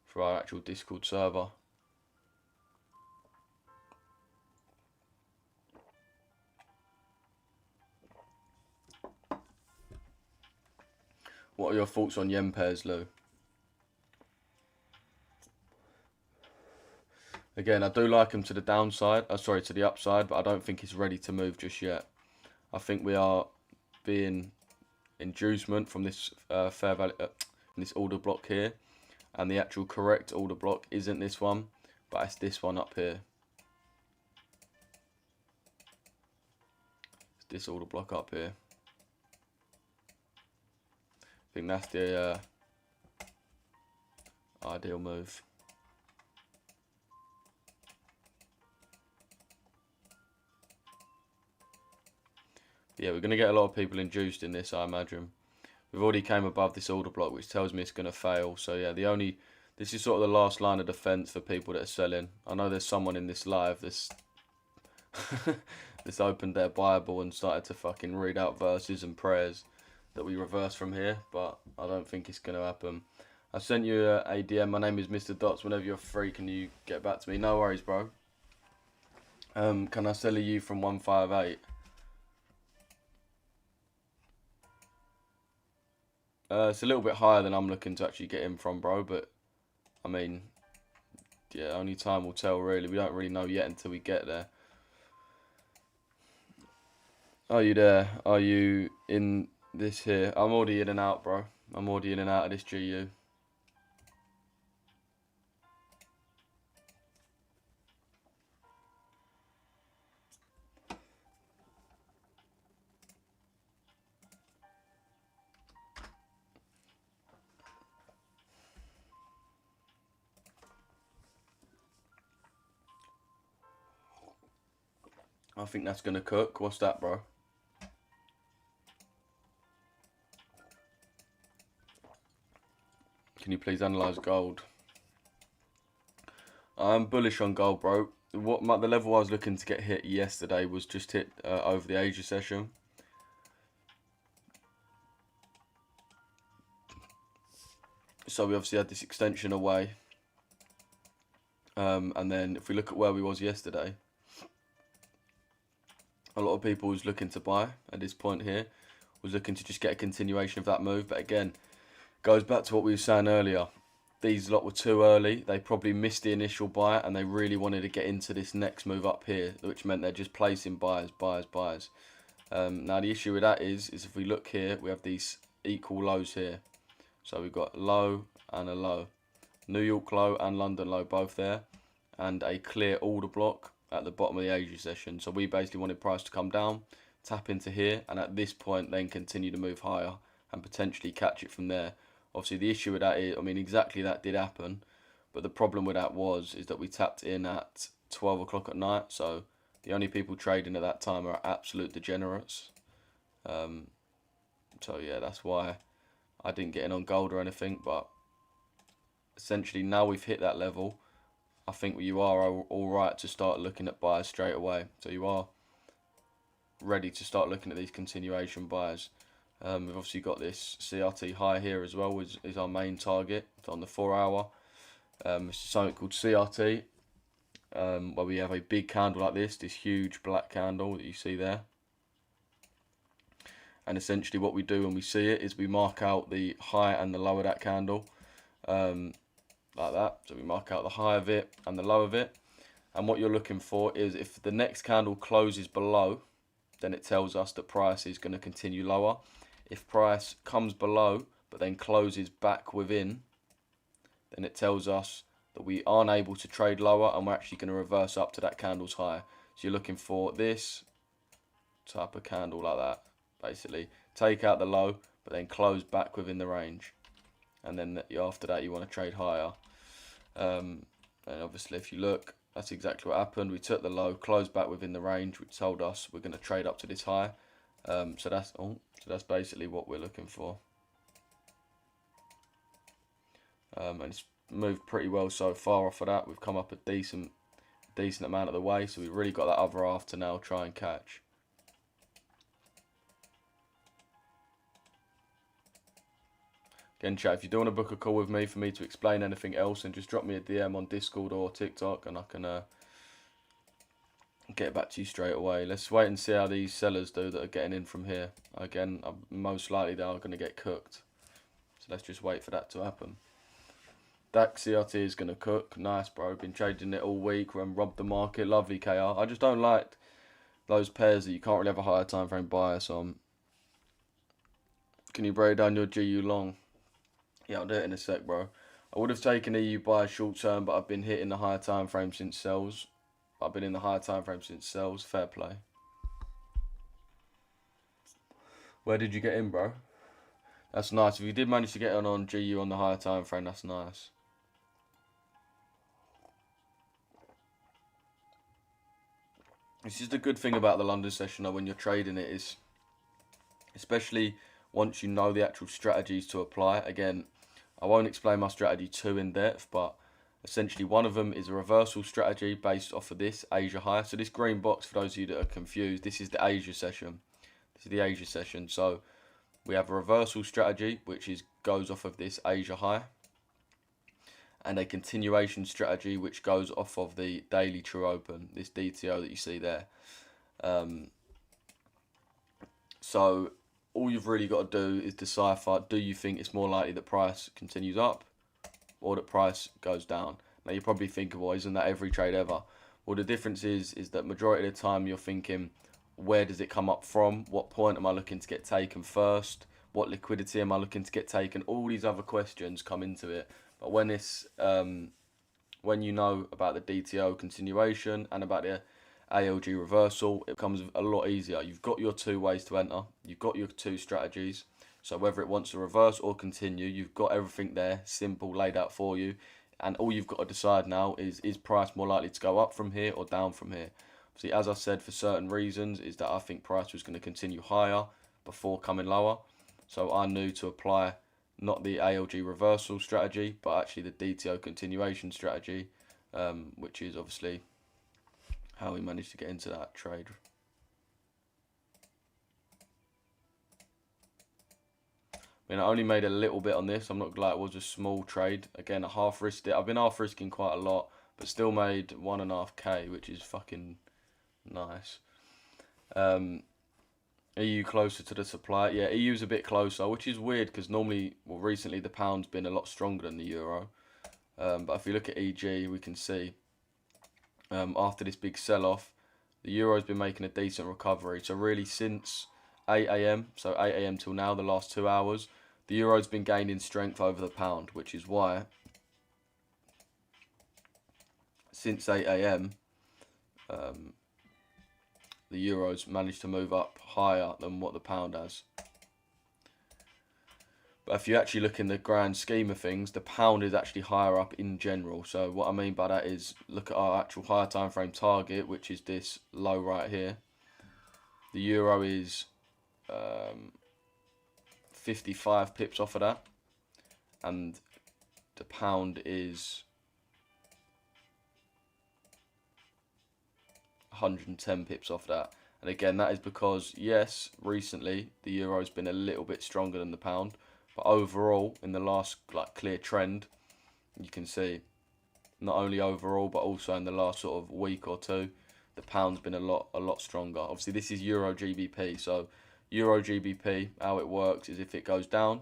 Speaker 1: For our actual Discord server. What are your thoughts on yen pairs, Lou? Again, I do like him to the downside. Sorry, to the upside, but I don't think he's ready to move just yet. I think we are being inducement from this fair value, this order block here, and the actual correct order block isn't this one, but it's this one up here. It's this order block up here. I think that's the ideal move. Yeah, we're going to get a lot of people induced in this, I imagine. We've already came above this order block, which tells me it's going to fail. So yeah, this is sort of the last line of defense for people that are selling. I know there's someone in this live that's that's opened their Bible and started to fucking read out verses and prayers that we reverse from here, but I don't think it's going to happen. I sent you a DM. My name is Mr. Dots. Whenever you're free, can you get back to me? No worries, bro. Can I sell you from 158? It's a little bit higher than I'm looking to actually get in from, bro, but I mean, yeah, only time will tell, really. We don't really know yet until we get there. Are you there? Are you in this here? I'm already in and out, bro. I'm already in and out of this GU. I think that's going to cook. What's that, bro? Can you please analyse gold? I'm bullish on gold, bro. The level I was looking to get hit yesterday was just hit over the Asia session. So we obviously had this extension away. And then if we look at where we was yesterday, a lot of people was looking to buy at this point here, was looking to just get a continuation of that move. But again, goes back to what we were saying earlier. These lot were too early. They probably missed the initial buy and they really wanted to get into this next move up here, which meant they're just placing buyers. Now the issue with that is if we look here, we have these equal lows here. So we've got low and a low. New York low and London low both there. And a clear order block at the bottom of the Asia session. So we basically wanted price to come down, tap into here, and at this point then continue to move higher and potentially catch it from there. Obviously the issue with that is, I mean, exactly that did happen, but the problem with that is that we tapped in at 12 o'clock at night, so the only people trading at that time are absolute degenerates. So yeah, that's why I didn't get in on gold or anything, but essentially now we've hit that level, I think you are all right to start looking at buys straight away. So you are ready to start looking at these continuation buys. We've obviously got this CRT high here as well, which is our main target. It's on the 4 hour. It's something called CRT, where we have a big candle like this huge black candle that you see there. And essentially what we do when we see it is we mark out the high and the low of that candle, like that. So we mark out the high of it and the low of it. And what you're looking for is if the next candle closes below, then it tells us that price is going to continue lower. If price comes below but then closes back within, then it tells us that we aren't able to trade lower and we're actually going to reverse up to that candle's high. So you're looking for this type of candle like that, basically. Take out the low but then close back within the range. And then after that you want to trade higher. And obviously if you look, that's exactly what happened. We took the low, closed back within the range, which told us we're going to trade up to this high. So that's basically what we're looking for. And it's moved pretty well so far off of that. We've come up a decent amount of the way, so we've really got that other half to now try and catch. Again, chat, if you do want to book a call with me for me to explain anything else, then just drop me a DM on Discord or TikTok and I can get back to you straight away. Let's wait and see how these sellers do that are getting in from here. Again, most likely they are going to get cooked. So let's just wait for that to happen. DAX CRT is going to cook. Nice, bro. Been trading it all week. Robbed the market. Lovely, KR. I just don't like those pairs that you can't really have a higher time frame bias on. Can you break down your GU long? Yeah, I'll do it in a sec, bro. I would have taken EU buy short term, but I've been hitting the higher time frame since sells. I've been in the higher time frame since sells. Fair play. Where did you get in, bro? That's nice. If you did manage to get on GU on the higher time frame, that's nice. This is the good thing about the London session, though, when you're trading it, is especially once you know the actual strategies to apply. Again, I won't explain my strategy too in depth, but essentially one of them is a reversal strategy based off of this Asia high. So this green box, for those of you that are confused, this is the Asia session. This is the Asia session. So we have a reversal strategy, which is goes off of this Asia high, and a continuation strategy, which goes off of the daily true open, this DTO that you see there. So all you've really got to do is decipher, do you think it's more likely that price continues up or that price goes down? Now you're probably thinking, well, isn't that every trade ever? Well, the difference is that majority of the time you're thinking, where does it come up from? What point am I looking to get taken first? What liquidity am I looking to get taken? All these other questions come into it. But when it's when you know about the DTO continuation and about the ALG reversal, it becomes a lot easier. You've got your two ways to enter. You've got your two strategies. So whether it wants to reverse or continue, you've got everything there, simple, laid out for you. And all you've got to decide now is price more likely to go up from here or down from here? See, as I said, for certain reasons, is that I think price was going to continue higher before coming lower. So I knew to apply not the ALG reversal strategy, but actually the DTO continuation strategy, which is obviously how we managed to get into that trade. I mean, I only made a little bit on this. I'm not glad it was a small trade. Again, I half risked it. I've been half risking quite a lot, but still made 1.5k, which is fucking nice. EU closer to the supply. Yeah, EU's a bit closer, which is weird because normally, well, recently the pound's been a lot stronger than the euro. But if you look at EG, we can see after this big sell-off, the euro's been making a decent recovery. So really since 8 a.m., so 8 a.m. till now, the last 2 hours, the euro's been gaining strength over the pound, which is why since 8 a.m. The euro's managed to move up higher than what the pound has. But if you actually look in the grand scheme of things, the pound is actually higher up in general. So what I mean by that is, look at our actual higher time frame target, which is this low right here. The euro is 55 pips off of that, and the pound is 110 pips off that. And again, that is because, yes, recently the euro has been a little bit stronger than the pound, but overall in the last clear trend, you can see not only overall but also in the last sort of week or two, the pound's been a lot stronger. Obviously this is euro GBP, so euro GBP, how it works is if it goes down,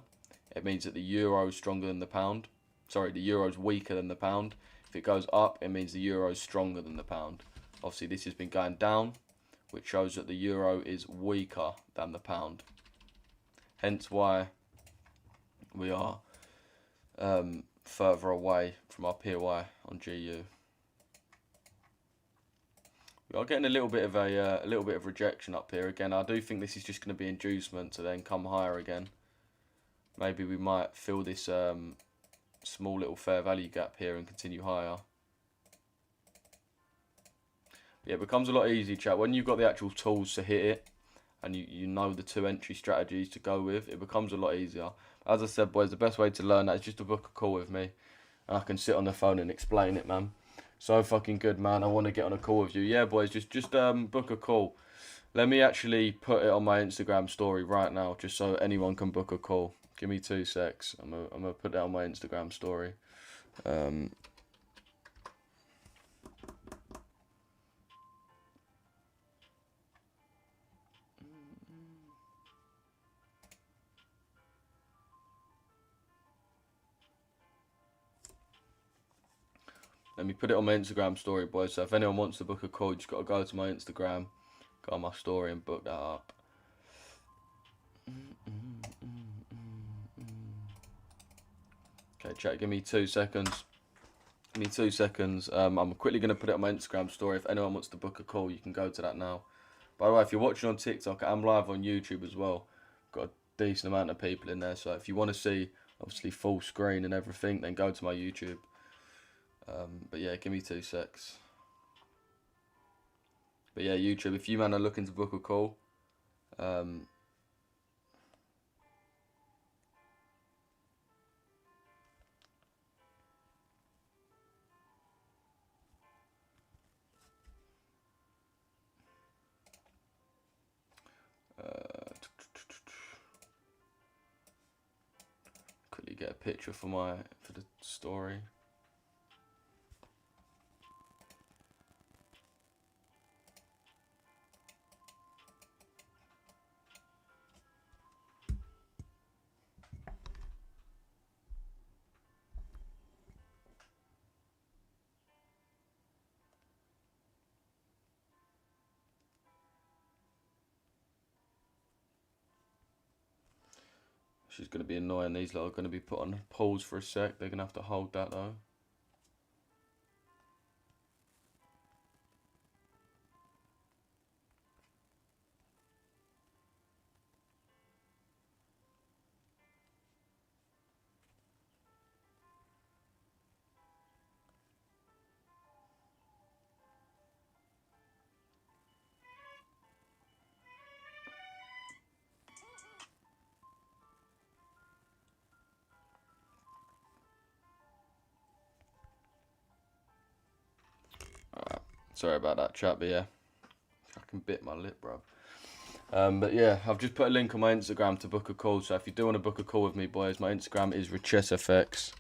Speaker 1: it means that the euro is stronger than the pound. Sorry, the euro is weaker than the pound. If it goes up, it means the euro is stronger than the pound. Obviously this has been going down, which shows that the euro is weaker than the pound. Hence why we are further away from our PY on GU. We are getting a little bit of rejection up here again. I do think this is just going to be inducement to then come higher again. Maybe we might fill this small little fair value gap here and continue higher. Yeah, it becomes a lot easier, chat, when you've got the actual tools to hit it and you know the two entry strategies to go with. It becomes a lot easier. As I said, boys, the best way to learn that is just to book a call with me, and I can sit on the phone and explain it, man. So fucking good, man. I want to get on a call with you. Yeah, boys, just book a call. Let me actually put it on my Instagram story right now, just so anyone can book a call. Give me 2 secs. I'm gonna put that on my Instagram story. Let me put it on my Instagram story, boys. So if anyone wants to book a call, you just got to go to my Instagram, go on my story and book that up. Okay, chat, give me 2 seconds. Give me 2 seconds. I'm quickly going to put it on my Instagram story. If anyone wants to book a call, you can go to that now. By the way, if you're watching on TikTok, I'm live on YouTube as well. Got a decent amount of people in there. So if you want to see, obviously, full screen and everything, then go to my YouTube. But yeah, give me 2 secs. But yeah, YouTube, if you man are looking to book a call, get a picture for the story. She's going to be annoying. These lot are going to be put on pause for a sec. They're going to have to hold that though. Alright, sorry about that chat, but yeah, I can bit my lip, bro. But yeah, I've just put a link on my Instagram to book a call. So if you do want to book a call with me, boys, my Instagram is RichesseFX.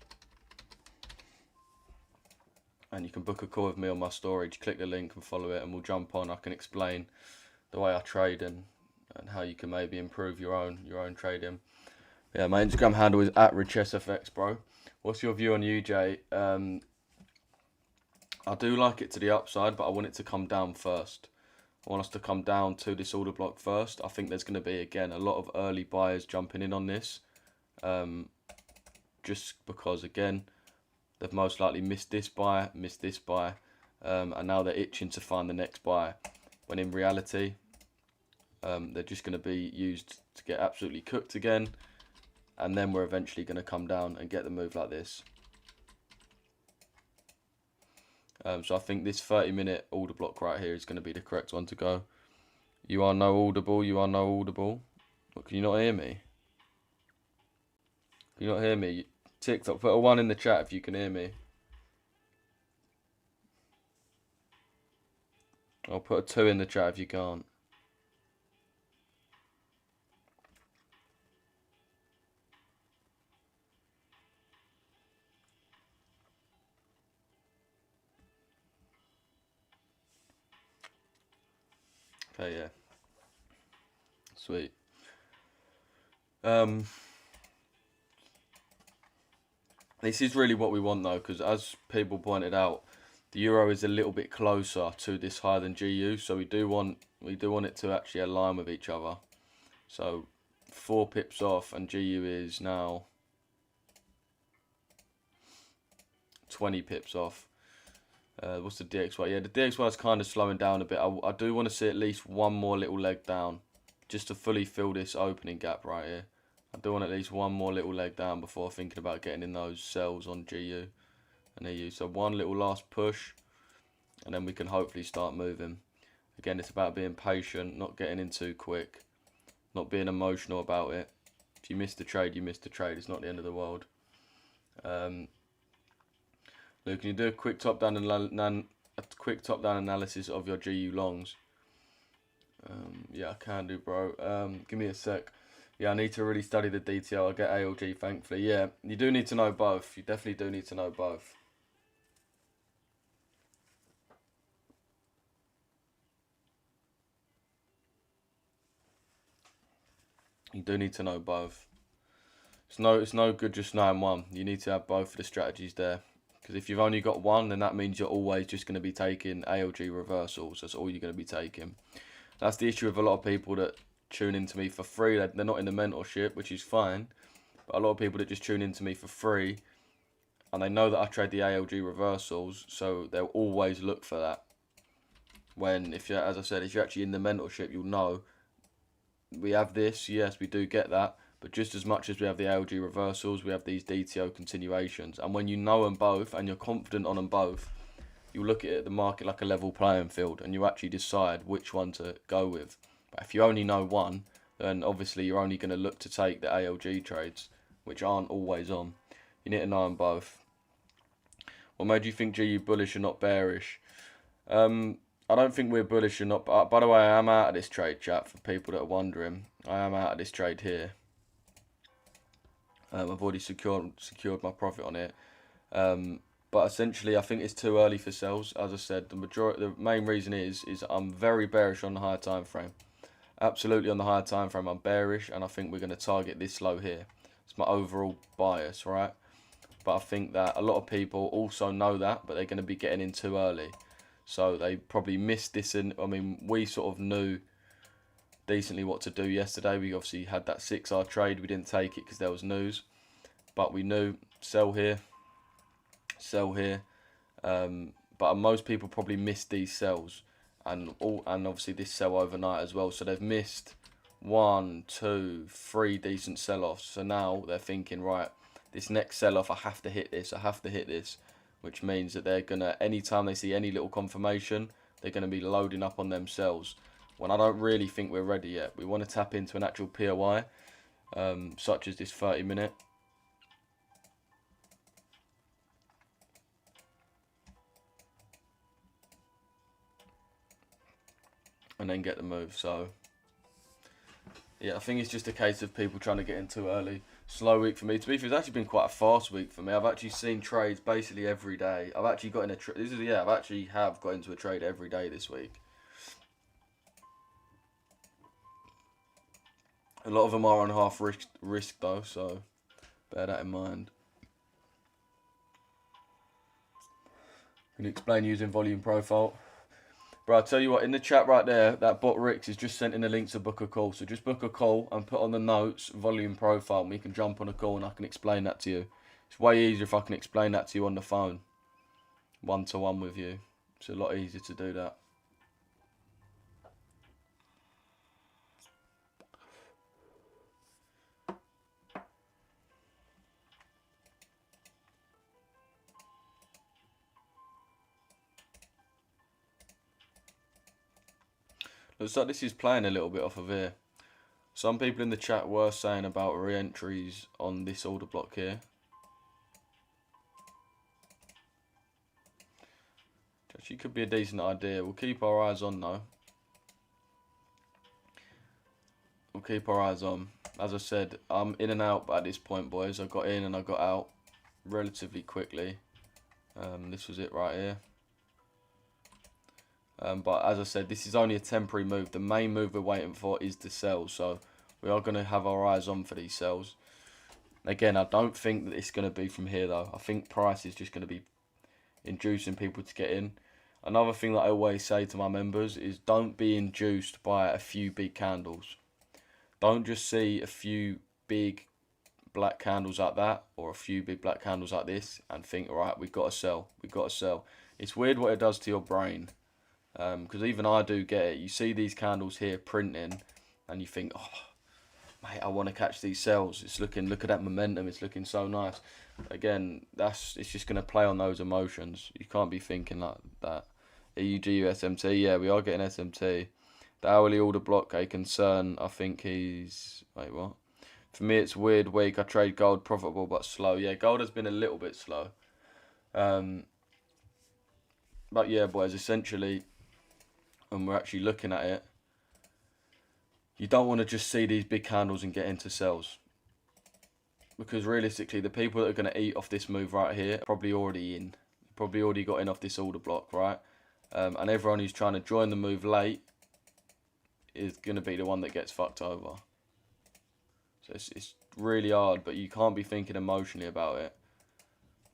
Speaker 1: And you can book a call with me on my story. Just click the link and follow it, and we'll jump on. I can explain the way I trade and how you can maybe improve your own trading. Yeah, my Instagram handle is @RichesseFX, bro. What's your view on UJ? I do like it to the upside, but I want it to come down first. I want us to come down to this order block first. I think there's going to be, again, a lot of early buyers jumping in on this. Just because, again, they've most likely missed this buy, and now they're itching to find the next buy. When in reality, they're just going to be used to get absolutely cooked again. And then we're eventually going to come down and get the move like this. So I think this 30-minute order block right here is going to be the correct one to go. You are no audible. You are no audible. What, can you not hear me? Can you not hear me? TikTok, put a 1 in the chat if you can hear me. I'll put a 2 in the chat if you can't. Okay, yeah. Sweet. This is really what we want though, because as people pointed out, the euro is a little bit closer to this higher than GU, so we do want it to actually align with each other. So 4 pips off, and GU is now 20 pips off. What's the DXY? Yeah, the DXY is kind of slowing down a bit. I do want to see at least one more little leg down, just to fully fill this opening gap right here. I do want at least one more little leg down before thinking about getting in those sells on GU and EU. So one little last push, and then we can hopefully start moving. Again, it's about being patient, not getting in too quick, not being emotional about it. If you miss the trade, you miss the trade. It's not the end of the world. Luke, can you do a quick top-down analysis of your GU longs? Yeah, I can do, bro. Give me a sec. Yeah, I need to really study the DTO. I get ALG, thankfully. Yeah, you do need to know both. You definitely do need to know both. You do need to know both. It's no good just knowing one. You need to have both of the strategies there. Because if you've only got one, then that means you're always just going to be taking ALG reversals. That's all you're going to be taking. That's the issue with a lot of people that tune into me for free. They're not in the mentorship, which is fine. But a lot of people that just tune into me for free, and they know that I trade the ALG reversals, so they'll always look for that. When, if you're, as I said, if you're actually in the mentorship, you'll know we have this. Yes, we do get that. But just as much as we have the ALG reversals, we have these DTO continuations. And when you know them both and you're confident on them both, you look at the market like a level playing field and you actually decide which one to go with. But if you only know one, then obviously you're only going to look to take the ALG trades, which aren't always on. You need to know them both. What made you think GU bullish and not bearish? I don't think we're bullish and not... By the way, I am out of this trade, chat, for people that are wondering. I am out of this trade here. I've already secured my profit on it. But essentially, I think it's too early for sells. As I said, the main reason is I'm very bearish on the higher time frame. Absolutely on the higher time frame, I'm bearish, and I think we're going to target this low here. It's my overall bias, right? But I think that a lot of people also know that, but they're going to be getting in too early. So they probably missed this. I mean, we sort of knew decently what to do yesterday. We obviously had that 6-hour trade. We didn't take it because there was news. But we knew sell here, sell here. But most people probably missed these sells. And obviously this sell overnight as well. So they've missed 1, 2, 3 decent sell-offs. So now they're thinking, right, this next sell-off, I have to hit this. I have to hit this. Which means that they're going to, anytime they see any little confirmation, they're going to be loading up on themselves. When I don't really think we're ready yet. We want to tap into an actual POI, such as this 30-minute. And then get the move. So, yeah, I think it's just a case of people trying to get in too early. Slow week for me. To be fair, it's actually been quite a fast week for me. I've actually seen trades basically every day. I've actually got in a I've actually got into a trade every day this week. A lot of them are on half risk though, so bear that in mind. Can you explain using volume profile? Bro, I'll tell you what, in the chat right there, that bot Rix is just sent in a link to book a call. So just book a call and put on the notes, volume profile, and we can jump on a call and I can explain that to you. It's way easier if I can explain that to you on the phone. One-to-one with you. It's a lot easier to do that. Looks like this is playing a little bit off of here. Some people in the chat were saying about re-entries on this order block here. Which actually could be a decent idea. We'll keep our eyes on though. We'll keep our eyes on. As I said, I'm in and out at this point, boys. I got in and I got out relatively quickly. This was it right here. But as I said, this is only a temporary move. The main move we're waiting for is the sell. So we are going to have our eyes on for these sells. Again, I don't think that it's going to be from here though. I think price is just going to be inducing people to get in. Another thing that I always say to my members is don't be induced by a few big candles. Don't just see a few big black candles like that or a few big black candles like this and think, all right, we've got to sell. We've got to sell. It's weird what it does to your brain. Because even I do get it. You see these candles here printing and you think, oh, mate, I want to catch these sells. It's look at that momentum. It's looking so nice. Again, it's just going to play on those emotions. You can't be thinking like that. EUG, SMT, yeah, we are getting SMT. The hourly order block, a concern. I think he's, wait, what? For me, it's weird week. I trade gold, profitable but slow. Yeah, gold has been a little bit slow. But yeah, boys, essentially, when we're actually looking at it, you don't want to just see these big candles and get into sells. Because realistically, the people that are going to eat off this move right here are probably already in. Probably already got in off this order block, right? And everyone who's trying to join the move late is going to be the one that gets fucked over. So it's really hard, but you can't be thinking emotionally about it.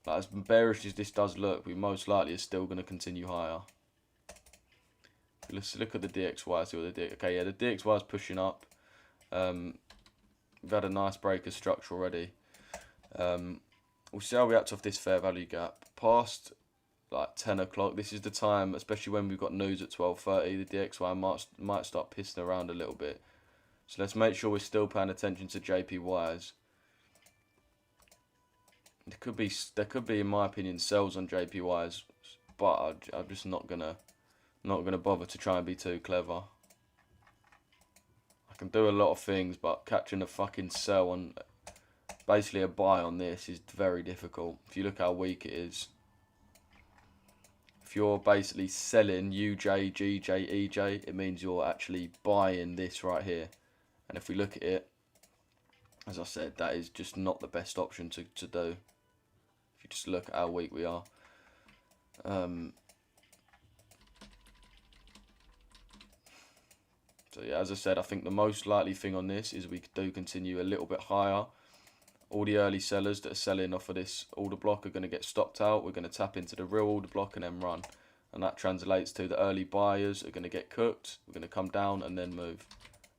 Speaker 1: But as bearish as this does look, we most likely are still going to continue higher. Let's look at the DXY, see what the DXY... Okay, yeah, the DXY is pushing up. We've had a nice break of structure already. We'll see how we act off this fair value gap. Past like 10 o'clock, this is the time, especially when we've got news at 12:30, the DXY might start pissing around a little bit. So let's make sure we're still paying attention to JPYs. There could be, in my opinion, sells on JPYs, but I'm just not gonna bother to try and be too clever. I can do a lot of things, but catching a fucking sell on basically a buy on this is very difficult. If you look how weak it is. If you're basically selling UJ, GJ, EJ, it means you're actually buying this right here. And if we look at it, as I said, that is just not the best option to do. If you just look at how weak we are. So yeah, as I said, I think the most likely thing on this is we do continue a little bit higher. All the early sellers that are selling off of this order block are going to get stopped out. We're going to tap into the real order block and then run. And that translates to the early buyers are going to get cooked. We're going to come down and then move.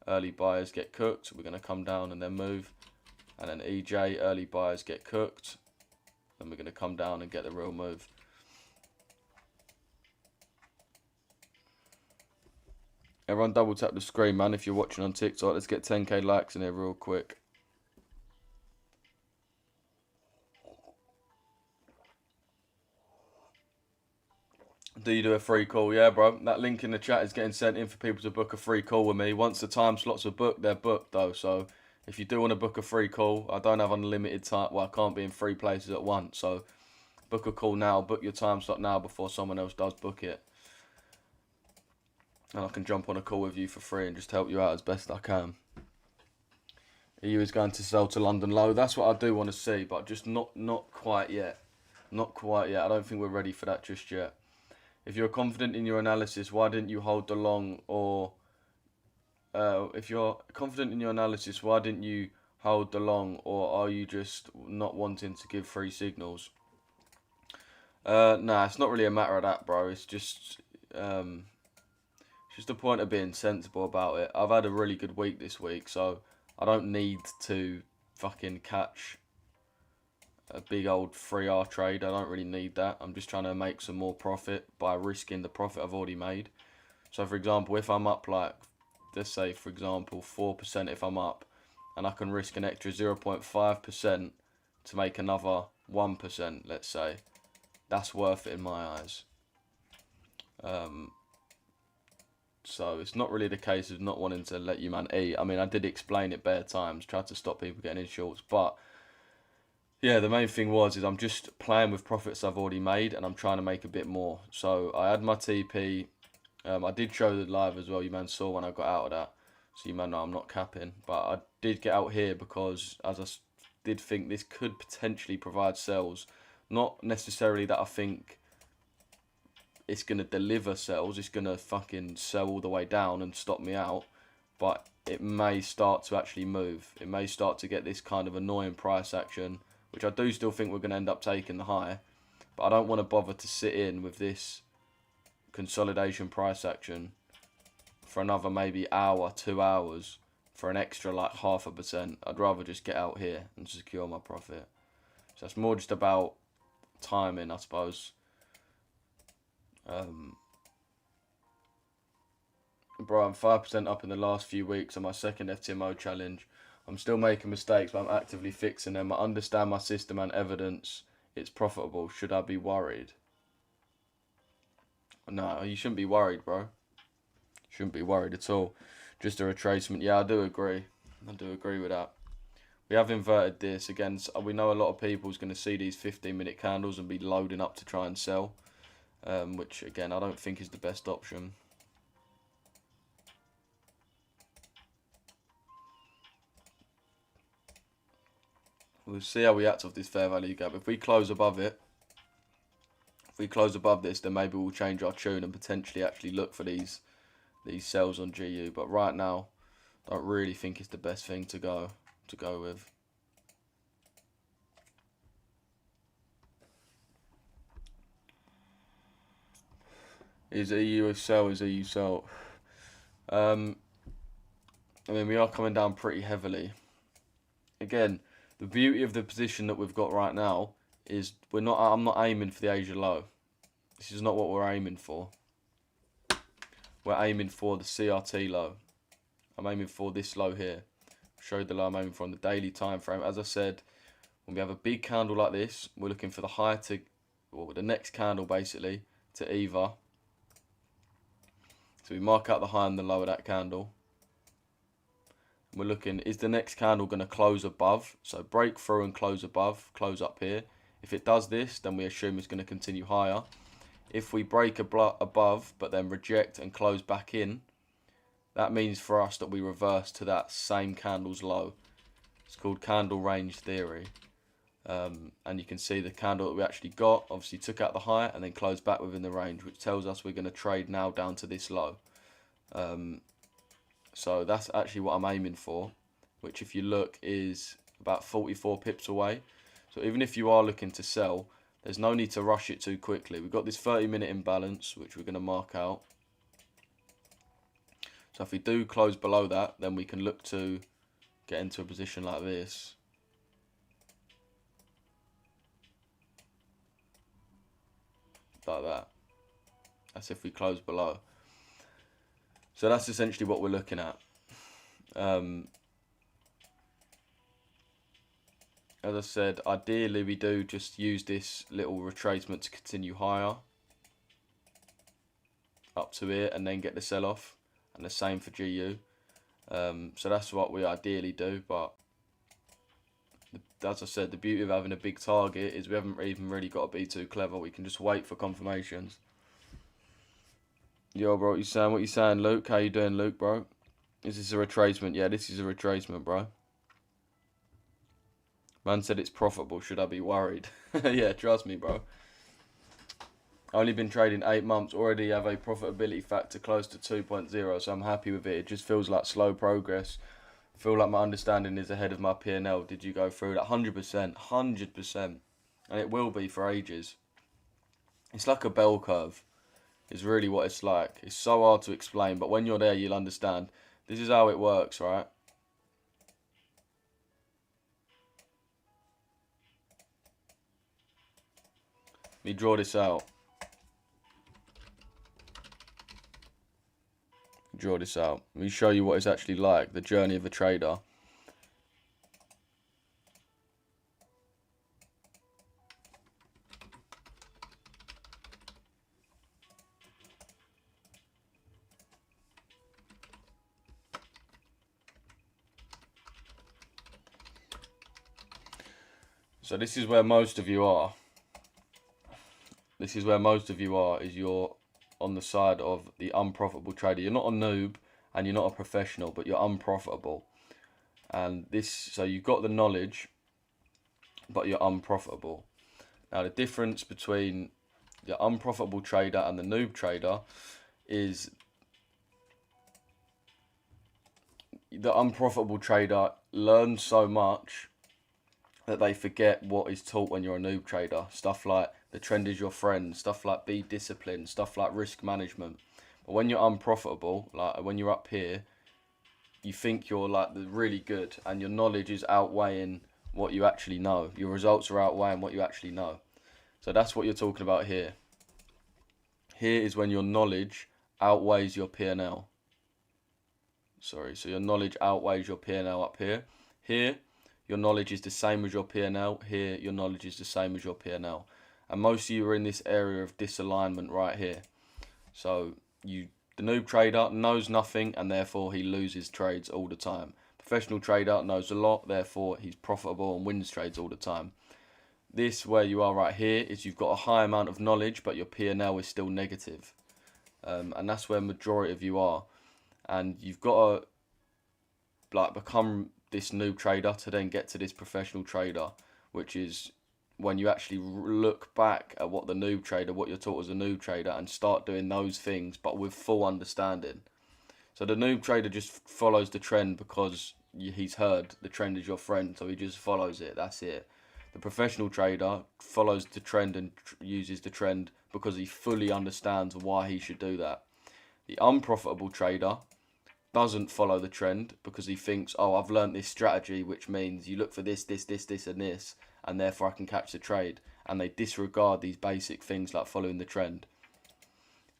Speaker 1: Early buyers get cooked. We're going to come down and then move. And then EJ, early buyers get cooked. Then we're going to come down and get the real move. Everyone double tap the screen, man, if you're watching on TikTok. Let's get 10k likes in here real quick. Do you do a free call? Yeah, bro. That link in the chat is getting sent in for people to book a free call with me. Once the time slots are booked, they're booked, though. So if you do want to book a free call, I don't have unlimited time. Well, I can't be in 3 places at once. So book a call now. Book your time slot now before someone else does book it. And I can jump on a call with you for free and just help you out as best I can. EU is going to sell to London low. That's what I do want to see, but just not quite yet. Not quite yet. I don't think we're ready for that just yet. If you're confident in your analysis, why didn't you hold the long? Or if you're confident in your analysis, why didn't you hold the long? Or are you just not wanting to give free signals? Nah, it's not really a matter of that, bro. It's just the point of being sensible about it. I've had a really good week this week, so I don't need to fucking catch a big old 3R trade. I don't really need that. I'm just trying to make some more profit by risking the profit I've already made. So for example, if I'm up like, let's say for example 4% if I'm up, and I can risk an extra 0.5% to make another 1%, let's say, that's worth it in my eyes. So it's not really the case of not wanting to let you man eat. I mean, I did explain it bare times, tried to stop people getting in shorts, but yeah, the main thing is I'm just playing with profits I've already made and I'm trying to make a bit more. So I had my TP. I did show the live as well. You man saw when I got out of that. So you man know I'm not capping. But I did get out here because as I did think this could potentially provide sells. Not necessarily that I think it's going to deliver sells. It's going to fucking sell all the way down and stop me out. But it may start to actually move. It may start to get this kind of annoying price action, which I do still think we're going to end up taking the high. But I don't want to bother to sit in with this consolidation price action for another maybe hour, 2 hours for an extra like 0.5%. I'd rather just get out here and secure my profit. So it's more just about timing, I suppose. Bro, I'm 5% up in the last few weeks on my second FTMO challenge. I'm still making mistakes, but I'm actively fixing them. I understand my system and evidence. It's profitable. Should I be worried? No, you shouldn't be worried, bro. Shouldn't be worried at all. Just a retracement. Yeah, I do agree. I do agree with that. We have inverted this. Again, we know a lot of people is going to see these 15-minute candles and be loading up to try and sell. Which, again, I don't think is the best option. We'll see how we act off this fair value gap. If we close above it, if we close above this, then maybe we'll change our tune and potentially actually look for these sells on GU. But right now, I don't really think it's the best thing to go with. Is EU a sell? Is EU sell? I mean, we are coming down pretty heavily. Again, the beauty of the position that we've got right now is I'm not aiming for the Asia low. This is not what we're aiming for. We're aiming for the CRT low. I'm aiming for this low here. Showed the low I'm aiming for on the daily time frame. As I said, when we have a big candle like this, we're looking for the high to, or the next candle basically, to either. So we mark out the high and the low of that candle. And we're looking, is the next candle going to close above? So break through and close above, close up here. If it does this, then we assume it's going to continue higher. If we break above, but then reject and close back in, that means for us that we reverse to that same candle's low. It's called candle range theory. And you can see the candle that we actually got obviously took out the high and then closed back within the range, which tells us we're going to trade now down to this low. So that's actually what I'm aiming for, which if you look is about 44 pips away. So even if you are looking to sell, there's no need to rush it too quickly. We've got this 30-minute imbalance, which we're going to mark out. So if we do close below that, then we can look to get into a position like this. Like that. That's if we close below. So that's essentially what we're looking at. As I said, ideally we do just use this little retracement to continue higher up to here and then get the sell-off, and the same for GU. So that's what we ideally do, but as I said, the beauty of having a big target is we haven't even really got to be too clever. We can just wait for confirmations. Yo, bro, what you saying, Luke? How you doing, Luke, bro? Is this a retracement? Yeah, this is a retracement, bro. Man said it's profitable. Should I be worried? Yeah, trust me, bro. Only been trading 8 months. Already have a profitability factor close to 2.0, so I'm happy with it. It just feels like slow progress. I feel like my understanding is ahead of my P&L. Did you go through that? 100%. 100%. And it will be for ages. It's like a bell curve. Is really what it's like. It's so hard to explain, but when you're there, you'll understand. This is how it works, right? Let me draw this out. Draw this out. Let me show you what it's actually like, the journey of a trader. So this is where most of you are. This is where most of you are, is you're on the side of the unprofitable trader. You're not a noob and you're not a professional, but you're unprofitable. And this, so you've got the knowledge, but you're unprofitable. Now the difference between the unprofitable trader and the noob trader is the unprofitable trader learns so much that they forget what is taught when you're a noob trader. Stuff like the trend is your friend, stuff like be disciplined, stuff like risk management. But when you're unprofitable, like when you're up here, you think you're like really good and your knowledge is outweighing what you actually know. Your results are outweighing what you actually know. So that's what you're talking about here. Here is when your knowledge outweighs your P&L. Sorry, so your knowledge outweighs your P&L up here. Here, your knowledge is the same as your P&L. Here, your knowledge is the same as your P&L. And most of you are in this area of disalignment right here. So the noob trader knows nothing and therefore he loses trades all the time. Professional trader knows a lot, therefore he's profitable and wins trades all the time. This, where you are right here, is you've got a high amount of knowledge, but your P&L is still negative. And that's where majority of you are. And you've got to become this noob trader to then get to this professional trader, which is when you actually look back at what you're taught as a noob trader and start doing those things, but with full understanding. So the noob trader just follows the trend because he's heard the trend is your friend, so he just follows it. That's it. The professional trader follows the trend and uses the trend because he fully understands why he should do that. The unprofitable trader doesn't follow the trend because he thinks, oh, I've learned this strategy, which means you look for this, and this, and therefore I can catch the trade. And they disregard these basic things like following the trend.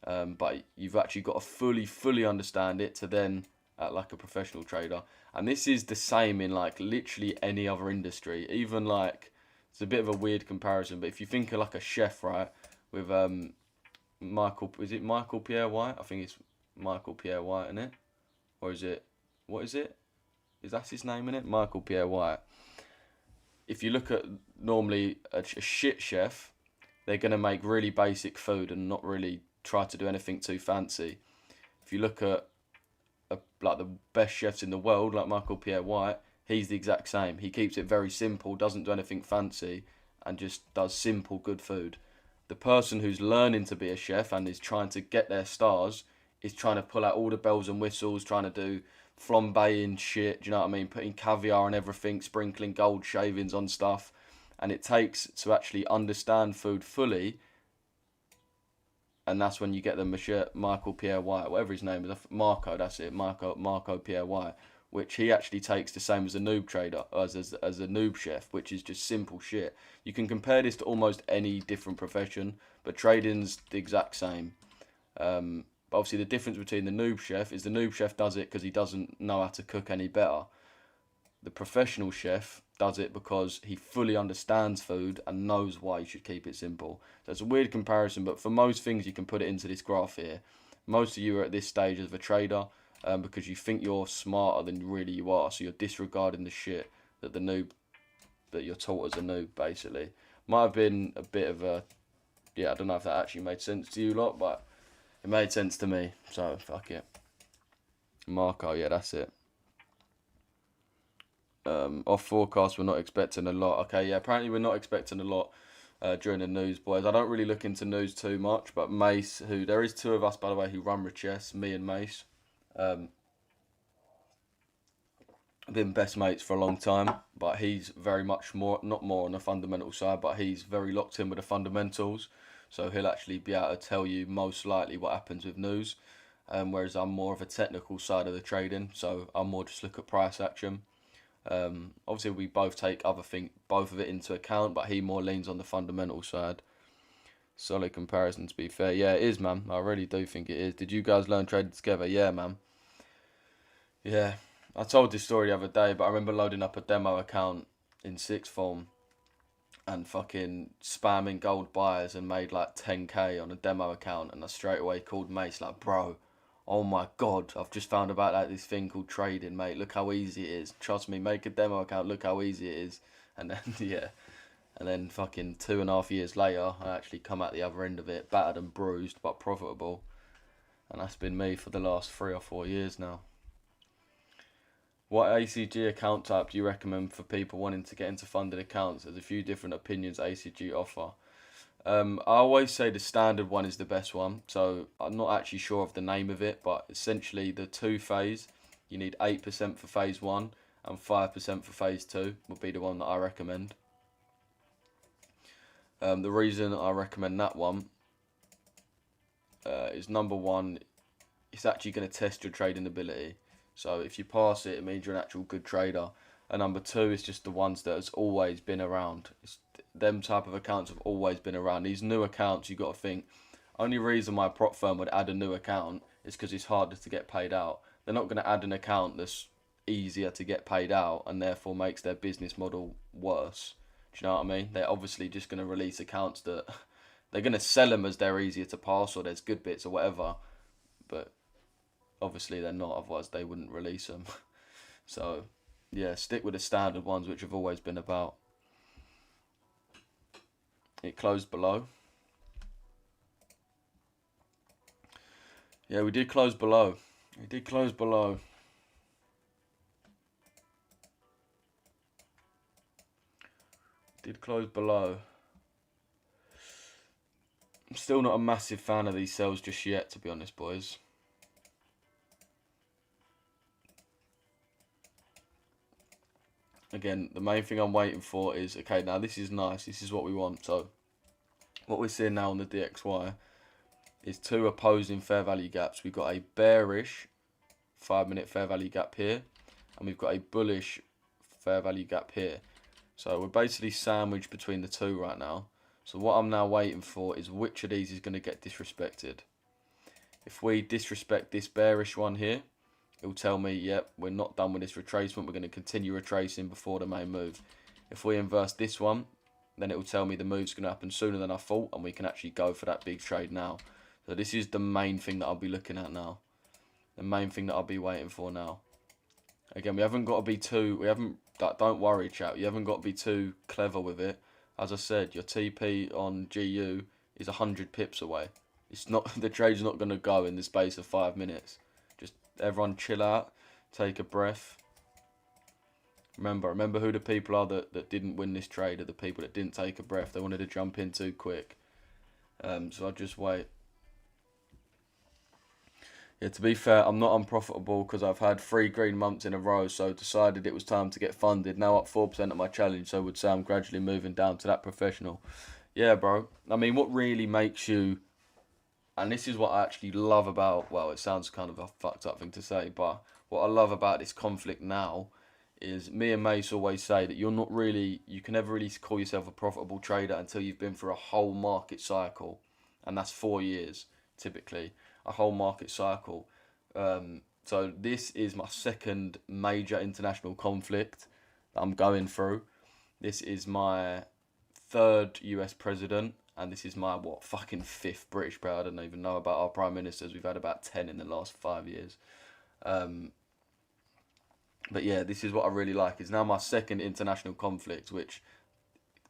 Speaker 1: But you've actually got to fully understand it to then act like a professional trader. And this is the same in like literally any other industry. Even like, it's a bit of a weird comparison, but if you think of like a chef, right, with is it Michael Pierre White? I think it's Michael Pierre White, isn't it? Or is it, what is it? Is that his name in it? Michael Pierre White. If you look at normally a shit chef, they're going to make really basic food and not really try to do anything too fancy. If you look at like the best chefs in the world, like Michael Pierre White, He's the exact same. He keeps it very simple, doesn't do anything fancy, and just does simple, good food. The person who's learning to be a chef and is trying to get their stars is trying to pull out all the bells and whistles, trying to do flambeing shit, do you know what I mean? Putting caviar on everything, sprinkling gold shavings on stuff. And it takes to actually understand food fully, and that's when you get the Monsieur Michael Pierre White, whatever his name is, Marco, that's it, Marco Pierre White, which he actually takes the same as a noob trader, as a noob chef, which is just simple shit. You can compare this to almost any different profession, but trading's the exact same. But obviously the difference between the noob chef is the noob chef does it because he doesn't know how to cook any better. The professional chef does it because he fully understands food and knows why you should keep it simple. So it's a weird comparison, but for most things you can put it into this graph here. Most of you are at this stage as a trader because you think you're smarter than really you are, so you're disregarding the shit that the noob, that you're taught as a noob, basically. Might have been a bit of a, yeah, I don't know if that actually made sense to you lot, but it made sense to me, so fuck it. Marco, yeah, that's it. Off forecast, we're not expecting a lot. Okay, yeah, apparently we're not expecting a lot during the news, boys. I don't really look into news too much, but Mace, who, there is two of us, by the way, who run Richesse, me and Mace. Been best mates for a long time, but he's very much more, not more on the fundamental side, but he's very locked in with the fundamentals. So he'll actually be able to tell you most likely what happens with news. Whereas I'm more of a technical side of the trading, so I'm more just look at price action. Obviously, we both take both of it into account, but he more leans on the fundamental side. Solid comparison, to be fair. Yeah, it is, man. I really do think it is. Did you guys learn trading together? Yeah, man. Yeah. I told this story the other day, but I remember loading up a demo account in sixth form and fucking spamming gold buyers and made like 10k on a demo account, and I straight away called Mace like, bro, oh my god, I've just found about like this thing called trading, mate. Look how easy it is. Trust me, make a demo account. Look how easy it is. And then yeah, and then fucking 2.5 years later, I actually come out the other end of it, battered and bruised, but profitable. And that's been me for the last 3 or 4 years now. What ACG account type do you recommend for people wanting to get into funded accounts? There's a few different opinions ACG offer. I always say the standard one is the best one, so I'm not actually sure of the name of it, but essentially the two phase, you need 8% for phase 1 and 5% for phase 2 would be the one that I recommend. The reason I recommend that one is number one, it's actually going to test your trading ability. So if you pass it, it means you're an actual good trader. And number two is just the ones that has always been around. Them type of accounts have always been around. These new accounts, you got to think, only reason my prop firm would add a new account is because it's harder to get paid out. They're not going to add an account that's easier to get paid out and therefore makes their business model worse. Do you know what I mean? They're obviously just going to release accounts that they're going to sell them as they're easier to pass or there's good bits or whatever. But obviously they're not, otherwise they wouldn't release them. So yeah, stick with the standard ones which have always been about. It closed below. Yeah, we did close below. We did close below. Did close below. I'm still not a massive fan of these sells just yet, to be honest, boys. Again, the main thing I'm waiting for is, okay, now this is nice. This is what we want. So what we're seeing now on the DXY is two opposing fair value gaps. We've got a bearish 5-minute fair value gap here, and we've got a bullish fair value gap here. So we're basically sandwiched between the two right now. So what I'm now waiting for is which of these is going to get disrespected. If we disrespect this bearish one here, it will tell me, yep, we're not done with this retracement. We're going to continue retracing before the main move. If we inverse this one, then it will tell me the move's going to happen sooner than I thought, and we can actually go for that big trade now. So this is the main thing that I'll be looking at now. The main thing that I'll be waiting for now. Again, we haven't got to be too, don't worry, chat. You haven't got to be too clever with it. As I said, your TP on GU is 100 pips away. It's not, the trade's not going to go in the space of 5 minutes. Just everyone chill out, take a breath. Remember who the people are that didn't win this trade are the people that didn't take a breath. They wanted to jump in too quick. So I'll just wait. Yeah, to be fair, I'm not unprofitable because I've had 3 green months in a row, so decided it was time to get funded. Now up 4% at my challenge, so would say I'm gradually moving down to that professional. Yeah, bro. I mean, what really makes you, and this is what I actually love about, well, it sounds kind of a fucked up thing to say, but what I love about this conflict now is me and Mace always say that you can never really call yourself a profitable trader until you've been through a whole market cycle, and that's 4 years typically, a whole market cycle. So this is my second major international conflict that I'm going through. This is my third US president, and this is my fucking fifth British president. I don't even know about our prime ministers. We've had about 10 in the last 5 years. But yeah, this is what I really like. It's now my second international conflict, which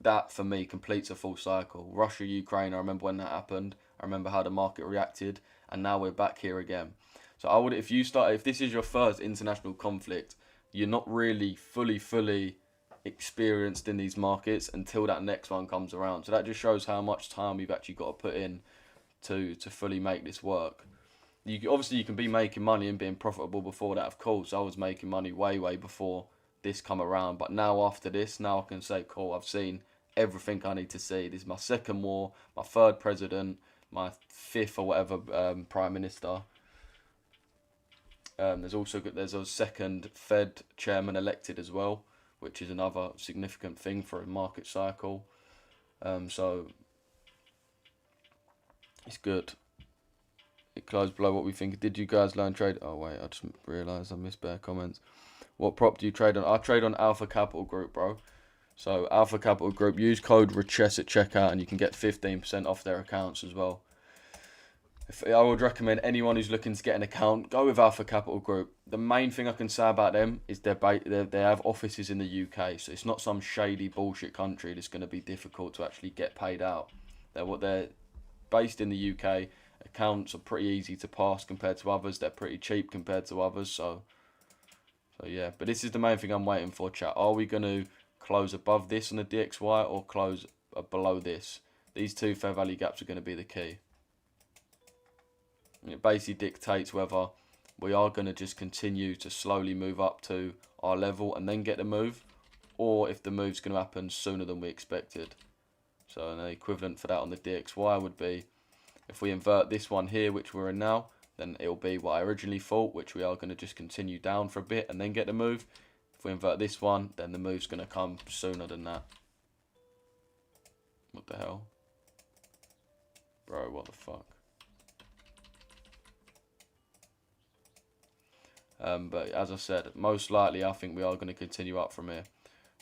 Speaker 1: that for me completes a full cycle. Russia, Ukraine, I remember when that happened. I remember how the market reacted, and now we're back here again. So I would, if this is your first international conflict, you're not really fully experienced in these markets until that next one comes around. So that just shows how much time you've actually got to put in to fully make this work. You can be making money and being profitable before that. Of course, I was making money way before this come around, but now after this, now I can say, cool, I've seen everything I need to see. This is my second war, my third president, my fifth or whatever prime minister. There's a second Fed chairman elected as well, which is another significant thing for a market cycle. So it's good. It closed below what we think. Did you guys learn trade? Oh wait, I just realised I missed bare comments. What prop do you trade on? I trade on Alpha Capital Group, bro. So Alpha Capital Group, use code Richesse at checkout and you can get 15% off their accounts as well. I would recommend anyone who's looking to get an account, go with Alpha Capital Group. The main thing I can say about them is they have offices in the UK, so it's not some shady bullshit country that's going to be difficult to actually get paid out. They're based in the UK. Accounts are pretty easy to pass compared to others. They're pretty cheap compared to others. So yeah. But this is the main thing I'm waiting for, chat. Are we going to close above this on the DXY or close below this? These two fair value gaps are going to be the key. It basically dictates whether we are going to just continue to slowly move up to our level and then get the move, or if the move's going to happen sooner than we expected. So an equivalent for that on the DXY would be, if we invert this one here, which we're in now, then it'll be what I originally thought, which we are going to just continue down for a bit and then get the move. If we invert this one, then the move's going to come sooner than that. What the hell? Bro, what the fuck? But as I said, most likely I think we are going to continue up from here.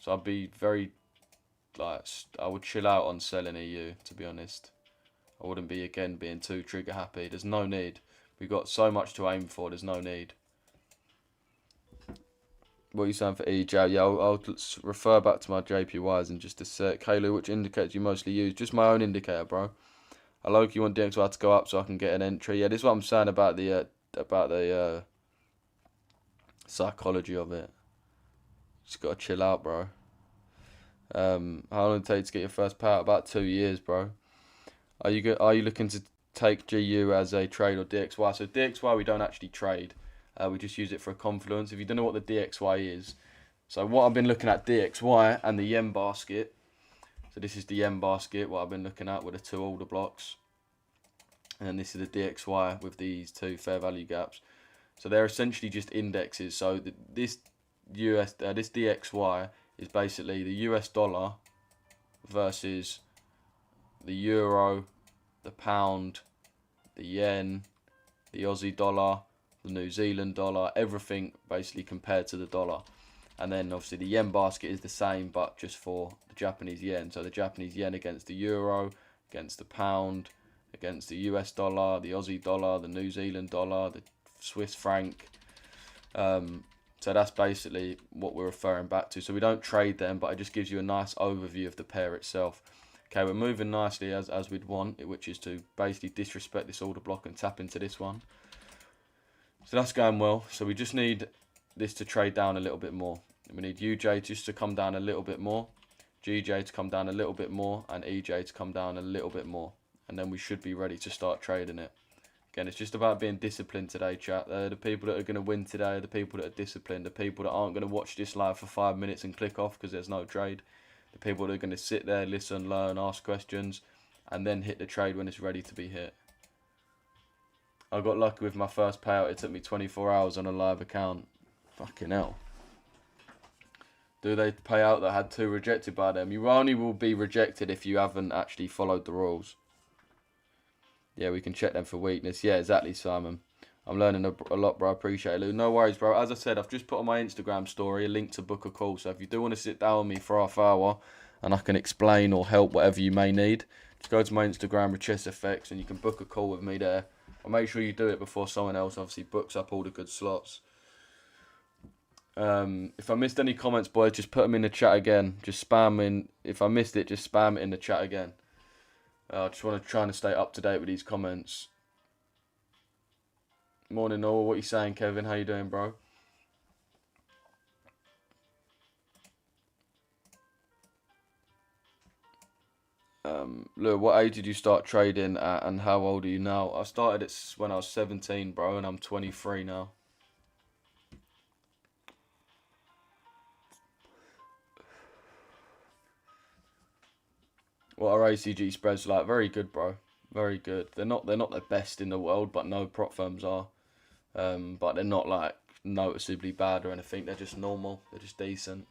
Speaker 1: So I'd be I would chill out on selling EU, to be honest. I wouldn't be, again, being too trigger happy. There's no need. We've got so much to aim for, there's no need. What are you saying for EJ? Yeah, I'll refer back to my JPYs in just a sec. Halo, which indicators you mostly use? Just my own indicator, bro. I like you want DXY to go up so I can get an entry. Yeah, this is what I'm saying about the psychology of it. Just gotta chill out, bro. How long did it take to get your first payout? About 2 years, bro. Are you looking to take GU as a trade or DXY? So DXY we don't actually trade. We just use it for a confluence. If you don't know what the DXY is, so what I've been looking at DXY and the yen basket. So this is the yen basket, what I've been looking at with the 2 order blocks. And then this is the DXY with these 2 fair value gaps. So they're essentially just indexes. So this DXY is basically the US dollar versus the euro, the pound, the yen, the Aussie dollar, the New Zealand dollar, everything basically compared to the dollar. And then obviously the yen basket is the same, but just for the Japanese yen. So the Japanese yen against the euro, against the pound, against the US dollar, the Aussie dollar, the New Zealand dollar, the Swiss franc. So that's basically what we're referring back to. So we don't trade them, but it just gives you a nice overview of the pair itself. Okay, we're moving nicely as we'd want, which is to basically disrespect this order block and tap into this one. So that's going well. So we just need this to trade down a little bit more. We need UJ just to come down a little bit more, GJ to come down a little bit more, and EJ to come down a little bit more. And then we should be ready to start trading it. Again, it's just about being disciplined today, chat. The people that are going to win today are the people that are disciplined. The people that aren't going to watch this live for 5 minutes and click off because there's no trade. The people that are going to sit there, listen, learn, ask questions, and then hit the trade when it's ready to be hit. I got lucky with my first payout. It took me 24 hours on a live account. Fucking hell. Do they pay out that had 2 rejected by them? You only will be rejected if you haven't actually followed the rules. Yeah, we can check them for weakness. Yeah, exactly, Simon. I'm learning a lot, bro. I appreciate it, Lou. No worries, bro. As I said, I've just put on my Instagram story a link to book a call. So if you do want to sit down with me for half hour and I can explain or help whatever you may need, just go to my Instagram, Richesse, and you can book a call with me there. I'll make sure you do it before someone else obviously books up all the good slots. If I missed any comments, boys, just put them in the chat again. Just spam in. If I missed it, just spam it in the chat again. I just want to try and stay up to date with these comments. Morning all. What you saying, Kevin? How you doing, bro? Look, what age did you start trading at, and how old are you now? I started it when I was 17, bro, and I'm 23 now. What are ACG spreads like? Very good, bro. Very good. They're not the best in the world, but no prop firms are. But they're not like noticeably bad or anything. They're just normal. They're just decent.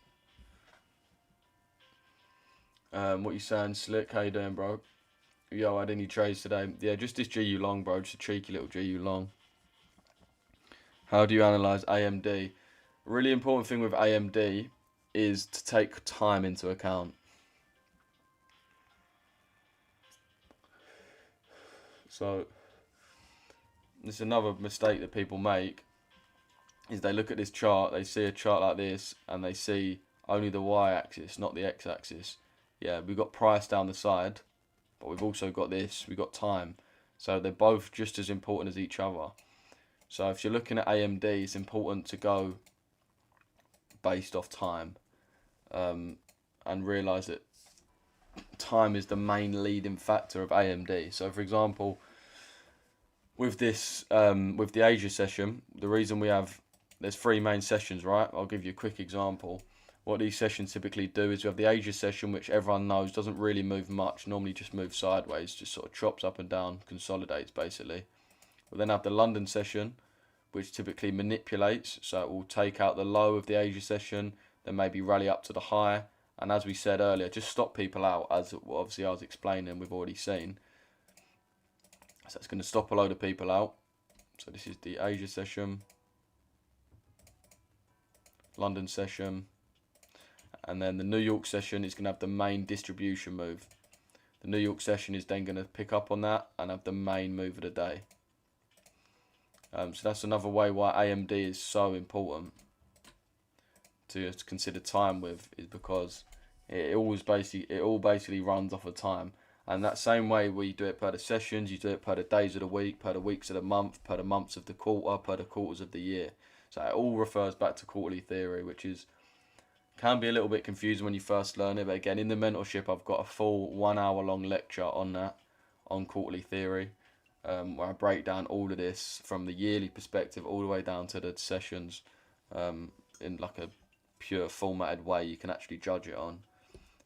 Speaker 1: What you saying, Slick? How you doing, bro? Yo, I had any trades today? Yeah, just this GU long, bro. Just a cheeky little GU long. How do you analyze AMD? Really important thing with AMD is to take time into account. So, this is another mistake that people make, is they look at this chart, they see a chart like this, and they see only the y-axis, not the x-axis. Yeah, we've got price down the side, but we've also got this, we've got time. So they're both just as important as each other. So if you're looking at AMD, it's important to go based off time, and realise that time is the main leading factor of AMD. So for example, with this, with the Asia session, the reason there's 3 main sessions, right? I'll give you a quick example. What these sessions typically do is we have the Asia session, which everyone knows doesn't really move much, normally just moves sideways, just sort of chops up and down, consolidates basically. We'll then have the London session, which typically manipulates, so it will take out the low of the Asia session, then maybe rally up to the high, and as we said earlier, just stop people out, as obviously I was explaining, we've already seen. So it's going to stop a load of people out. So this is the Asia session, London session, and then the New York session is going to have the main distribution move. The New York session is then going to pick up on that and have the main move of the day. So that's another way why AMD is so important to consider time with, is because it all basically runs off of time. And that same way we do it per the sessions, you do it per the days of the week, per the weeks of the month, per the months of the quarter, per the quarters of the year. So it all refers back to quarterly theory, which can be a little bit confusing when you first learn it. But again, in the mentorship, I've got a full 1 hour long lecture on that, on quarterly theory, where I break down all of this from the yearly perspective all the way down to the sessions, in like a pure formatted way you can actually judge it on.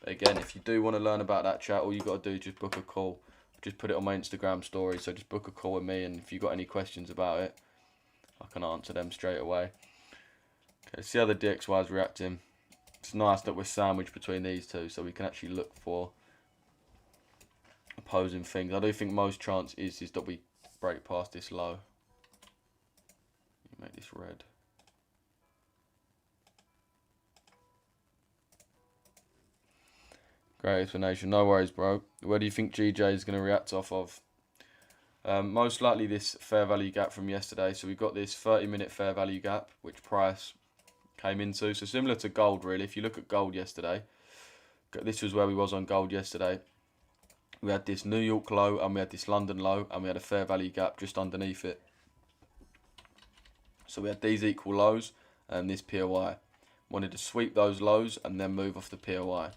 Speaker 1: Again, if you do want to learn about that, chat, all you got to do is just book a call. Just put it on my Instagram story, so just book a call with me, and if you got any questions about it, I can answer them straight away. Okay, see how the DXY is reacting. It's nice that we're sandwiched between these two, so we can actually look for opposing things. I do think most chance is that we break past this low. Make this red. Great explanation. No worries, bro. Where do you think GJ is going to react off of? Most likely this fair value gap from yesterday. So we've got this 30-minute fair value gap, which price came into. So similar to gold, really. If you look at gold yesterday, this was where we was on gold yesterday. We had this New York low, and we had this London low, and we had a fair value gap just underneath it. So we had these equal lows and this POI. wanted to sweep those lows and then move off the POI.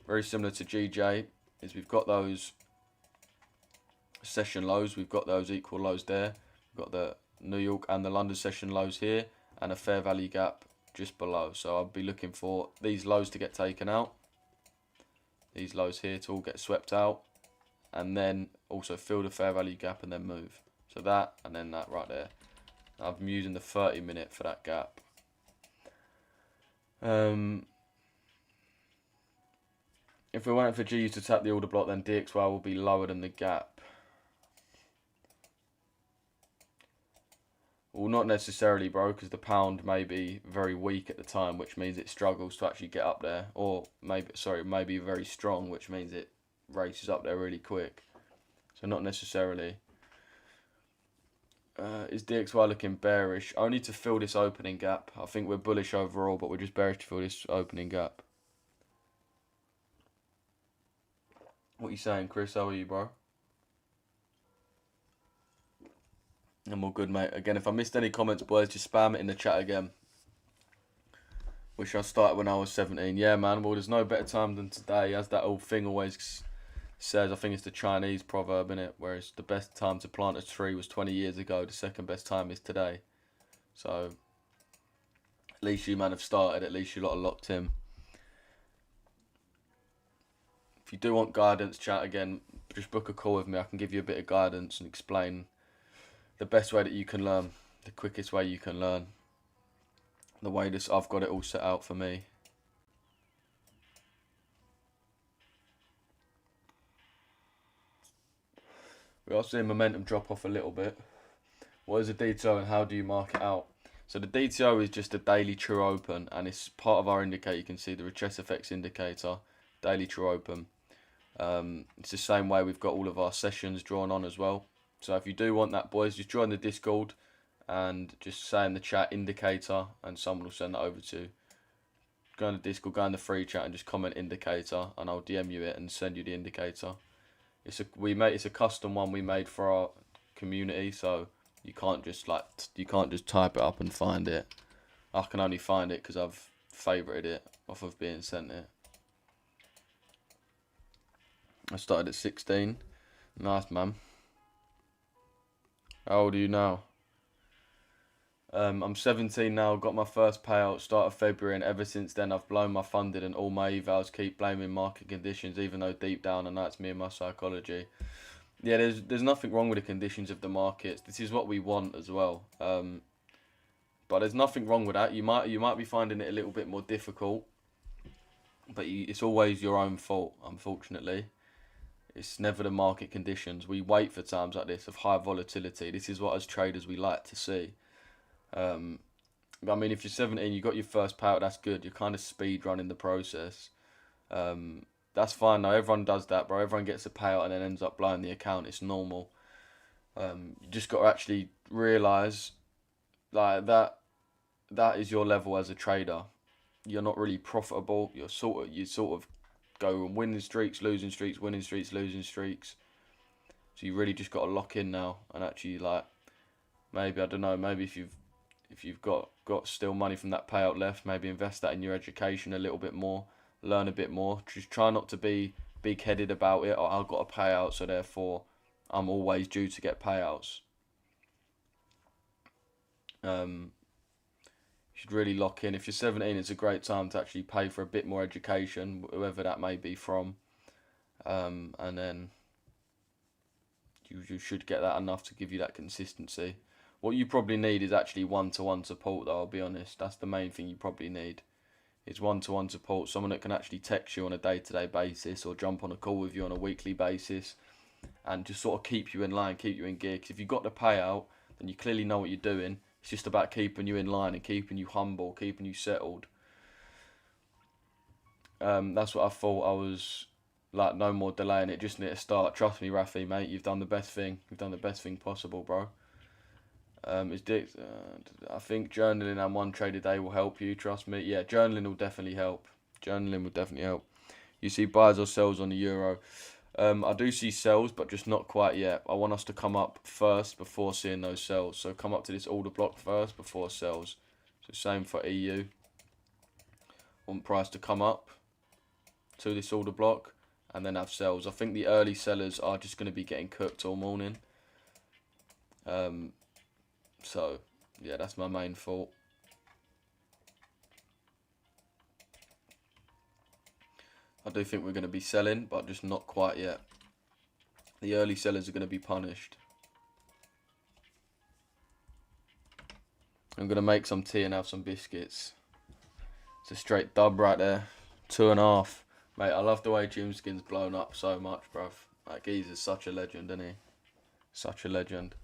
Speaker 1: Very similar to GJ, is we've got those session lows, we've got those equal lows there, we've got the New York and the London session lows here, and a fair value gap just below. So I'll be looking for these lows to get taken out, these lows here to all get swept out, and then also fill the fair value gap and then move. So that and then that right there. I'm using the 30-minute for that gap. If we're waiting for G's to tap the order block, then DXY will be lower than the gap. Well, not necessarily, bro, because the pound may be very weak at the time, which means it struggles to actually get up there. Or maybe very strong, which means it races up there really quick. So not necessarily. Is DXY looking bearish? Only to fill this opening gap. I think we're bullish overall, but we're just bearish to fill this opening gap. What are you saying, Chris? How are you, bro? I'm all good, mate. Again, if I missed any comments, boys, just spam it in the chat again. Wish I started when I was 17. Yeah, man. Well, there's no better time than today, as that old thing always says. I think it's the Chinese proverb, innit? Whereas the best time to plant a tree was 20 years ago. The second best time is today. So, at least you, man, have started. At least you lot are locked in. If you do want guidance, chat again, just book a call with me. I can give you a bit of guidance and explain the best way that you can learn, the quickest way you can learn, the way this I've got it all set out for me. We are seeing momentum drop off a little bit. What is a DTO and how do you mark it out? So the DTO is just a daily true open, and it's part of our indicator. You can see the Richesse FX indicator, daily true open. It's the same way we've got all of our sessions drawn on as well. So if you do want that, boys, just join the Discord and just say in the chat indicator, and someone will send that over to you. Go in the Discord, go in the free chat, and just comment indicator, and I'll DM you it and send you the indicator. It's a custom one we made for our community, so you can't just type it up and find it. I can only find it because I've favorited it off of being sent it. I started at 16. Nice, man. How old are you now? I'm 17 now, got my first payout start of February, and ever since then I've blown my funded, and all my evals keep blaming market conditions, even though deep down I know it's me and my psychology. Yeah, there's nothing wrong with the conditions of the markets. This is what we want as well. But there's nothing wrong with that. You might be finding it a little bit more difficult, but it's always your own fault, unfortunately. It's never the market conditions. We wait for times like this of high volatility. This is what as traders we like to see. I mean, if you're 17, you got your first payout, that's good. You're kind of speed running the process. That's fine though. Everyone does that, bro. Everyone gets a payout and then ends up blowing the account. It's normal. You just got to actually realise like that is your level as a trader. You're not really profitable. You sort of go on winning streaks, losing streaks, winning streaks, losing streaks. So you really just got to lock in now and actually maybe, I don't know, maybe if you've got still money from that payout left, maybe invest that in your education a little bit more, learn a bit more. Just try not to be big-headed about it. I've got a payout, so therefore I'm always due to get payouts. You should really lock in. If you're 17, it's a great time to actually pay for a bit more education, whoever that may be from. And then you should get that enough to give you that consistency. What you probably need is actually one-to-one support, though, I'll be honest. That's the main thing you probably need. It's one-to-one support. Someone that can actually text you on a day-to-day basis or jump on a call with you on a weekly basis and just sort of keep you in line, keep you in gear. Because if you've got the payout, then you clearly know what you're doing. It's just about keeping you in line and keeping you humble, keeping you settled. That's what I thought. I was like, no more delaying it. Just need to start. Trust me, Rafi, mate. You've done the best thing. You've done the best thing possible, bro. I think journaling and one trade a day will help you. Trust me. Yeah, journaling will definitely help. You see buys or sells on the euro. I do see sells, but just not quite yet. I want us to come up first before seeing those sells. So come up to this order block first before sells. So same for EU. want price to come up to this order block and then have sells. I think the early sellers are just going to be getting cooked all morning. So yeah, that's my main fault. I do think we're going to be selling, but just not quite yet. The early sellers are going to be punished. I'm going to make some tea and have some biscuits. It's a straight dub right there. 2.5. Mate, I love the way Jim Skin's blown up so much, bruv. Like, he's such a legend, isn't he? Such a legend.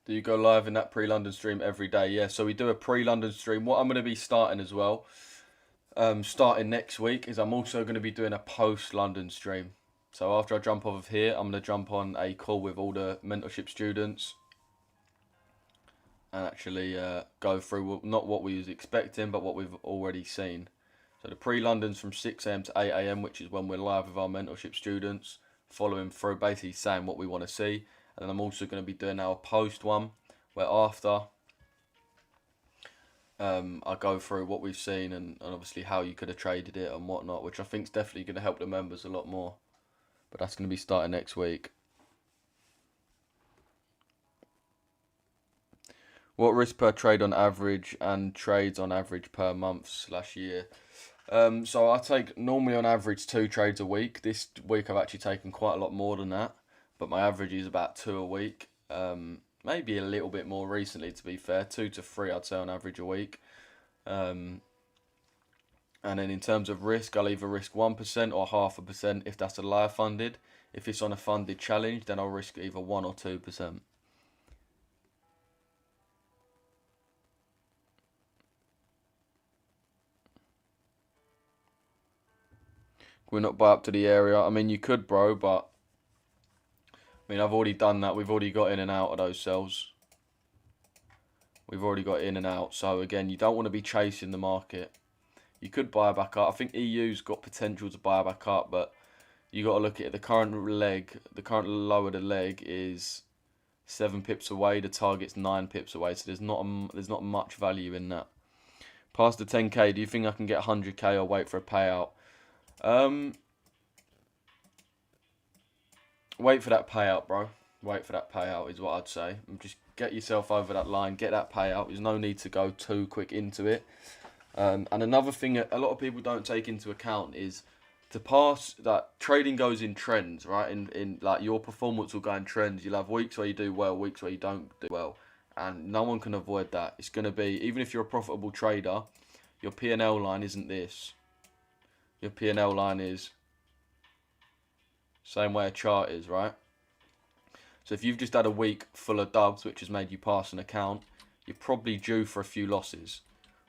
Speaker 1: Do you go live in that pre-London stream every day? Yeah, so we do a pre-London stream. What I'm going to be starting as well, starting next week, is I'm also going to be doing a post-London stream. So after I jump off of here, I'm going to jump on a call with all the mentorship students and actually go through not what we was expecting, but what we've already seen. So the pre-London's from 6 AM to 8 AM, which is when we're live with our mentorship students, following through, basically saying what we want to see. And then I'm also going to be doing our post one, where after I go through what we've seen and obviously how you could have traded it and whatnot, which I think is definitely going to help the members a lot more. But that's going to be starting next week. What risk per trade on average and trades on average per month/year? So I take normally on average 2 trades a week. This week I've actually taken quite a lot more than that, but my average is about 2 a week. Maybe a little bit more recently, to be fair. 2 to 3 I'd say on average a week. And then in terms of risk, I'll either risk 1% or 0.5% if that's a live funded. If it's on a funded challenge, then I'll risk either 1 or 2%. We're not buy up to the area. I mean, you could, bro, but I mean, I've already done that. We've already got in and out of those cells. We've already got in and out. So again, you don't want to be chasing the market. You could buy back up. I think EU's got potential to buy back up, but you got to look at it. The current leg, the current low of the leg is 7 pips away. The target's 9 pips away. So there's not much value in that. Past the 10k, do you think I can get 100k or wait for a payout? Wait for that payout, bro. Wait for that payout is what I'd say. Just get yourself over that line, get that payout. There's no need to go too quick into it. And another thing that a lot of people don't take into account is to pass that trading goes in trends, right? In like your performance will go in trends. You'll have weeks where you do well, weeks where you don't do well, and no one can avoid that. It's going to be, even if you're a profitable trader, your P&L line isn't this. Your P&L line is same way a chart is, right? So if you've just had a week full of dubs, which has made you pass an account, you're probably due for a few losses,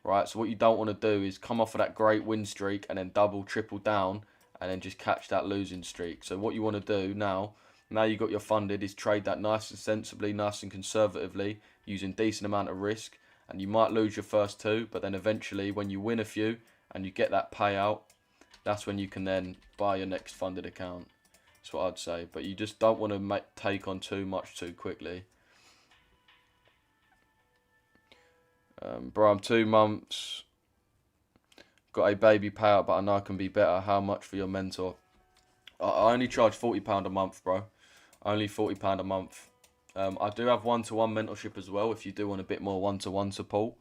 Speaker 1: right? So what you don't want to do is come off of that great win streak and then double, triple down and then just catch that losing streak. So what you want to do now you've got your funded, is trade that nice and sensibly, nice and conservatively, using decent amount of risk. And you might lose your first 2, but then eventually when you win a few and you get that payout, that's when you can then buy your next funded account. That's what I'd say. But you just don't want to take on too much too quickly. Bro, I'm 2 months. Got a baby payout, but I know I can be better. How much for your mentor? I only charge £40 a month, bro. Only £40 a month. I do have one-to-one mentorship as well, if you do want a bit more one-to-one support.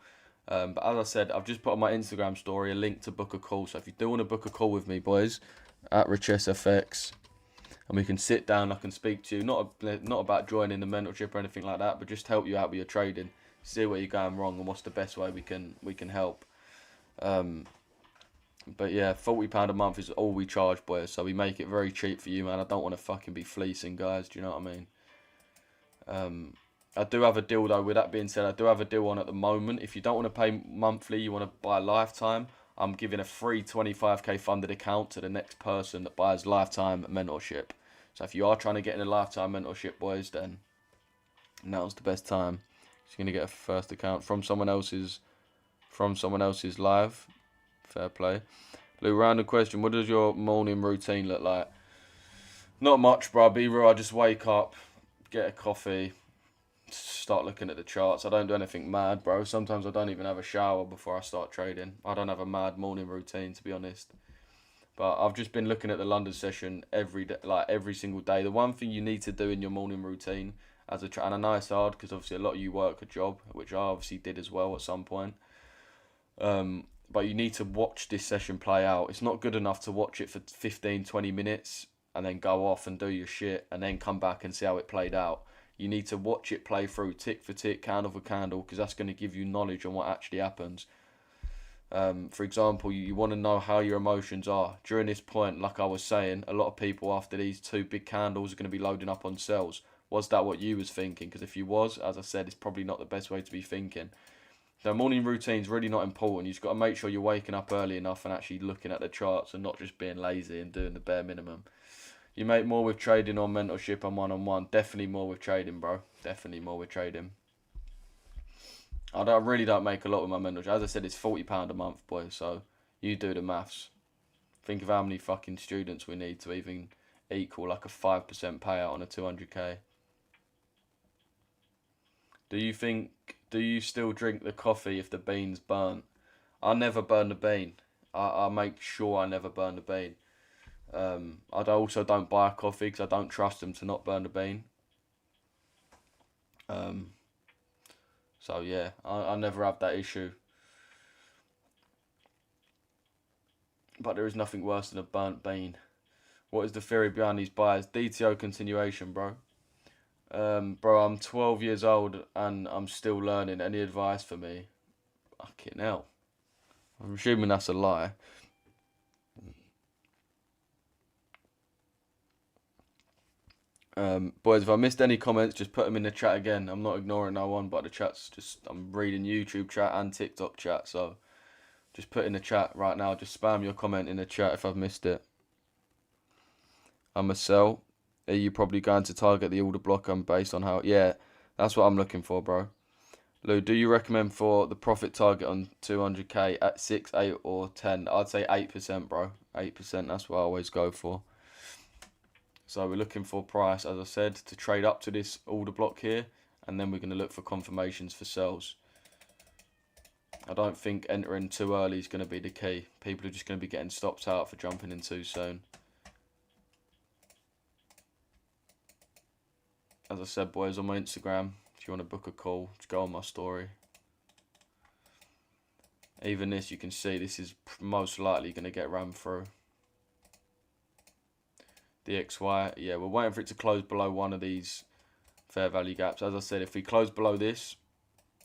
Speaker 1: But as I said, I've just put on my Instagram story a link to book a call. So if you do want to book a call with me, boys, at RichesseFX, and we can sit down, I can speak to you, not about joining the mentorship or anything like that, but just help you out with your trading, see where you're going wrong and what's the best way we can help. But yeah, £40 a month is all we charge, boys. So we make it very cheap for you, man. I don't want to fucking be fleecing guys. Do you know what I mean? I do have a deal though. With that being said, I do have a deal on at the moment. If you don't want to pay monthly, you want to buy lifetime. I'm giving a free 25k funded account to the next person that buys lifetime mentorship. So if you are trying to get in a lifetime mentorship, boys, then now's the best time. You're gonna get a first account from someone else's live. Fair play. Lou, random question. What does your morning routine look like? Not much, bro. Be real. I just wake up, get a coffee, start looking at the charts. I don't do anything mad, bro. Sometimes I don't even have a shower before I start trading. I don't have a mad morning routine, to be honest. But I've just been looking at the London session every day, like every single day. The one thing you need to do in your morning routine and I know it's hard because obviously a lot of you work a job, which I obviously did as well at some point. But you need to watch this session play out. It's not good enough to watch it for 15, 20 minutes and then go off and do your shit and then come back and see how it played out. You need to watch it play through tick for tick, candle for candle, because that's going to give you knowledge on what actually happens. For example, you want to know how your emotions are. During this point, like I was saying, a lot of people after these two big candles are going to be loading up on sells. Was that what you was thinking? Because if you was, as I said, it's probably not the best way to be thinking. The morning routine's really not important. You've got to make sure you're waking up early enough and actually looking at the charts and not just being lazy and doing the bare minimum. You make more with trading or mentorship and one-on-one. Definitely more with trading, bro. Definitely more with trading. I really don't make a lot with my mentorship. As I said, it's £40 a month, boys. So you do the maths. Think of how many fucking students we need to even equal like a 5% payout on a 200k. Do you still drink the coffee if the bean's burnt? I never burn the bean. I make sure I never burn the bean. I also don't buy coffee because I don't trust them to not burn the bean. So yeah, I never have that issue. But there is nothing worse than a burnt bean. What is the theory behind these buys? DTO continuation, bro. Bro, I'm 12 years old and I'm still learning. Any advice for me? Fucking hell. I'm assuming that's a lie. Boys, if I missed any comments, just put them in the chat again. I'm not ignoring no one, but the chat's just, I'm reading YouTube chat and TikTok chat, so just put in the chat right now. Just spam your comment in the chat if I've missed it. I'm a sell. Are you probably going to target the order block based on how... Yeah, that's what I'm looking for, bro. Lou, do you recommend for the profit target on 200k at 6, 8 or 10? I'd say 8%, bro. 8%, that's what I always go for. So we're looking for price, as I said, to trade up to this order block here, and then we're going to look for confirmations for sells. I don't think entering too early is going to be the key. People are just going to be getting stopped out for jumping in too soon. As I said, boys, on my Instagram, if you want to book a call, just go on my story. Even this, you can see this is most likely going to get ran through. DXY, yeah, we're waiting for it to close below one of these fair value gaps. As I said, if we close below this,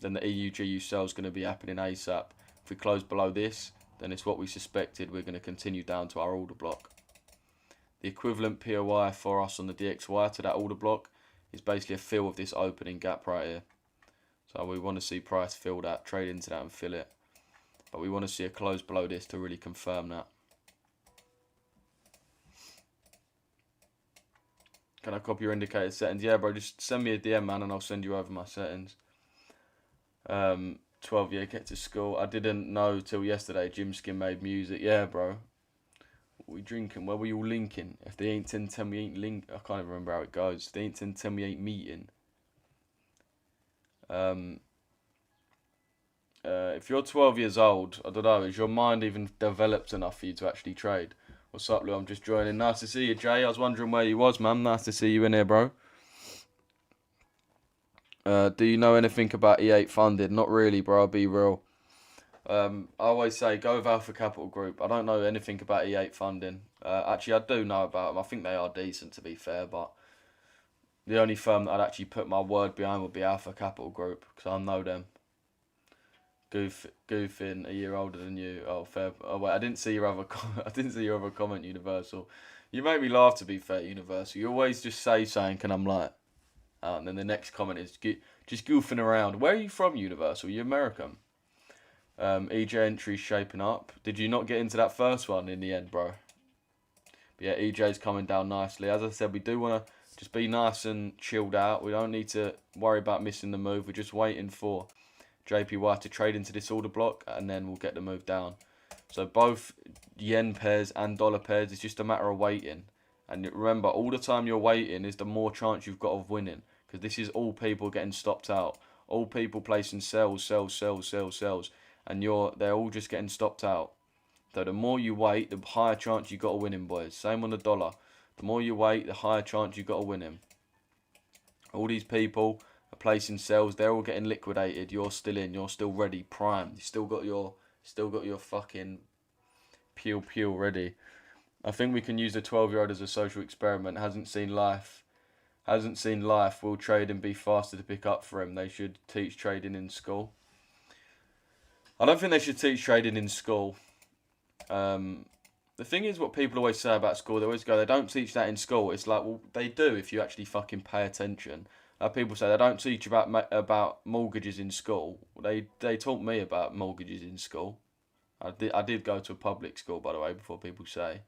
Speaker 1: then the EU-GU sell is going to be happening ASAP. If we close below this, then it's what we suspected. We're going to continue down to our order block. The equivalent POI for us on the DXY to that order block is basically a fill of this opening gap right here. So we want to see price fill that, trade into that and fill it. But we want to see a close below this to really confirm that. Can I copy your indicator settings? Yeah, bro, just send me a DM, man, and I'll send you over my settings. 12-year get to school. I didn't know till yesterday Jim Skin made music. Yeah, bro. What we drinking? Where we all linking? If they ain't 10, we ain't link. I can't even remember how it goes. If they ain't 10, we ain't meeting. If you're 12 years old, I don't know, is your mind even developed enough for you to actually trade? What's up, Lou? I'm just joining. Nice to see you, Jay. I was wondering where you was, man. Nice to see you in here, bro. Do you know anything about E8 funded? Not really, bro. I'll be real. I always say go with Alpha Capital Group. I don't know anything about E8 funding. Actually, I do know about them. I think they are decent, to be fair, but the only firm that I'd actually put my word behind would be Alpha Capital Group, because I know them. Goofing, a year older than you. Oh, fair. Oh wait, I didn't see your other. I didn't see your other comment, Universal. You make me laugh. To be fair, Universal. You always just say something, and I'm like, and then the next comment is, do Just goofing around. Where are you from, Universal? You American? EJ entry's shaping up. Did you not get into that first one in the end, bro? But yeah, EJ's coming down nicely. As I said, we do want to just be nice and chilled out. We don't need to worry about missing the move. We're just waiting for JPY to trade into this order block, and then we'll get the move down. So both yen pairs and dollar pairs, it's just a matter of waiting. And remember, all the time you're waiting is the more chance you've got of winning. Because this is all people getting stopped out. All people placing sells, sells, sells, sells, sells. And they're all just getting stopped out. So the more you wait, the higher chance you got of winning, boys. Same on the dollar. The more you wait, the higher chance you got of winning. All these people are placing sells. They're all getting liquidated. You're still in. You're still ready, primed. You still got your fucking pew ready. I think we can use the 12-year-old as a social experiment. Hasn't seen life. Will trading be faster to pick up for him? They should teach trading in school. I don't think they should teach trading in school. The thing is, what people always say about school, they always go, they don't teach that in school. It's like, well, they do if you actually fucking pay attention. People say they don't teach about mortgages in school. They taught me about mortgages in school. I did go to a public school, by the way, before people say.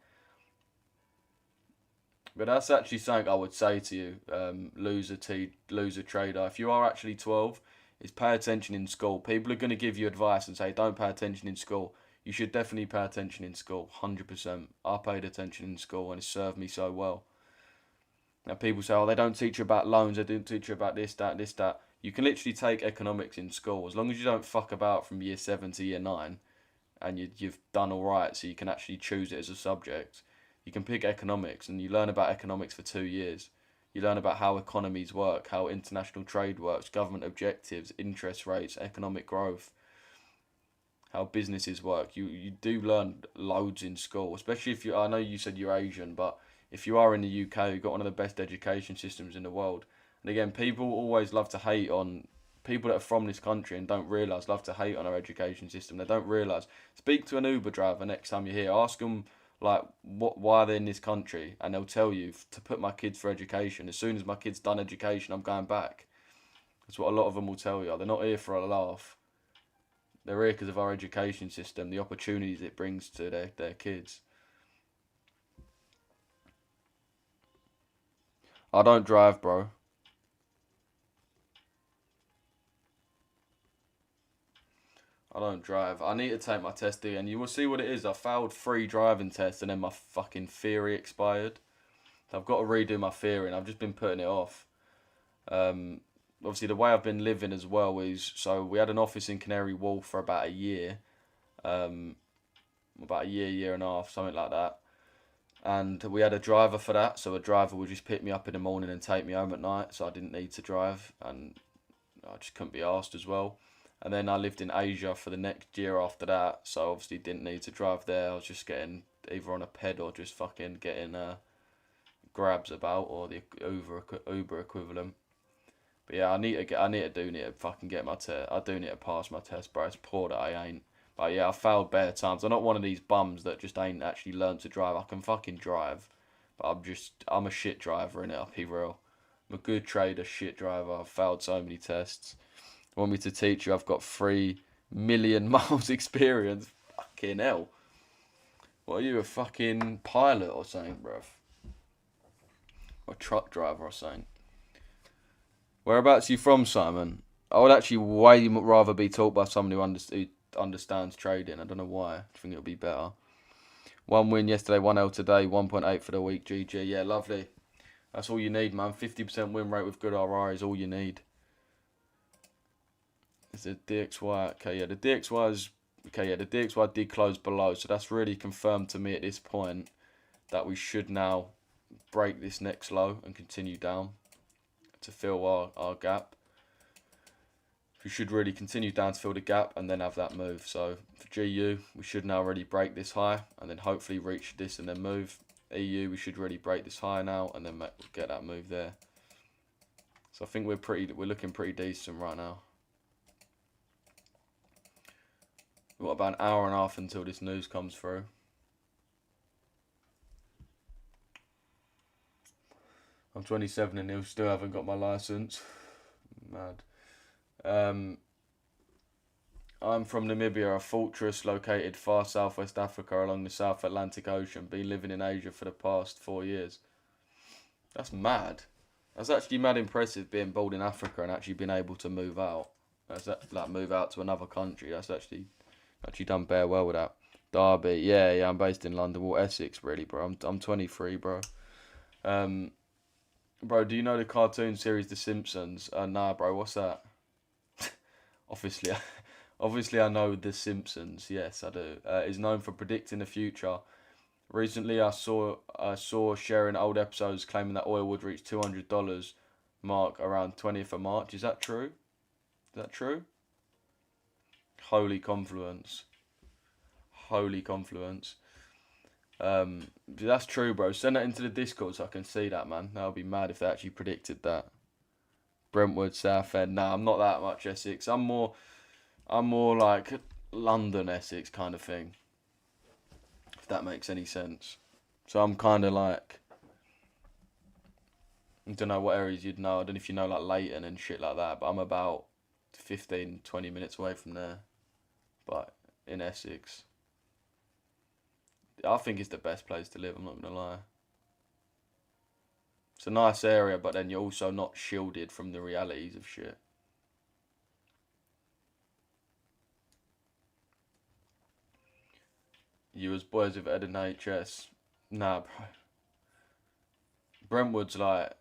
Speaker 1: But that's actually something I would say to you, loser trader. If you are actually 12, is pay attention in school. People are going to give you advice and say, don't pay attention in school. You should definitely pay attention in school, 100%. I paid attention in school and it served me so well. Now people say, oh, they don't teach you about loans, they don't teach you about this, that. You can literally take economics in school, as long as you don't fuck about from year 7 to year 9, and you've done alright, so you can actually choose it as a subject. You can pick economics, and you learn about economics for 2 years. You learn about how economies work, how international trade works, government objectives, interest rates, economic growth, how businesses work. You do learn loads in school, especially if I know you said you're Asian, but if you are in the UK, you've got one of the best education systems in the world. And again, people always love to hate on people that are from this country and don't realise, love to hate on our education system. They don't realise. Speak to an Uber driver next time you're here. Ask them, like, why they're in this country, and they'll tell you, to put my kids for education. As soon as my kid's done education, I'm going back. That's what a lot of them will tell you. They're not here for a laugh. They're here because of our education system, the opportunities it brings to their kids. I don't drive, bro. I don't drive. I need to take my test again. You will see what it is. I failed 3 driving tests and then my fucking theory expired. So I've got to redo my theory and I've just been putting it off. Obviously, the way I've been living as well is, so we had an office in Canary Wharf for about a year. About a year and a half, something like that. And we had a driver for that, so a driver would just pick me up in the morning and take me home at night, so I didn't need to drive, and I just couldn't be asked as well. And then I lived in Asia for the next year after that, so obviously didn't need to drive there. I was just getting either on a ped or just fucking getting grabs about, or the Uber equivalent. But yeah, I need to fucking get my test. I do need to pass my test, bro. It's poor that I ain't. But yeah, I failed bare times. I'm not one of these bums that just ain't actually learned to drive. I can fucking drive, but I'm a shit driver, innit? I'll be real. I'm a good trader, shit driver. I've failed so many tests. Want me to teach you? I've got 3 million miles experience. Fucking hell. What are you, a fucking pilot or something, bruv? Or a truck driver or something? Whereabouts are you from, Simon? I would actually way rather be taught by someone who understands trading. I don't know why. I think it would be better. 1 win yesterday, 1L today, 1.8 for the week. GG. Yeah, lovely. That's all you need, man. 50% win rate with good RR is all you need. Is the DXY? Okay, yeah, the DXY did close below, so that's really confirmed to me at this point that we should now break this next low and continue down to fill our gap. We should really continue down to fill the gap and then have that move. So for GU, we should now really break this high and then hopefully reach this and then move. EU, we should really break this high now and then get that move there. So I think we're looking pretty decent right now. We've got about an hour and a half until this news comes through. I'm 27 and still haven't got my license. Mad. Um, I'm from Namibia, a fortress located far southwest Africa along the South Atlantic Ocean. Been living in Asia for the past 4 years. That's mad. That's actually mad impressive being born in Africa and actually being able to move out. That's that, like move out to another country. That's actually done bare well with that. Derby, yeah, yeah. I'm based in London, well Essex, really, bro. I'm 23, bro. Um, bro, do you know the cartoon series The Simpsons? Nah, bro. What's that? Obviously, obviously, I know The Simpsons. Yes, I do. Is known for predicting the future. Recently, I saw sharing old episodes claiming that oil would reach $200 mark around 20th of March. Is that true? Is that true? Holy confluence. Holy confluence. That's true, bro. Send that into the Discord so I can see that, man. That would be mad if they actually predicted that. Brentwood, Southend. Nah, I'm not that much Essex. I'm more like London Essex kind of thing. If that makes any sense. So I'm kind of like, I don't know what areas you'd know. I don't know if you know like Leighton and shit like that, but I'm about 15, 20 minutes away from there. But in Essex, I think it's the best place to live. I'm not gonna lie. It's a nice area, but then you're also not shielded from the realities of shit. You as boys with Ed and HS, nah, bro. Brentwood's like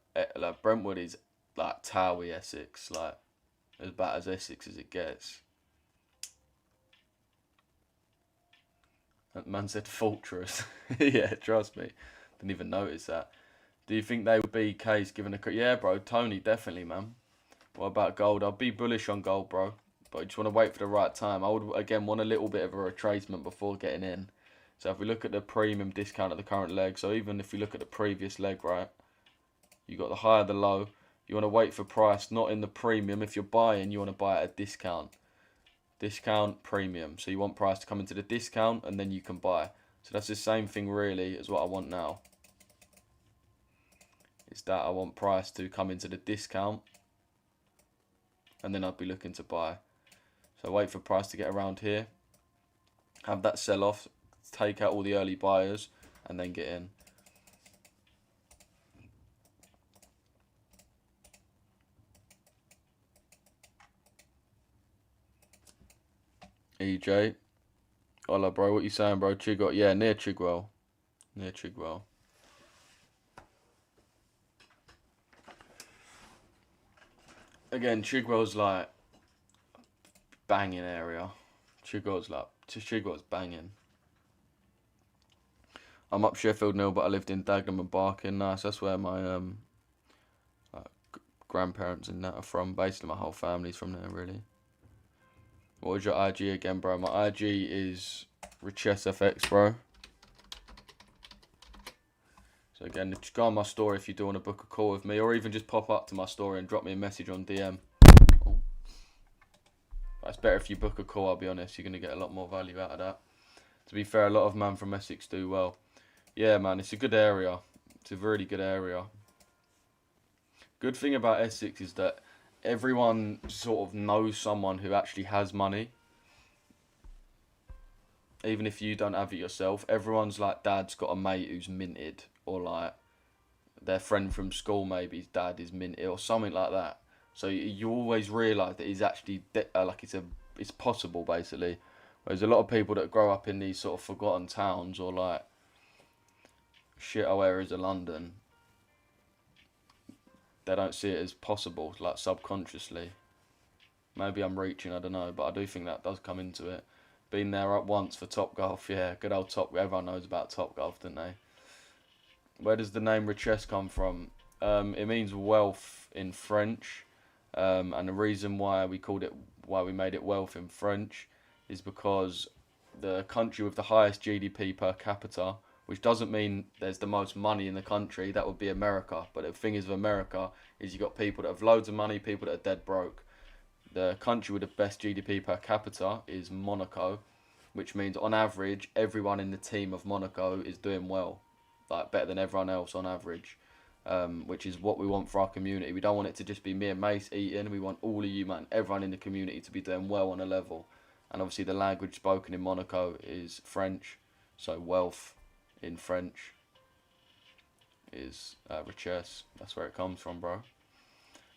Speaker 1: Brentwood is like Towie Essex, like as bad as Essex as it gets. That man said fortress. Yeah, trust me. Didn't even notice that. Do you think they would be case given a yeah, bro? Tony, definitely, man. What about gold? I'll be bullish on gold, bro. But I just want to wait for the right time. I would again want a little bit of a retracement before getting in. So if we look at the premium discount at the current leg, so even if we look at the previous leg, right, you got the higher, the low. You want to wait for price, not in the premium. If you're buying, you want to buy at a discount. Discount, premium. So you want price to come into the discount and then you can buy. So that's the same thing really as what I want now. Is that I want price to come into the discount and then I'd be looking to buy. So wait for price to get around here. Have that sell off. Take out all the early buyers and then get in. EJ. Hola, bro. What you saying, bro? Chigwell. Yeah, near Chigwell. Near Chigwell. Again, Chigwell's like banging area. Chigwell's banging. I'm up Sheffield Nil, but I lived in Dagenham and Barking. Nice. That's where my like, grandparents and that are from. Basically, my whole family's from there, really. What was your IG again, bro? My IG is Richesse FX, bro. So again, just go on my story if you do want to book a call with me, or even just pop up to my story and drop me a message on DM. Oh. That's better if you book a call, I'll be honest. You're going to get a lot more value out of that. To be fair, a lot of man from Essex do well. Yeah, man, it's a good area. It's a really good area. Good thing about Essex is that everyone sort of knows someone who actually has money. Even if you don't have it yourself, everyone's like dad's got a mate who's minted, or like their friend from school maybe his dad is minted or something like that. So you always realise that he's actually like it's possible basically. Whereas a lot of people that grow up in these sort of forgotten towns or like shithole areas of London, they don't see it as possible, like subconsciously. Maybe I'm reaching, I don't know, but I do think that does come into it. Been there up once for Top Golf, yeah, good old Top. Everyone knows about Top Golf, don't they? Where does the name Richesse come from? It means wealth in French, and the reason why we made it wealth in French, is because the country with the highest GDP per capita, which doesn't mean there's the most money in the country, that would be America. But the thing is with America is you got people that have loads of money, people that are dead broke. The country with the best GDP per capita is Monaco, which means on average everyone in the team of Monaco is doing well, like better than everyone else on average. which is what we want for our community. We don't want it to just be me and Mace eating. We want all of you, man, everyone in the community to be doing well on a level. And obviously the language spoken in Monaco is French, so wealth in French is richesse. That's where it comes from, bro.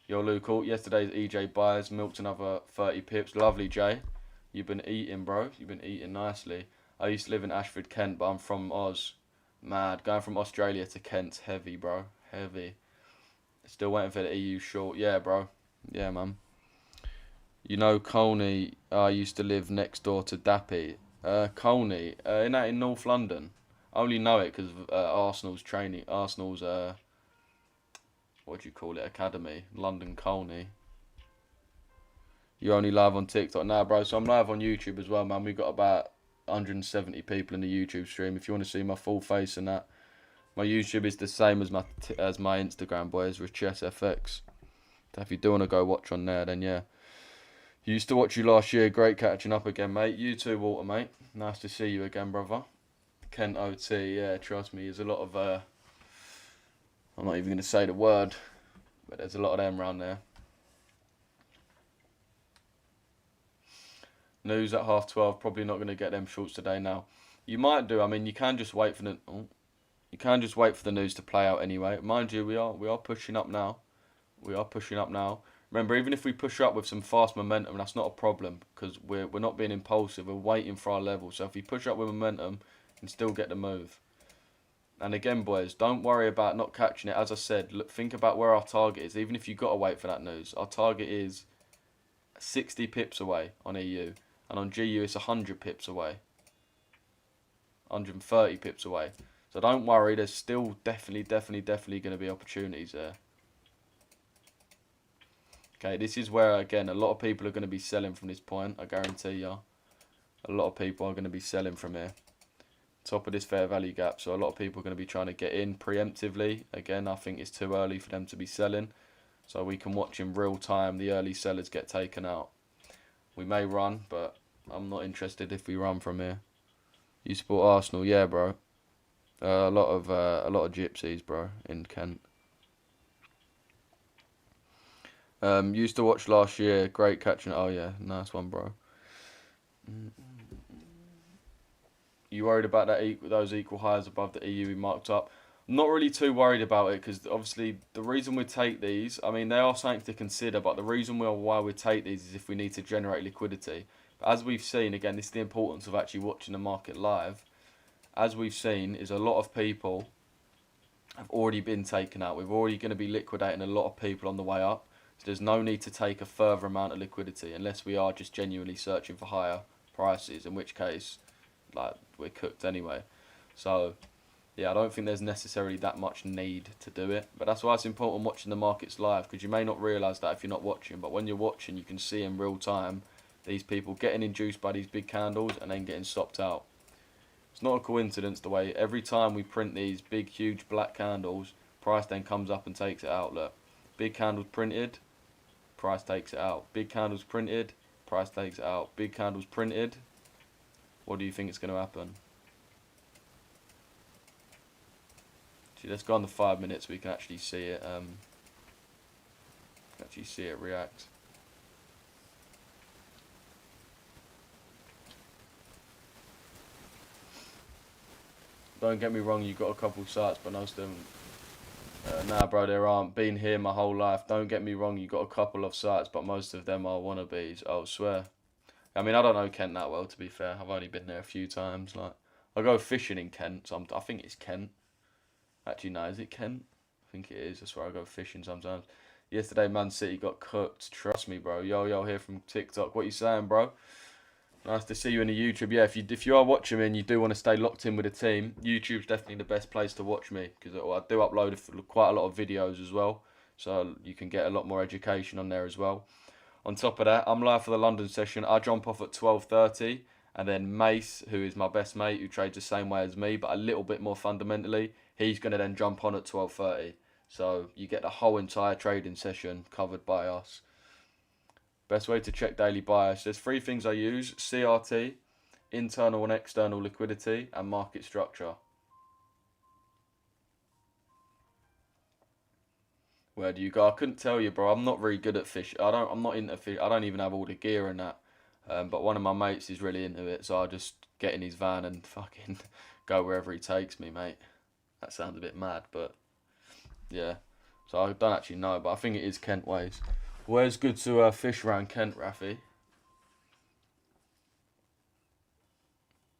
Speaker 1: Yo, Luke, yesterday's EJ buys milked another 30 pips. Lovely, Jay. You've been eating, bro. You've been eating nicely. I used to live in Ashford, Kent, but I'm from Oz. Mad. Going from Australia to Kent's heavy, bro. Heavy. Still waiting for the EU short. Yeah, bro. Yeah, man. You know, Colney, I used to live next door to Dappy. Colney, in North London. I only know it because of Arsenal's training. Arsenal's, what do you call it? Academy. London Colney. You're only live on TikTok. Nah, bro. So I'm live on YouTube as well, man. We've got about 170 people in the YouTube stream. If you want to see my full face and that. My YouTube is the same as my Instagram, boys. Richesse FX. So if you do want to go watch on there, then yeah. Used to watch you last year. Great catching up again, mate. You too, Walter, mate. Nice to see you again, brother. Kent OT, yeah, trust me. There's a lot of, I'm not even going to say the word, but there's a lot of them around there. News at 12:30. Probably not going to get them shorts today now. You might do. I mean, you can just wait for the... Oh, you can just wait for the news to play out anyway. Mind you, we are pushing up now. We are pushing up now. Remember, even if we push up with some fast momentum, that's not a problem because we're not being impulsive. We're waiting for our level. So if we push up with momentum, we can still get the move. And again, boys, don't worry about not catching it. As I said, look, think about where our target is. Even if you've got to wait for that news, our target is 60 pips away on EU. And on GU, it's 100 pips away. 130 pips away. So don't worry, there's still definitely going to be opportunities there. Okay, this is where, again, a lot of people are going to be selling from this point, I guarantee you. A lot of people are going to be selling from here. Top of this fair value gap, so a lot of people are going to be trying to get in preemptively. Again, I think it's too early for them to be selling. So we can watch in real time the early sellers get taken out. We may run, but I'm not interested if we run from here. You support Arsenal? Yeah, bro. A lot of gypsies, bro, in Kent. Used to watch last year. Great catching. Oh yeah, nice one, bro. You worried about those equal highs above the EU we marked up? I'm not really too worried about it because obviously the reason we take these, I mean, they are something to consider, but the reason why we take these is if we need to generate liquidity. But as we've seen, again, this is the importance of actually watching the market live. As we've seen, is a lot of people have already been taken out. We're already going to be liquidating a lot of people on the way up. So there's no need to take a further amount of liquidity unless we are just genuinely searching for higher prices, in which case, like, we're cooked anyway. So, yeah, I don't think there's necessarily that much need to do it. But that's why it's important watching the markets live, because you may not realise that if you're not watching. But when you're watching, you can see in real time these people getting induced by these big candles and then getting stopped out. It's not a coincidence the way every time we print these big, huge black candles, price then comes up and takes it out. Look, big candles printed, price takes it out. Big candles printed, price takes it out. Big candles printed. What do you think is going to happen? See, let's go on the 5 minutes so we can actually see it. React. Don't get me wrong, you got a couple sites, but most of them. Nah, bro, there aren't. Been here my whole life. Don't get me wrong, you got a couple of sites, but most of them are wannabes. I swear. I mean, I don't know Kent that well, to be fair. I've only been there a few times. Like, I go fishing in Kent, so I think it's Kent. Actually, no, is it Kent? I think it is. That's where I go fishing sometimes. Yesterday, Man City got cooked. Trust me, bro. Yo here from TikTok. What you saying, bro? Nice to see you in the YouTube. Yeah, if you are watching me and you do want to stay locked in with the team, YouTube's definitely the best place to watch me because I do upload quite a lot of videos as well, so you can get a lot more education on there as well. On top of that, I'm live for the London session. I jump off at 12:30, and then Mace, who is my best mate, who trades the same way as me, but a little bit more fundamentally, he's going to then jump on at 12:30. So you get the whole entire trading session covered by us. Best way to check daily bias. There's 3 things I use: CRT, internal and external liquidity, and market structure. Where do you go? I couldn't tell you, bro. I'm not very good at fish. I'm not into fish. I don't even have all the gear and that. But one of my mates is really into it, so I just get in his van and fucking go wherever he takes me, mate. That sounds a bit mad, but yeah. So I don't actually know, but I think it is Kent ways. Where's good to fish around Kent, Rafi?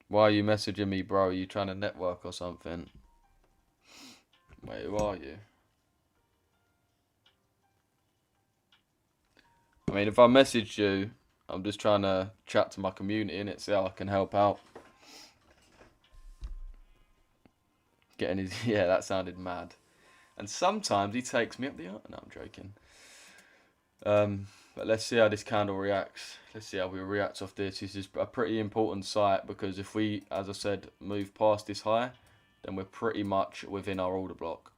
Speaker 1: Why are you messaging me, bro? Are you trying to network or something? Wait, who are you? I mean, if I message you, I'm just trying to chat to my community and see how I can help out. Getting his yeah, that sounded mad. And sometimes he takes me up the arm. No, I'm joking. But let's see how this candle reacts. Let's see how we react off this. This is a pretty important site because if we, as I said, move past this high, then we're pretty much within our order block.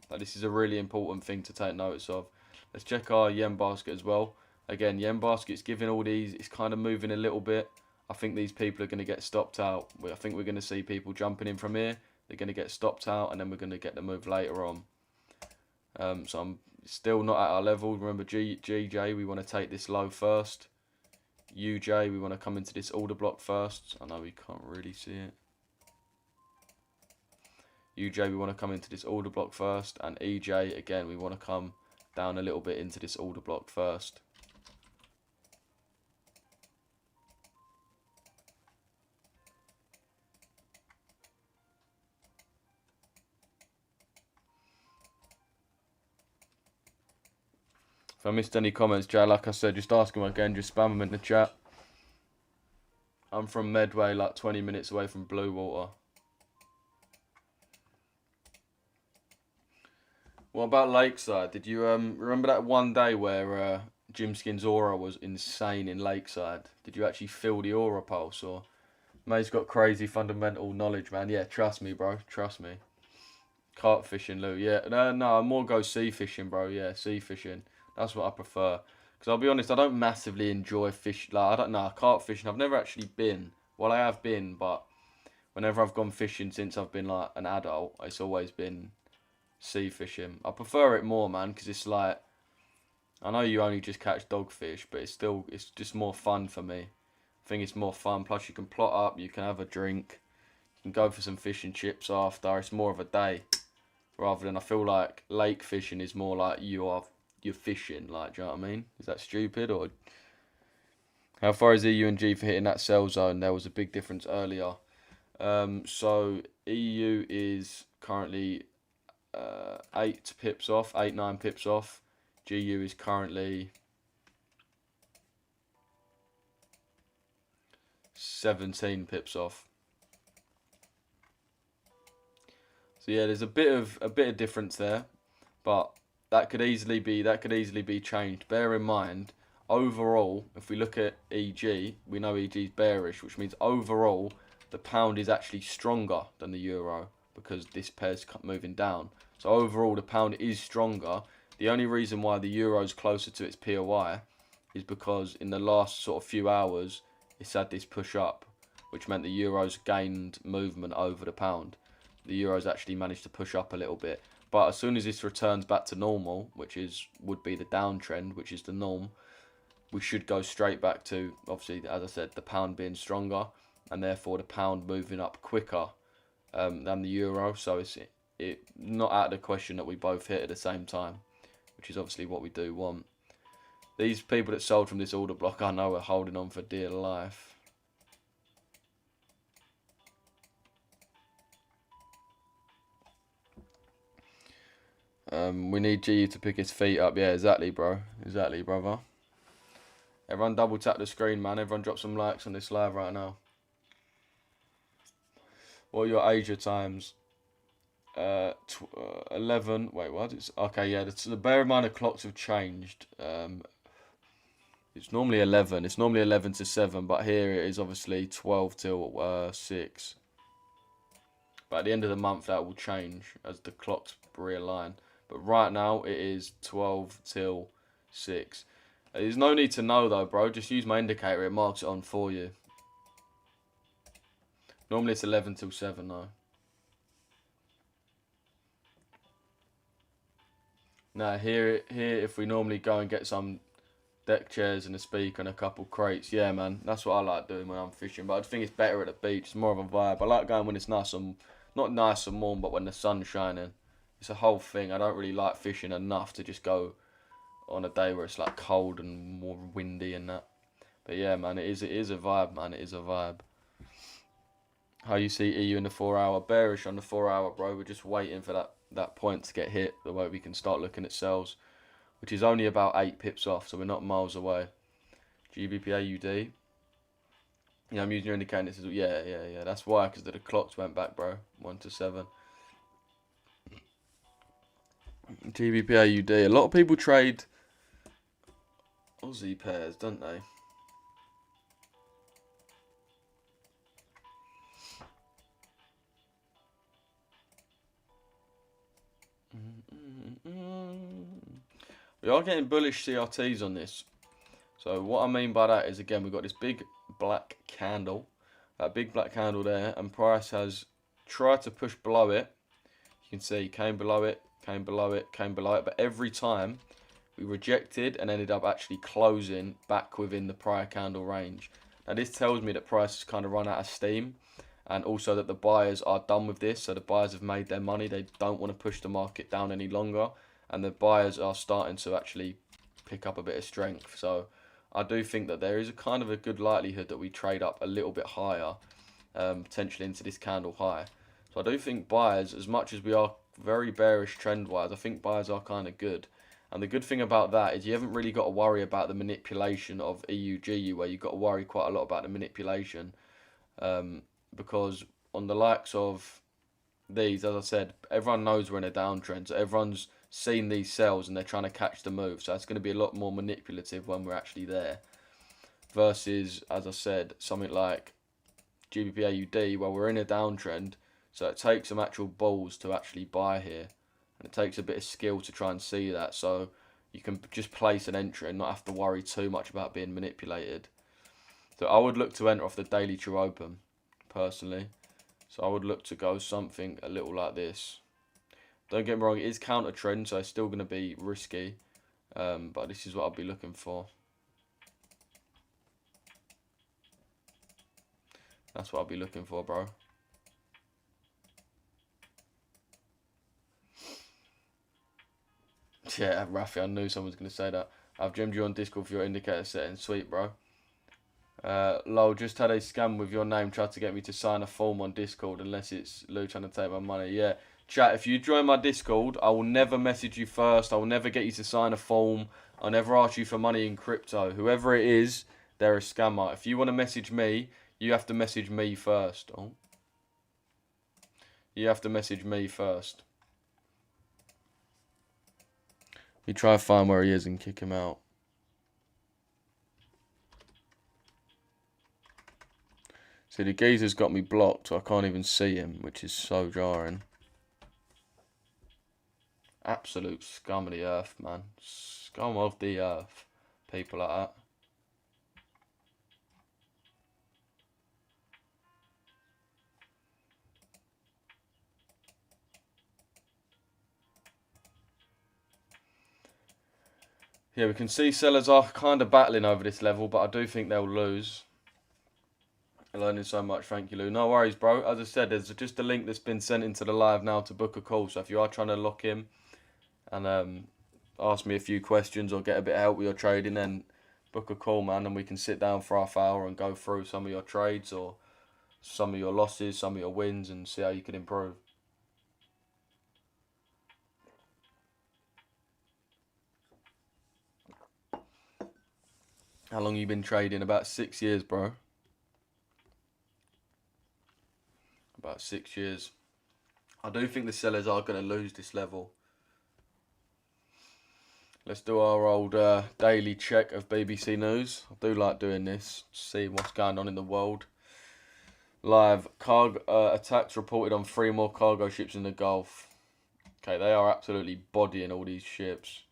Speaker 1: But this is a really important thing to take notice of. Let's check our yen basket as well. Again, yen basket's giving all these, it's kind of moving a little bit. I think these people are going to get stopped out. I think we're going to see people jumping in from here. They're going to get stopped out and then we're going to get the move later on. So I'm still not at our level. Remember, GJ, we want to take this low first. UJ, we want to come into this order block first. I know we can't really see it. UJ, we want to come into this order block first. And EJ, again, we want to come down a little bit into this order block first. If I missed any comments, Jay, like I said, just ask them again, just spam them in the chat. I'm from Medway, like 20 minutes away from Blue Water. What about Lakeside? Did you remember that one day where Jim Skin's aura was insane in Lakeside? Did you actually feel the aura pulse? Or May's got crazy fundamental knowledge, man. Yeah, trust me, bro. Trust me. Carp fishing, Lou. Yeah, no, I more go sea fishing, bro. Yeah, sea fishing. That's what I prefer. Because I'll be honest, I don't massively enjoy fish. Like, I don't know, carp fishing. I've never actually been. Well, I have been, but whenever I've gone fishing since I've been like an adult, it's always been sea fishing. I prefer it more, man, because it's like, I know you only just catch dogfish, but it's just more fun for me. I think it's more fun. Plus, you can plot up, you can have a drink, you can go for some fish and chips after. It's more of a day, rather than I feel like lake fishing is more like you're fishing. Like, do you know what I mean? Is that stupid or? How far is EU and G for hitting that sell zone? There was a big difference earlier. So EU is currently 8 pips off, 9 pips off. GU is currently 17 pips off. So yeah, there's a bit of difference there, but that could easily be changed. Bear in mind, overall, if we look at EG, we know EG is bearish, which means overall the pound is actually stronger than the euro because this pair's moving down. So overall, the pound is stronger. The only reason why the euro is closer to its POI is because in the last sort of few hours, it's had this push up, which meant the euro's gained movement over the pound. The euro's actually managed to push up a little bit. But as soon as this returns back to normal, which would be the downtrend, which is the norm, we should go straight back to, obviously, as I said, the pound being stronger, and therefore the pound moving up quicker than the euro. So it's not out of the question that we both hit at the same time, which is obviously what we do want. These people that sold from this order block, I know, are holding on for dear life. We need GU to pick his feet up. Yeah, exactly, bro. Exactly, brother. Everyone double tap the screen, man. Everyone drop some likes on this live right now. What are your Asia times? 11. Wait, what? Okay, yeah. Bear in mind the clocks have changed. It's normally 11. It's normally 11 to 7, but here it is obviously 12 till 6. But at the end of the month, that will change as the clocks realign. But right now, it is 12 till 6. There's no need to know, though, bro. Just use my indicator. It marks it on for you. Normally, it's 11 till 7, though. Now here, if we normally go and get some deck chairs and a speaker and a couple crates, yeah, man, that's what I like doing when I'm fishing. But I think it's better at the beach. It's more of a vibe. I like going when it's nice and not nice and warm, but when the sun's shining. It's a whole thing. I don't really like fishing enough to just go on a day where it's like cold and more windy and that. But yeah, man, it is a vibe, man. It is a vibe. How you see EU in the 4 hour? Bearish on the 4 hour, bro. We're just waiting for that point to get hit, the way we can start looking at sells, which is only about 8 pips off, so we're not miles away. GBP AUD. Yeah, I'm using your indicator. Yeah. That's why, because the clocks went back, bro. 1 to 7. GBP AUD. A lot of people trade Aussie pairs, don't they? We are getting bullish CRTs on this. So what I mean by that is, again, we've got this big black candle. That big black candle there, and price has tried to push below it. You can see came below it, came below it, came below it, but every time we rejected and ended up actually closing back within the prior candle range. Now this tells me that price has kind of run out of steam, and also that the buyers are done with this. So the buyers have made their money. They don't want to push the market down any longer, and the buyers are starting to actually pick up a bit of strength. So I do think that there is a kind of a good likelihood that we trade up a little bit higher, potentially into this candle high. So I do think buyers, as much as we are very bearish trend-wise, I think buyers are kind of good. And the good thing about that is you haven't really got to worry about the manipulation of EU-GU, where you've got to worry quite a lot about the manipulation. Because on the likes of these, as I said, everyone knows we're in a downtrend. So everyone's seen these sells and they're trying to catch the move. So it's going to be a lot more manipulative when we're actually there. Versus, as I said, something like GBP AUD, where we're in a downtrend. So it takes some actual balls to actually buy here. And it takes a bit of skill to try and see that. So you can just place an entry and not have to worry too much about being manipulated. So I would look to enter off the daily true open, personally. So I would look to go something a little like this. Don't get me wrong, it is counter trend, so it's still going to be risky. But this is what I'll be looking for. That's what I'll be looking for, bro. Yeah, Rafi, I knew someone was going to say that. I've gemmed you on Discord for your indicator setting. Sweet, bro. Lol, just had a scam with your name. Tried to get me to sign a form on Discord, unless it's Lou trying to take my money. Yeah. Chat, if you join my Discord, I will never message you first. I will never get you to sign a form. I'll never ask you for money in crypto. Whoever it is, they're a scammer. If you want to message me, you have to message me first. Oh. You have to message me first. You try to find where he is and kick him out. See, the geezer's got me blocked, so I can't even see him, which is so jarring. Absolute scum of the earth, man. Scum of the earth. People like that. Yeah, we can see sellers are kind of battling over this level, but I do think they'll lose. I'm learning so much, thank you, Lou. No worries, bro. As I said, there's just a link that's been sent into the live now to book a call. So if you are trying to lock in and ask me a few questions or get a bit of help with your trading, then book a call, man, and we can sit down for half hour and go through some of your trades or some of your losses, some of your wins, and see how you can improve. How long you been trading? About 6 years, bro. About 6 years. I do think the sellers are going to lose this level. Let's do our old daily check of BBC News. I do like doing this, see what's going on in the world. Live, cargo attacks reported on 3 more cargo ships in the Gulf. Okay, they are absolutely bodying all these ships.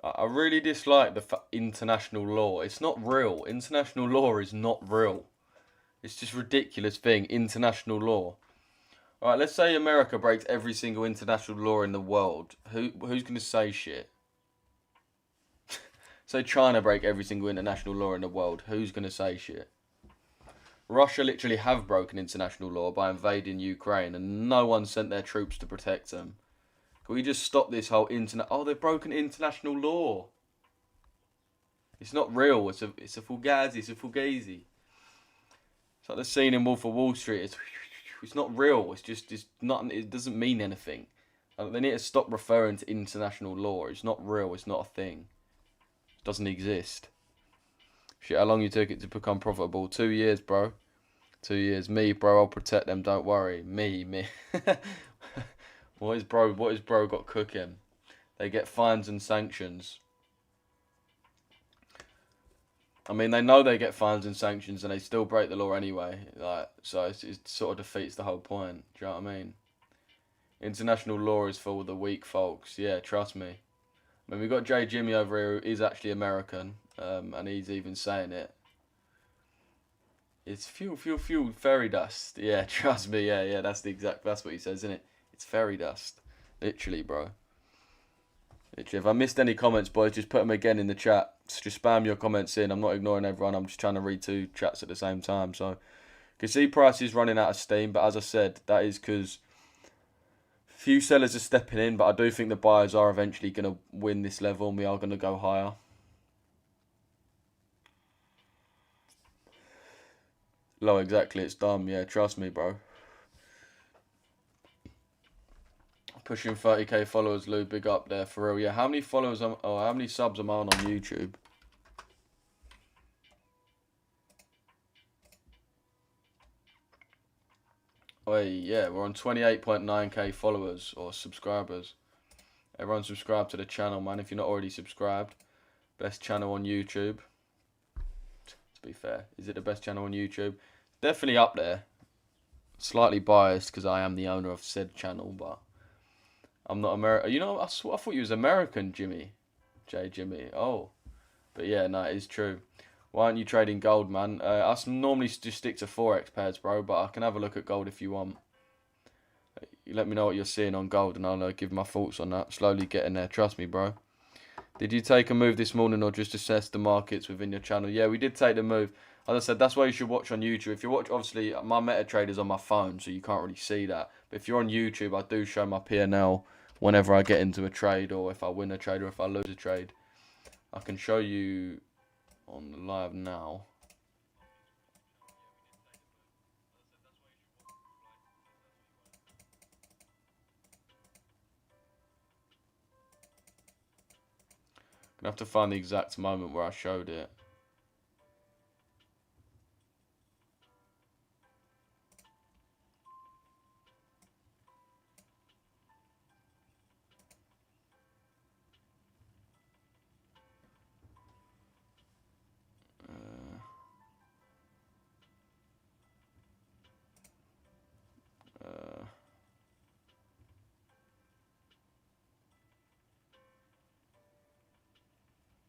Speaker 1: I really dislike the international law. It's not real. International law is not real. It's just ridiculous thing. International law. All right, let's say America breaks every single international law in the world. Who's gonna say shit? Say China break every single international law in the world. Who's gonna say shit? Russia literally have broken international law by invading Ukraine, and no one sent their troops to protect them. Can we just stop this whole internet? Oh, they've broken international law. It's not real. It's a fugazi. It's a fugazi. It's like the scene in Wolf of Wall Street. It's not real. It's not. It doesn't mean anything. They need to stop referring to international law. It's not real. It's not a thing. It doesn't exist. Shit, how long you took it to become profitable? 2 years, bro. 2 years. Me, bro. I'll protect them. Don't worry. Me. What is bro got cooking? They get fines and sanctions. I mean, they know they get fines and sanctions, and they still break the law anyway. Like, so it sort of defeats the whole point. Do you know what I mean? International law is for the weak folks. Yeah, trust me. I mean, we've got J Jimmy over here who is actually American, and he's even saying it. It's fuel, fairy dust. Yeah, trust me. Yeah, that's what he says, isn't it? It's fairy dust. Literally, bro. Literally, if I missed any comments, boys, just put them again in the chat. Just spam your comments in. I'm not ignoring everyone. I'm just trying to read 2 chats at the same time. So, you can see prices running out of steam, but as I said, that is because few sellers are stepping in, but I do think the buyers are eventually going to win this level, and we are going to go higher. Low, exactly. It's dumb. Yeah, trust me, bro. Pushing 30k followers, Lou. Big up there, for real. Yeah, how many followers? How many subs am I on YouTube? Oh, yeah, we're on 28.9k followers or subscribers. Everyone subscribe to the channel, man. If you're not already subscribed, best channel on YouTube. To be fair, is it the best channel on YouTube? Definitely up there. Slightly biased because I am the owner of said channel, but I'm not American. You know, I thought you was American, Jimmy. Jimmy. Oh, but yeah, no, it is true. Why aren't you trading gold, man? I normally just stick to Forex pairs, bro, but I can have a look at gold if you want. You let me know what you're seeing on gold, and I'll give my thoughts on that. Slowly getting there. Trust me, bro. Did you take a move this morning or just assess the markets within your channel? Yeah, we did take the move. As I said, that's why you should watch on YouTube. If you watch, obviously, my MetaTrader is on my phone, so you can't really see that. But if you're on YouTube, I do show my P&L whenever I get into a trade, or if I win a trade, or if I lose a trade. I can show you on the live now. Gonna have to find the exact moment where I showed it.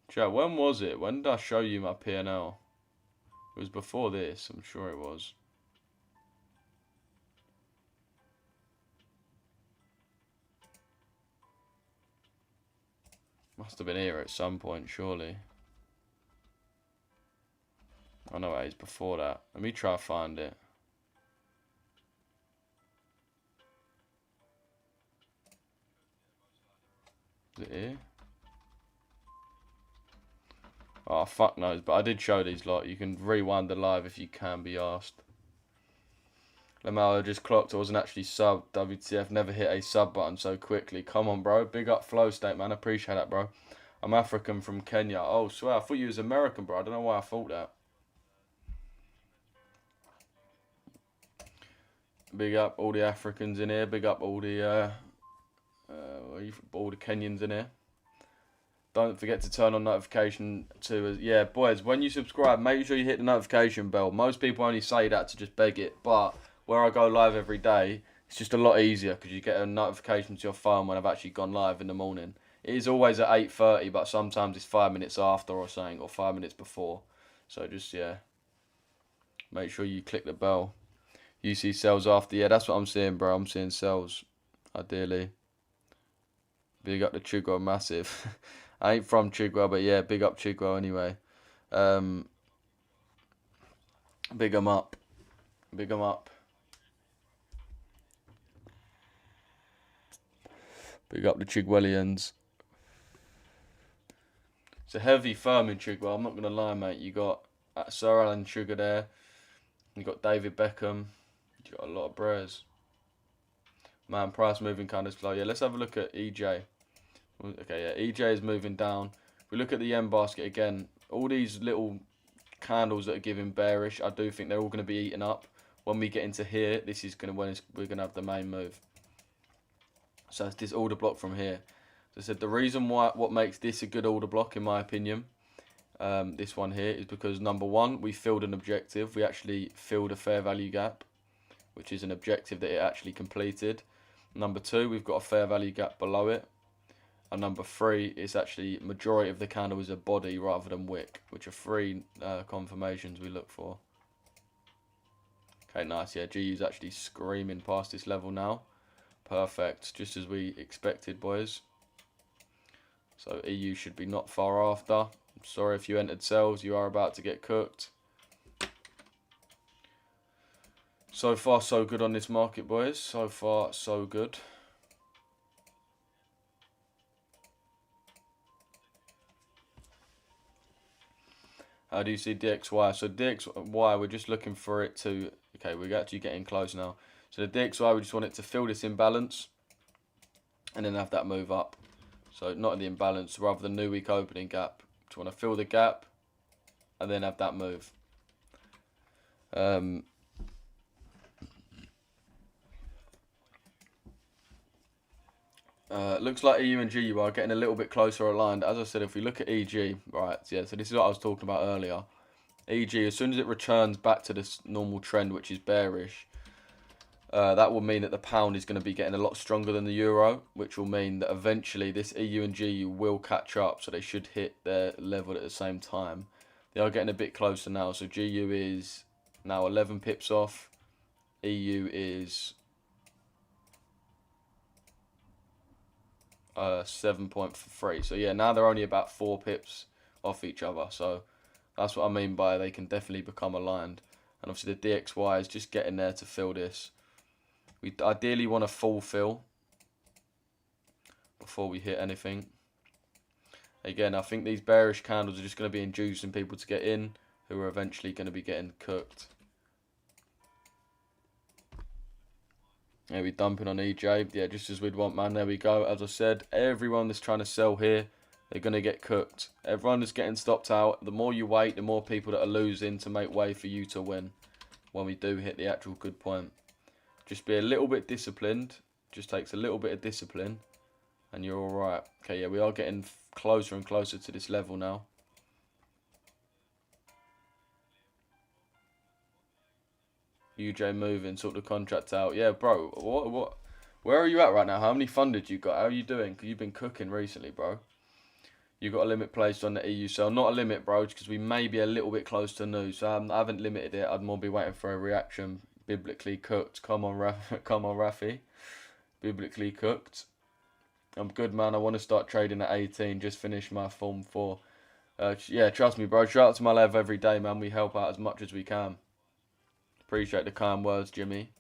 Speaker 1: Chat, when was it? When did I show you my P&L? It was before this, I'm sure it was. Must have been here at some point, surely. Oh no, it's before that. Let me try to find it. Is it here? Oh, fuck knows, but I did show these lot. You can rewind the live if you can be asked. Lamella just clocked. I wasn't actually sub. WTF never hit a sub button so quickly. Come on, bro. Big up Flow State, man. Appreciate that, bro. I'm African from Kenya. Oh, swear. I thought you was American, bro. I don't know why I thought that. Big up all the Africans in here. Big up all the All the Kenyans in here. Don't forget to turn on notification to yeah, boys. When you subscribe, make sure you hit the notification bell. Most people only say that to just beg it, but where I go live every day, it's just a lot easier because you get a notification to your phone when I've actually gone live in the morning. It is always at 8:30, but sometimes it's 5 minutes after or something, or 5 minutes before. So just yeah, make sure you click the bell. You see cells after, yeah, that's what I'm seeing, bro. I'm seeing cells, ideally. Big up the Chigwell, massive. I ain't from Chigwell, but yeah, big up Chigwell anyway. Um, big 'em up. Big 'em up. Big up the Chigwellians. It's a heavy firm in Chigwell, I'm not going to lie, mate. You got Sir Alan Sugar there. You got David Beckham. You got a lot of Brers. Man, price moving kind of slow. Yeah, let's have a look at EJ. Okay, yeah, EJ is moving down. If we look at the yen basket again, all these little candles that are giving bearish, I do think they're all going to be eaten up. When we get into here, this is going to when we're going to have the main move. So it's this order block from here. So I said the reason why what makes this a good order block, in my opinion, this one here, is because number one, we filled an objective. We actually filled a fair value gap, which is an objective that it actually completed. Number two, we've got a fair value gap below it. And number three, it's actually majority of the candle is a body rather than wick, which are three confirmations we look for. Okay, nice. Yeah, GU's actually screaming past this level now. Perfect, just as we expected, boys. So EU should be not far after. I'm sorry if you entered sells, you are about to get cooked. So far, so good on this market, boys. So far, so good. How do you see DXY? So DXY, we're just looking for it to... Okay, we're actually getting close now. So the DXY, we just want it to fill this imbalance and then have that move up. So not in the imbalance, rather than new week opening gap. Just want to fill the gap and then have that move. Looks like EU and GU are getting a little bit closer aligned. As I said, if we look at EG, right, yeah, so this is what I was talking about earlier. EG, as soon as it returns back to this normal trend, which is bearish, that will mean that the pound is going to be getting a lot stronger than the euro, which will mean that eventually this EU and GU will catch up, so they should hit their level at the same time. They are getting a bit closer now, so GU is now 11 pips off, EU is 7.3. So yeah, now they're only about 4 pips off each other. So that's what I mean by they can definitely become aligned. And obviously the DXY is just getting there to fill this. We ideally want a full fill before we hit anything. Again, I think these bearish candles are just going to be inducing people to get in who are eventually going to be getting cooked. Yeah, we're dumping on EJ. Yeah, just as we'd want, man. There we go. As I said, everyone that's trying to sell here, they're going to get cooked. Everyone that's getting stopped out, the more you wait, the more people that are losing to make way for you to win when we do hit the actual good point. Just be a little bit disciplined. Just takes a little bit of discipline and you're all right. Okay, yeah, we are getting closer and closer to this level now. UJ moving, sort the contract out. Yeah, bro, what? Where are you at right now? How many funded you got? How are you doing? Because you've been cooking recently, bro. You got a limit placed on the EU sale. Not a limit, bro, because we may be a little bit close to new. So I haven't limited it. I'd more be waiting for a reaction. Biblically cooked. Come on, come on, Rafi. Biblically cooked. I'm good, man. I want to start trading at 18. Just finish my Form 4. Yeah, trust me, bro. Shout out to my live every day, man. We help out as much as we can. Appreciate the kind words, Jimmy.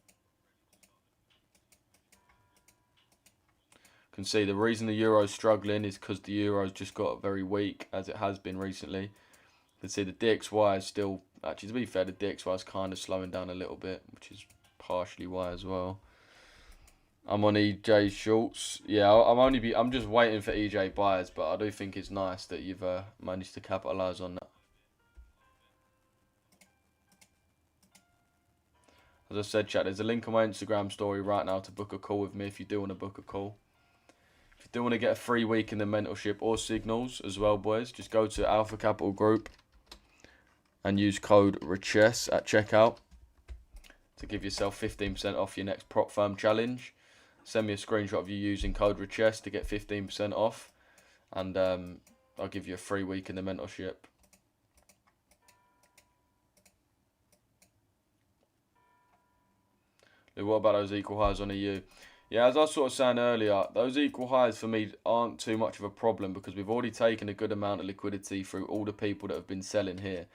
Speaker 1: Can see the reason the euro's struggling is because the euro's just got very weak, as it has been recently. You can see the DXY is still, actually to be fair, the DXY is kind of slowing down a little bit, which is partially why as well. I'm on EJ shorts. Yeah, I'm just waiting for EJ buys, but I do think it's nice that you've managed to capitalise on that. As I said, chat, there's a link on my Instagram story right now to book a call with me if you do want to book a call. If you do want to get a free week in the mentorship or signals as well, boys, just go to Alpha Capital Group and use code Richesse at checkout to give yourself 15% off your next prop firm challenge. Send me a screenshot of you using code Richesse to get 15% off, and I'll give you a free week in the mentorship. What about those equal highs on EU? Yeah, as I was sort of saying earlier, those equal highs for me aren't too much of a problem because we've already taken a good amount of liquidity through all the people that have been selling here.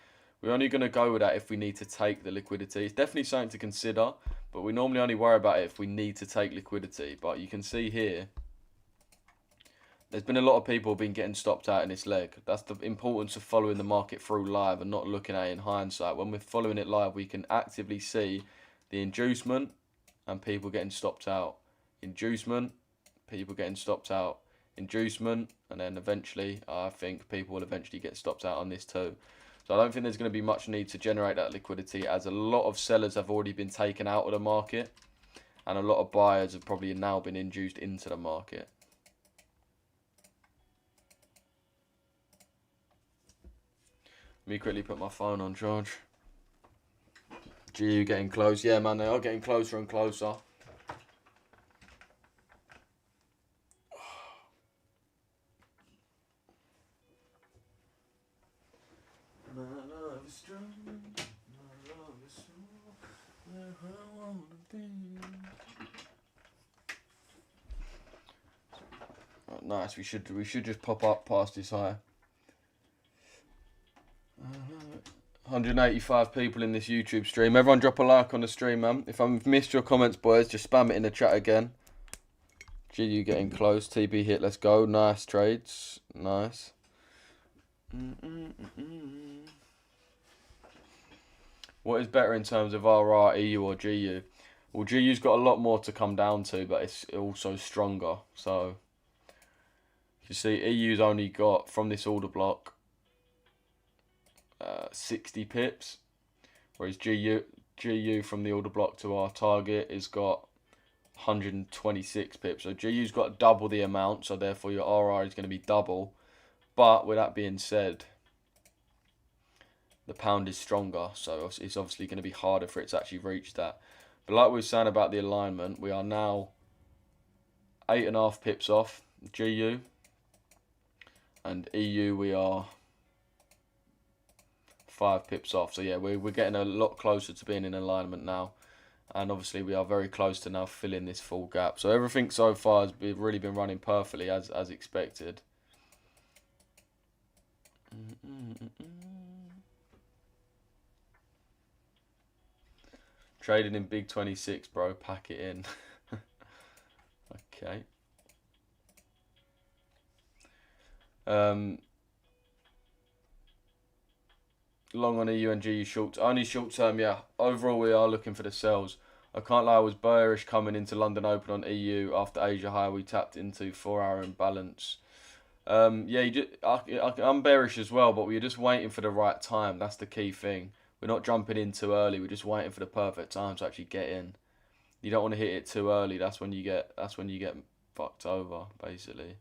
Speaker 1: We're only going to go with that if we need to take the liquidity. It's definitely something to consider, but we normally only worry about it if we need to take liquidity. But you can see here, there's been a lot of people been getting stopped out in this leg. That's the importance of following the market through live and not looking at it in hindsight. When we're following it live, we can actively see the inducement and people getting stopped out. Inducement, people getting stopped out. Inducement, and then eventually, I think people will eventually get stopped out on this too. So I don't think there's going to be much need to generate that liquidity, as a lot of sellers have already been taken out of the market and a lot of buyers have probably now been induced into the market. Let me quickly put my phone on charge. GU getting close. Yeah, man, they are getting closer and closer. My love is strong, my love is so where I wanna be. Oh, nice, we should just pop up past this high. 185 people in this YouTube stream. Everyone drop a like on the stream, man. If I've missed your comments, boys, just spam it in the chat again. GU getting close. TP hit, let's go. Nice trades. Nice. What is better in terms of RR, EU or GU? Well, GU's got a lot more to come down to, but it's also stronger. So, you see, EU's only got, from this order block, 60 pips, whereas GU from the order block to our target has got 126 pips. So GU's got double the amount, so therefore your RR is going to be double. But with that being said, the pound is stronger, so it's obviously going to be harder for it to actually reach that. But like we were saying about the alignment, we are now 8.5 pips off GU, and EU we are 5 pips off. So yeah, we're getting a lot closer to being in alignment now, and obviously we are very close to now filling this full gap. So everything so far has really been running perfectly as expected. Trading in big 26, bro. Pack it in. Okay. Long on EU and GU short. Only short term, yeah. Overall, we are looking for the sells. I can't lie, I was bearish coming into London Open on EU after Asia High. We tapped into 4-hour imbalance. Yeah, I'm bearish as well, but we're just waiting for the right time. That's the key thing. We're not jumping in too early. We're just waiting for the perfect time to actually get in. You don't want to hit it too early. That's when you get fucked over, basically.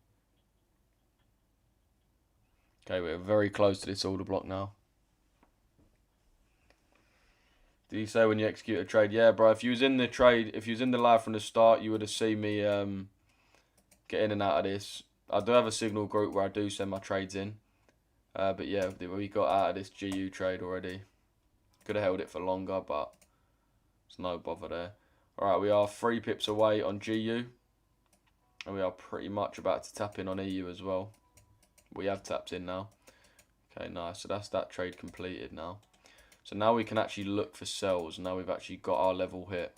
Speaker 1: Okay, we're very close to this order block now. Did you say when you execute a trade? Yeah, bro. If you was in the trade, if you was in the live from the start, you would have seen me get in and out of this. I do have a signal group where I do send my trades in. But yeah, we got out of this GU trade already. Could have held it for longer, but there's no bother there. Alright, we are 3 pips away on GU. And we are pretty much about to tap in on EU as well. We have tapped in now. Okay, nice. So that's that trade completed now. So now we can actually look for sells. Now we've actually got our level hit.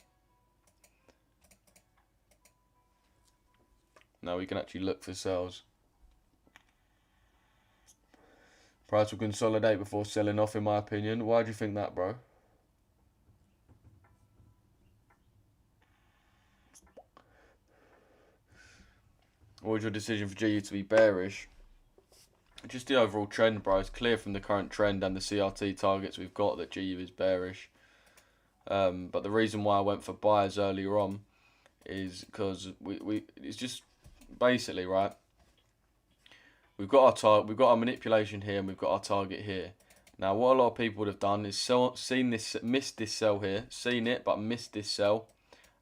Speaker 1: Now we can actually look for sells. Price will consolidate before selling off, in my opinion. Why do you think that, bro? What was your decision for GU to be bearish? Just the overall trend, bro. It's clear from the current trend and the CRT targets we've got that GU is bearish. But the reason why I went for buyers earlier on is because it's just basically, right, we've got our target, we've got our manipulation here, and we've got our target here. Now, what a lot of people would have done is seen this, missed this sell here, seen it, but missed this sell,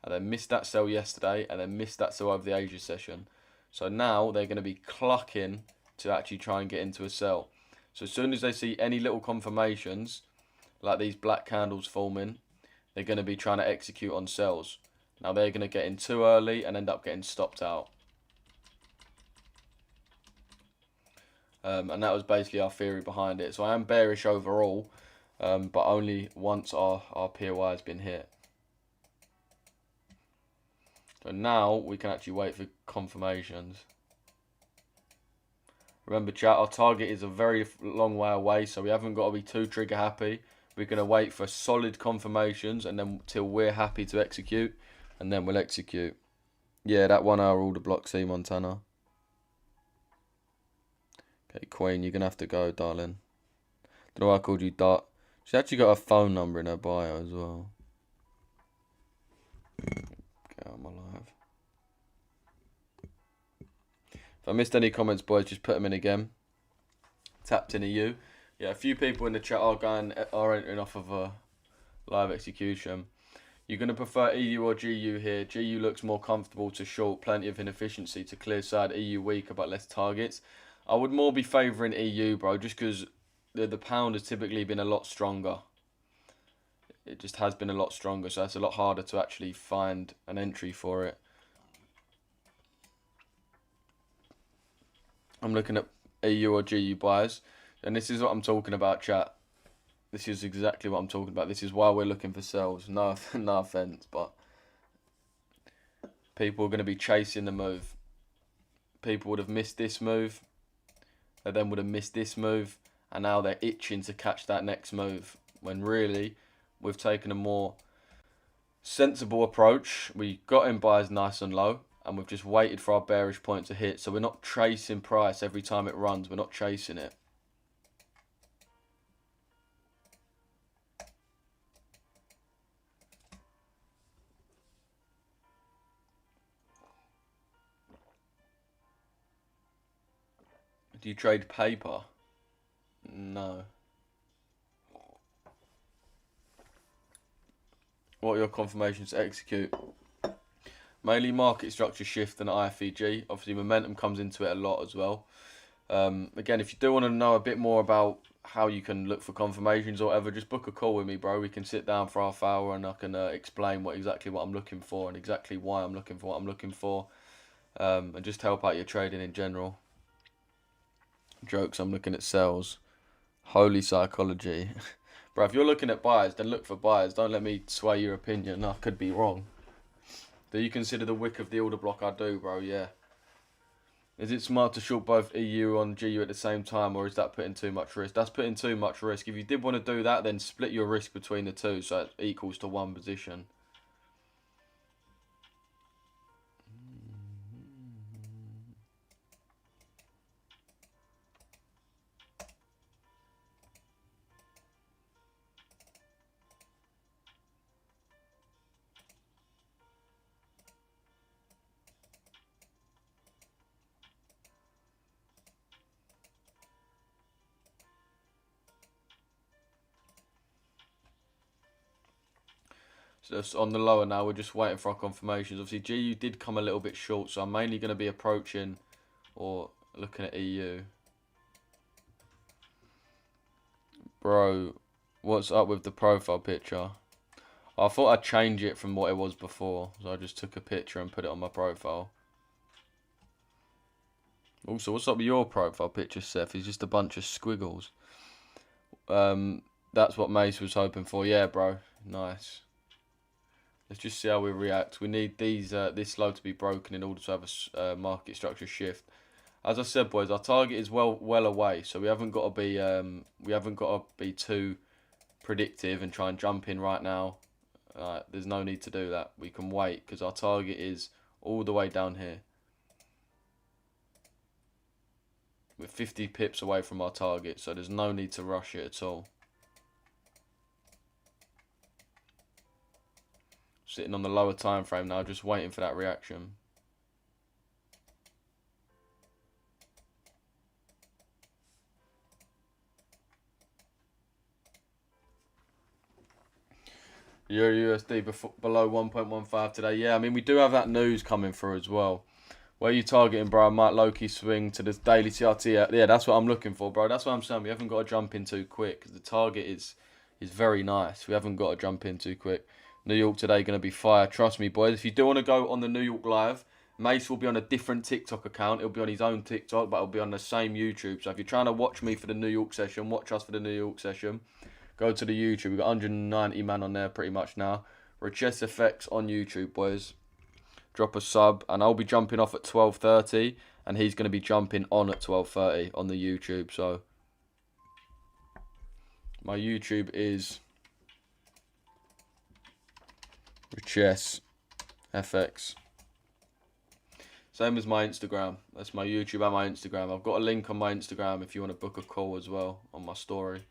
Speaker 1: and then missed that sell yesterday, and then missed that sell over the Asia session. So now they're going to be clucking to actually try and get into a sell. So as soon as they see any little confirmations, like these black candles forming, they're going to be trying to execute on sells. Now they're going to get in too early and end up getting stopped out. And that was basically our theory behind it. So I am bearish overall, but only once our POI has been hit. So now we can actually wait for confirmations. Remember chat, our target is a very long way away, so we haven't got to be too trigger happy. We're going to wait for solid confirmations and then till we're happy to execute, and then we'll execute. Yeah, that 1 hour order block, C Montana. Okay, Queen, you're going to have to go, darling. Don't know why I called you Dart. She's actually got a phone number in her bio as well. Get out of my life. If I missed any comments, boys, just put them in again. Tapped in EU. Yeah, a few people in the chat are entering off of a live execution. You're going to prefer EU or GU here. GU looks more comfortable to short, plenty of inefficiency to clear side. EU weaker but less targets. I would more be favouring EU, bro, just because the pound has typically been a lot stronger. It just has been a lot stronger, so it's a lot harder to actually find an entry for it. I'm looking at EU or GU buys, and this is what I'm talking about, chat. This is exactly what I'm talking about. This is why we're looking for sells. No, no offense, but people are going to be chasing the move. People would have missed this move. They then would have missed this move, and now they're itching to catch that next move. When really, we've taken a more sensible approach. We got in buys nice and low, and we've just waited for our bearish point to hit. So we're not chasing price every time it runs. We're not chasing it. Do you trade paper? No. What are your confirmations to execute? Mainly market structure shift and IFEG. Obviously, momentum comes into it a lot as well. Again, if you do want to know a bit more about how you can look for confirmations or whatever, just book a call with me, bro. We can sit down for half hour and I can explain exactly what I'm looking for and exactly why I'm looking for what I'm looking for, and just help out your trading in general. Jokes, I'm looking at sells. Holy psychology. Bro, if you're looking at buys, then look for buys. Don't let me sway your opinion. I could be wrong. Do you consider the wick of the order block? I do, bro, yeah. Is it smart to short both EU and GU at the same time, or is that putting too much risk? That's putting too much risk. If you did want to do that, then split your risk between the two so it equals to one position. So that's on the lower now, we're just waiting for our confirmations. Obviously, GU did come a little bit short, so I'm mainly going to be approaching or looking at EU. Bro, what's up with the profile picture? I thought I'd change it from what it was before, so I just took a picture and put it on my profile. Also, what's up with your profile picture, Seth? It's just a bunch of squiggles. That's what Mace was hoping for. Yeah, bro. Nice. Let's just see how we react. We need these this low to be broken in order to have a market structure shift. As I said, boys, our target is well away, so we haven't got to be too predictive and try and jump in right now. There's no need to do that. We can wait because our target is all the way down here. We're 50 pips away from our target, so there's no need to rush it at all. Sitting on the lower time frame now, just waiting for that reaction. Euro USD below 1.15 today. Yeah, I mean, we do have that news coming through as well. Where are you targeting, bro? I might low-key swing to this daily CRT. Yeah, that's what I'm looking for, bro. That's what I'm saying. We haven't got to jump in too quick because the target is very nice. We haven't got to jump in too quick. New York today going to be fire. Trust me, boys. If you do want to go on the New York Live, Mace will be on a different TikTok account. He'll be on his own TikTok, but he'll be on the same YouTube. So if you're trying to watch me for the New York session, watch us for the New York session. Go to the YouTube. We've got 190 man on there pretty much now. Richesse Effects on YouTube, boys. Drop a sub, and I'll be jumping off at 12:30, and he's going to be jumping on at 12:30 on the YouTube. So my YouTube is Richesse FX. Same as my Instagram. That's my YouTube and my Instagram. I've got a link on my Instagram if you want to book a call as well on my story.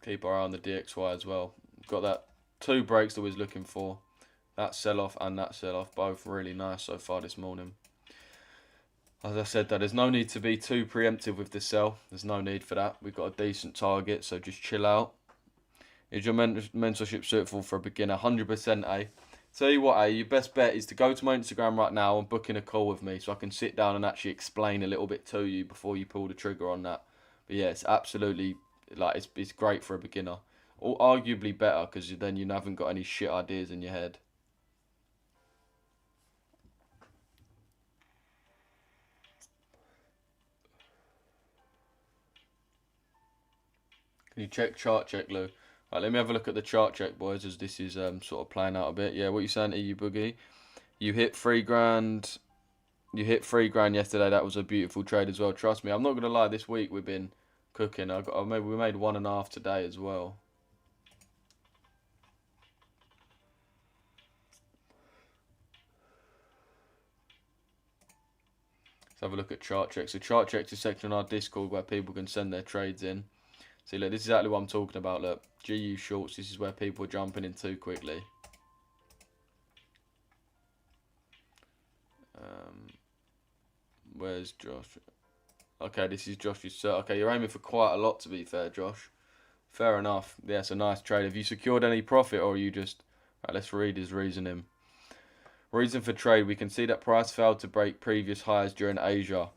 Speaker 1: Keep our eye on the DXY as well. Got that 2 breaks that we was looking for. That sell-off and that sell-off. Both really nice so far this morning. As I said, there's no need to be too preemptive with the sell. There's no need for that. We've got a decent target, so just chill out. Is your mentorship suitable for a beginner? 100%, eh? Tell you what, your best bet is to go to my Instagram right now and book in a call with me so I can sit down and actually explain a little bit to you before you pull the trigger on that. But yeah, it's absolutely, like, it's great for a beginner. Or arguably better because then you haven't got any shit ideas in your head. Can you chart check, Lou? Right, let me have a look at the chart check, boys, as this is sort of playing out a bit. Yeah, what you saying, EU Boogie? You hit $3,000. You hit $3,000 yesterday. That was a beautiful trade as well. Trust me, I'm not gonna lie. This week we've been cooking. Maybe we made 1.5 today as well. Let's have a look at chart checks. So chart checks is a section on our Discord where people can send their trades in. See, look, this is exactly what I'm talking about. Look, GU shorts. This is where people are jumping in too quickly. Where's Josh? Okay, this is Josh's. Okay, you're aiming for quite a lot, to be fair, Josh. Fair enough. Yeah, it's a nice trade. Have you secured any profit, or are you just... Right, let's read his reasoning. Reason for trade. We can see that price failed to break previous highs during Asia.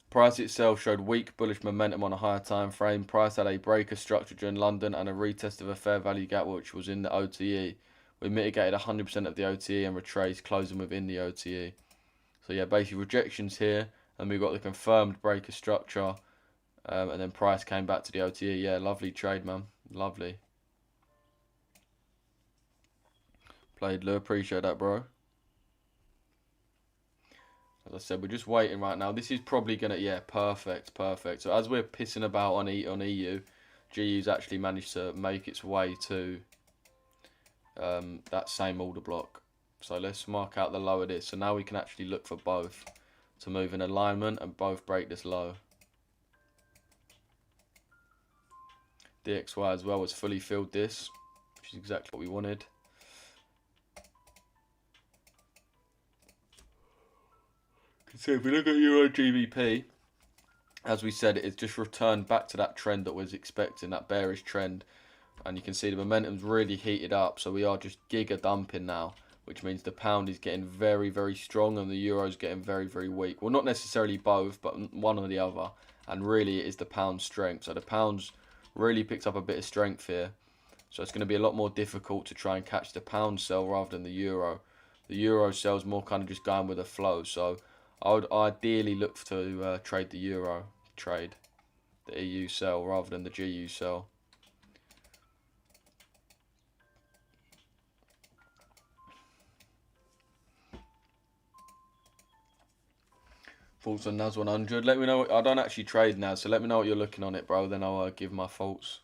Speaker 1: Price itself showed weak bullish momentum on a higher time frame. Price had a breaker structure during London and a retest of a fair value gap which was in the OTE. We mitigated 100% of the OTE and retraced, closing within the OTE. So yeah, basically rejections here, and we got the confirmed breaker structure, and then price came back to the OTE. Yeah, lovely trade, man. Lovely. Played, Lou. Appreciate that, bro. As I said, we're just waiting right now. This is probably going to... Yeah, perfect. So as we're pissing about on EU, GU's actually managed to make its way to that same order block. So let's mark out the low of this. So now we can actually look for both to move in alignment and both break this low. DXY as well has fully filled this, which is exactly what we wanted. So if we look at Euro GBP, as we said, it's just returned back to that trend that was expecting, that bearish trend. And you can see the momentum's really heated up. So we are just giga dumping now, which means the pound is getting very, very strong and the euro is getting very, very weak. Well, not necessarily both, but one or the other. And really it is the pound's strength. So the pound's really picked up a bit of strength here. So it's going to be a lot more difficult to try and catch the pound sell rather than the euro. The euro sell's more kind of just going with the flow. So I would ideally look to trade the euro trade, the EU sell rather than the GU sell. Thoughts on NAS 100? Let me know. I don't actually trade NAS, so let me know what you're looking on it, bro. Then I'll give my thoughts.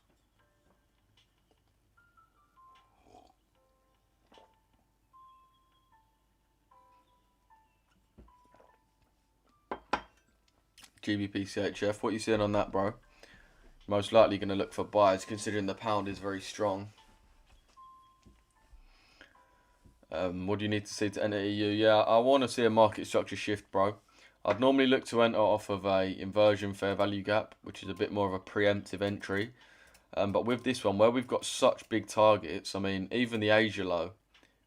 Speaker 1: GBP CHF. What are you seeing on that, bro? Most likely going to look for buys, considering the pound is very strong. What do you need to see to enter EU? Yeah, I want to see a market structure shift, bro. I'd normally look to enter off of a inversion fair value gap, which is a bit more of a preemptive entry. But with this one, where we've got such big targets, I mean, even the Asia low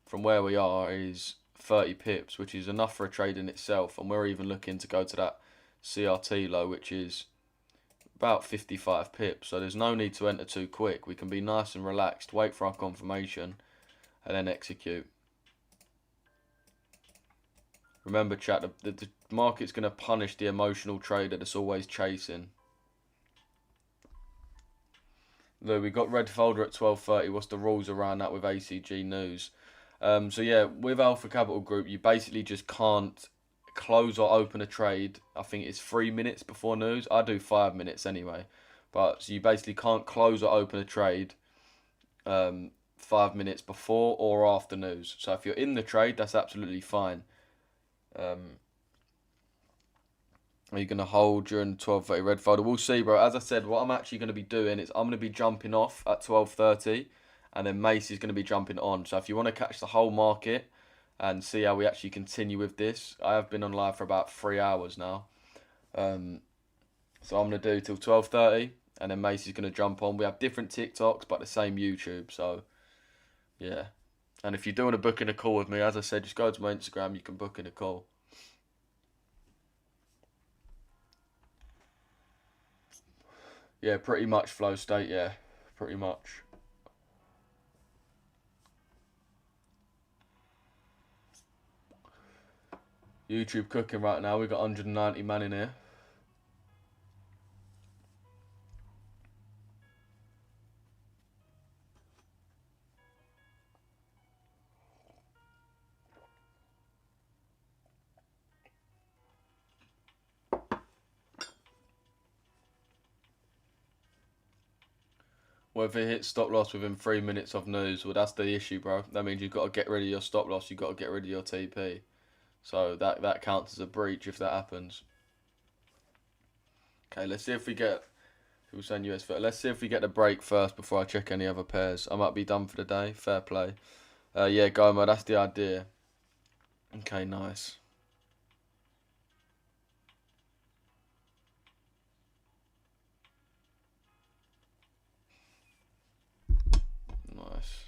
Speaker 1: from where we are is 30 pips, which is enough for a trade in itself. And we're even looking to go to that CRT low, which is about 55 pips. So there's no need to enter too quick. We can be nice and relaxed, wait for our confirmation, and then execute. Remember, chat, the market's going to punish the emotional trader that's always chasing. Look, we got red folder at 12:30. What's the rules around that with ACG news? So yeah, with Alpha Capital Group, you basically just can't close or open a trade. I think it's 3 minutes before news. I do 5 minutes anyway, but so you basically can't close or open a trade 5 minutes before or after news. So if you're in the trade, that's absolutely fine. Are you going to hold during 12:30 red folder? We'll see, bro. As I said, what I'm actually going to be doing is I'm going to be jumping off at 12:30, and then Macy's going to be jumping on. So if you want to catch the whole market and see how we actually continue with this, I have been on live for about 3 hours now. So I'm going to do till 12:30, and then Macy's going to jump on. We have different TikToks, but the same YouTube. So yeah. And if you do want to book in a call with me, as I said, just go to my Instagram. You can book in a call. Yeah, pretty much flow state, yeah. Pretty much. YouTube cooking right now. We got 190 man in here. Well, if it hits stop loss within 3 minutes of news, well, that's the issue, bro. That means you've got to get rid of your stop loss. You've got to get rid of your TP. So that counts as a breach if that happens. Okay, let's see if we get. Who's saying US? Let's see if we get the break first before I check any other pairs. I might be done for the day. Fair play. Yeah, Goma, that's the idea. Okay, nice. Nice.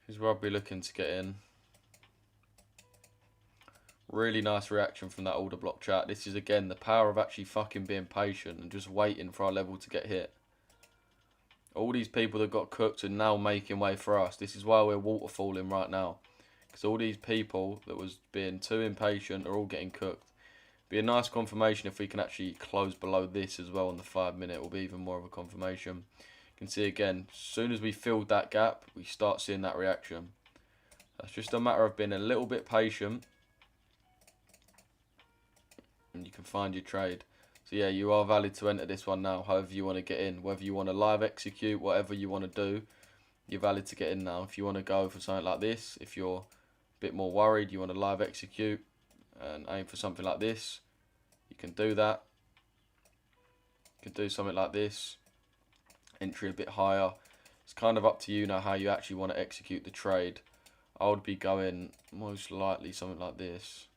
Speaker 1: Who's Robbie looking to get in? Really nice reaction from that order block chat. This is, again, the power of actually fucking being patient and just waiting for our level to get hit. All these people that got cooked are now making way for us. This is why we're waterfalling right now. Because all these people that was being too impatient are all getting cooked. Be a nice confirmation if we can actually close below this as well on the 5 minute. It will be even more of a confirmation. You can see again, as soon as we filled that gap, we start seeing that reaction. That's just a matter of being a little bit patient. And you can find your trade. So yeah, you are valid to enter this one now, however you want to get in. Whether you want to live execute, whatever you want to do, you're valid to get in now. If you want to go for something like this, if you're a bit more worried, you want to live execute and aim for something like this, you can do that. You can do something like this, entry a bit higher. It's kind of up to you now how you actually want to execute the trade. I would be going most likely something like this.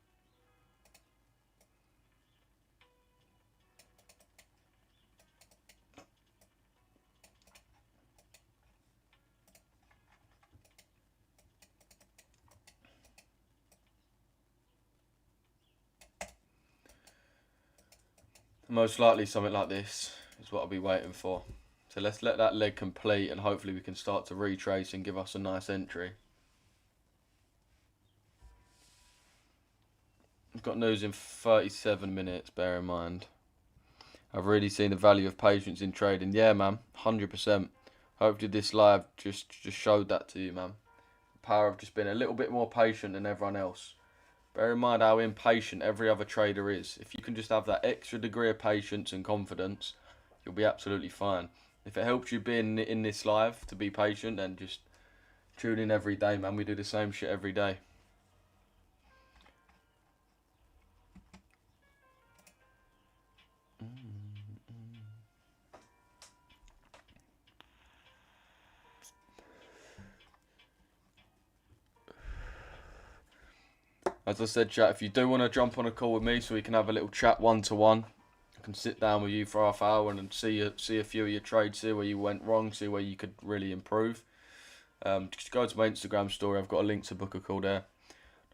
Speaker 1: Most likely something like this is what I'll be waiting for. So let's let that leg complete and hopefully we can start to retrace and give us a nice entry. I've got news in 37 minutes, bear in mind. I've really seen the value of patience in trading. Yeah, man, 100%. Hopefully this live just showed that to you, man. The power of just being a little bit more patient than everyone else. Bear in mind how impatient every other trader is. If you can just have that extra degree of patience and confidence, you'll be absolutely fine. If it helps you being in this live to be patient, then just tune in every day, man. We do the same shit every day. As I said, chat, if you do want to jump on a call with me so we can have a little chat one-to-one, I can sit down with you for half an hour and see a few of your trades, see where you went wrong, see where you could really improve. Just go to my Instagram story. I've got a link to book a call there.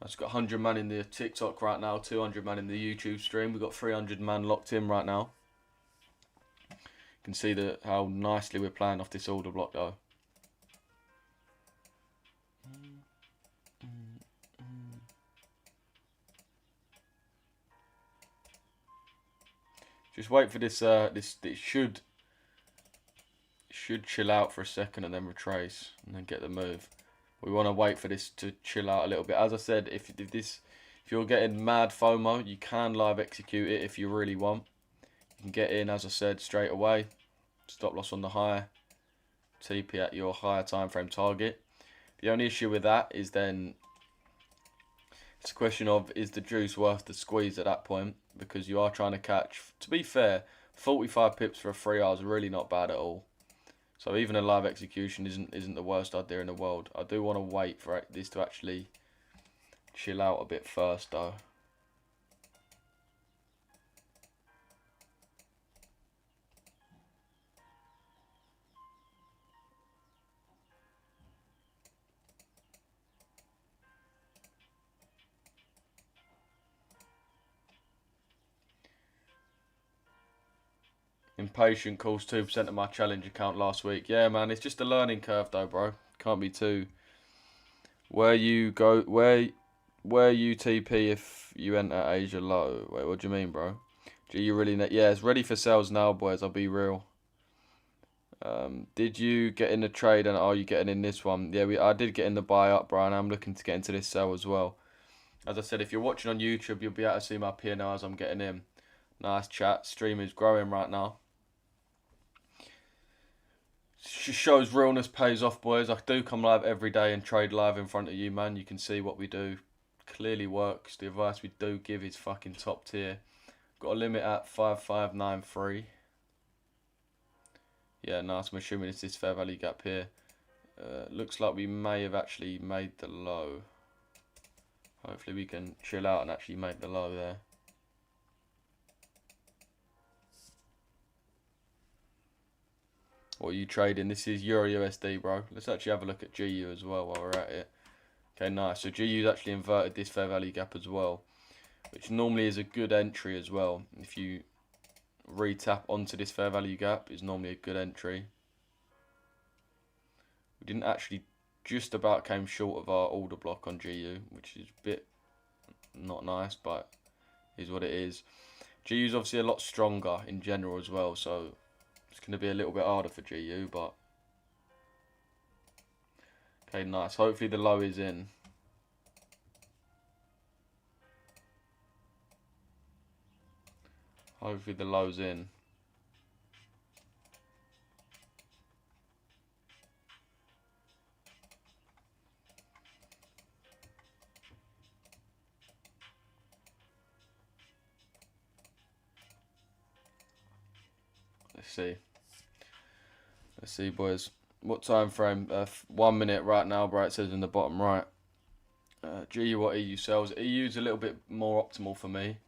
Speaker 1: I've got 100 man in the TikTok right now, 200 man in the YouTube stream. We've got 300 man locked in right now. You can see how nicely we're playing off this order block though. Just wait for this. It should chill out for a second and then retrace and then get the move. We want to wait for this to chill out a little bit. As I said, if you're getting mad FOMO, you can live execute it if you really want. You can get in, as I said, straight away. Stop loss on the high. TP at your higher time frame target. The only issue with that is then it's a question of, is the juice worth the squeeze at that point? Because you are trying to catch, to be fair, 45 pips for a 3 hours is really not bad at all. So even a live execution isn't the worst idea in the world. I do want to wait for this to actually chill out a bit first though. Impatient calls 2% of my challenge account last week. Yeah, man, it's just a learning curve though, bro. Can't be too. Where you TP if you enter Asia low? Wait, what do you mean, bro? Do you really? Yeah, it's ready for sales now, boys. I'll be real. Did you get in the trade and are you getting in this one? Yeah, I did get in the buy up, bro, and I'm looking to get into this sell as well. As I said, if you're watching on YouTube, you'll be able to see my P&L as I'm getting in. Nice chat. Stream is growing right now. Shows realness pays off, boys. I do come live every day and trade live in front of you, man. You can see what we do clearly works. The advice we do give is fucking top tier. Got a limit at 5593. Yeah, nice. I'm assuming it's this fair value gap here. Looks like we may have actually made the low. Hopefully we can chill out and actually make the low there. What are you trading? This is Euro USD, bro. Let's actually have a look at GU as well while we're at it. Okay, nice. So GU's actually inverted this fair value gap as well, which normally is a good entry as well. If you re-tap onto this fair value gap, is normally a good entry. We didn't actually, just about came short of our order block on GU, which is a bit not nice, but is what it is. GU's obviously a lot stronger in general as well, so it's going to be a little bit harder for GU, but okay, nice. Hopefully the low is in. Hopefully the low's in. Let's see, boys. What time frame? 1 minute right now, bro. It says in the bottom right. GU, what EU sells? EU's a little bit more optimal for me.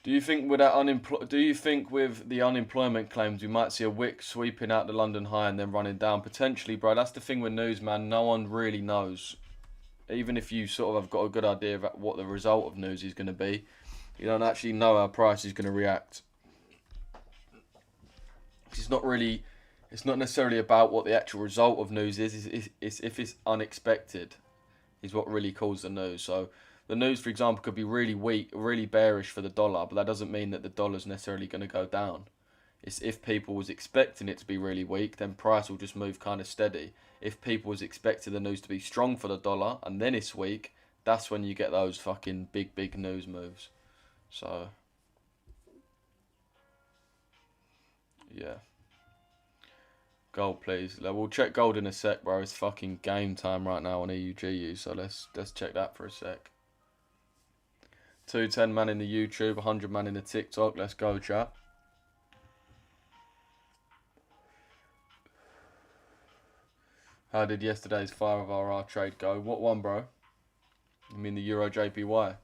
Speaker 1: Do you think with the unemployment claims we might see a wick sweeping out the London high and then running down? Potentially, bro. That's the thing with news, man. No one really knows. Even if you sort of have got a good idea of what the result of news is going to be, you don't actually know how price is going to react. It's not necessarily about what the actual result of news is. It's if it's unexpected, is what really calls the news. So the news, for example, could be really weak, really bearish for the dollar, but that doesn't mean that the dollar's necessarily going to go down. It's if people was expecting it to be really weak, then price will just move kind of steady. If people was expecting the news to be strong for the dollar and then it's weak, that's when you get those fucking big news moves. So yeah. Gold, please. We'll check gold in a sec, bro. It's fucking game time right now on EUGU, so let's check that for a sec. 210 man in the YouTube, 100 man in the TikTok. Let's go, chat. How did yesterday's 5RR trade go? What one, bro? You mean the Euro JPY?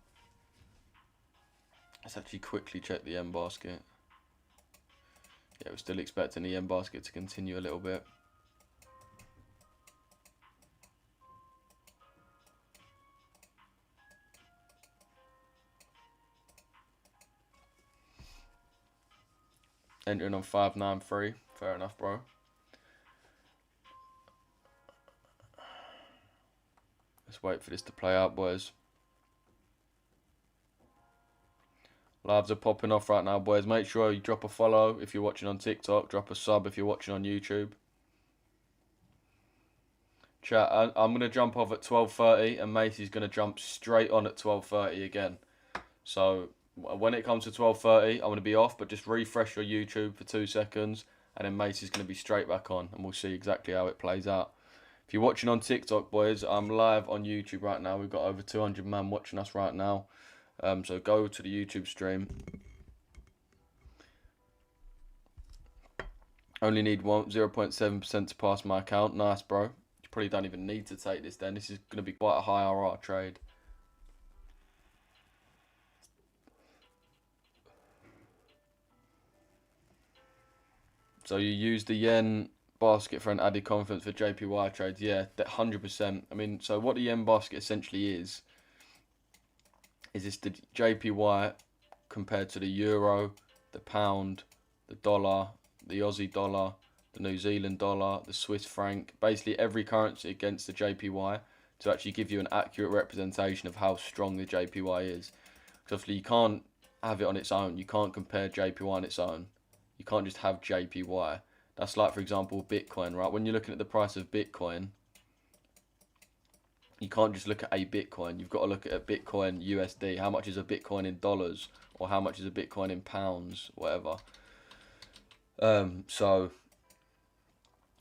Speaker 1: Let's actually quickly check the M basket. Yeah, we're still expecting the M basket to continue a little bit. Entering on 593. Fair enough, bro. Let's wait for this to play out, boys. Lives are popping off right now, boys. Make sure you drop a follow if you're watching on TikTok. Drop a sub if you're watching on YouTube. Chat, I'm going to jump off at 12:30 and Macy's going to jump straight on at 12:30 again. So when it comes to 12:30, I'm going to be off, but just refresh your YouTube for 2 seconds and then Macy's going to be straight back on and we'll see exactly how it plays out. If you're watching on TikTok, boys, I'm live on YouTube right now. We've got over 200 man watching us right now. So go to the YouTube stream. Only need 0.7% to pass my account. Nice, bro. You probably don't even need to take this then. This is going to be quite a high RR trade. So you use the yen basket for an added confidence for JPY trades. Yeah, 100%. I mean, so what the yen basket essentially is this the JPY compared to the euro, the pound, the dollar, the Aussie dollar, the New Zealand dollar, the Swiss franc, basically every currency against the JPY to actually give you an accurate representation of how strong the JPY is. Because obviously you can't have it on its own. You can't compare JPY on its own. You can't just have JPY. That's like, for example, Bitcoin, right? When you're looking at the price of Bitcoin, you can't just look at a Bitcoin. You've got to look at a Bitcoin USD. How much is a Bitcoin in dollars? Or how much is a Bitcoin in pounds? Whatever. So,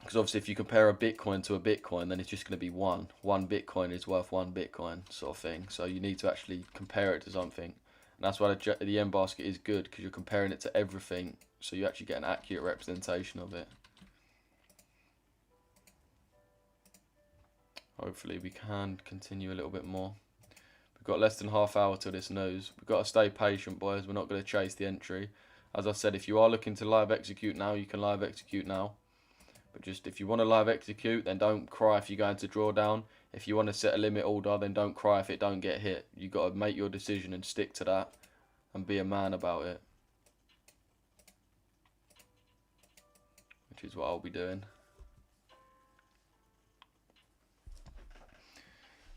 Speaker 1: because obviously if you compare a Bitcoin to a Bitcoin, then it's just going to be one. One Bitcoin is worth one Bitcoin sort of thing. So you need to actually compare it to something. And that's why the yen basket is good, because you're comparing it to everything. So you actually get an accurate representation of it. Hopefully we can continue a little bit more. We've got less than half hour till this news. We've got to stay patient, boys. We're not going to chase the entry. As I said, if you are looking to live execute now, you can live execute now. But just if you want to live execute, then don't cry if you go into drawdown. If you want to set a limit order, then don't cry if it don't get hit. You've got to make your decision and stick to that and be a man about it. Which is what I'll be doing.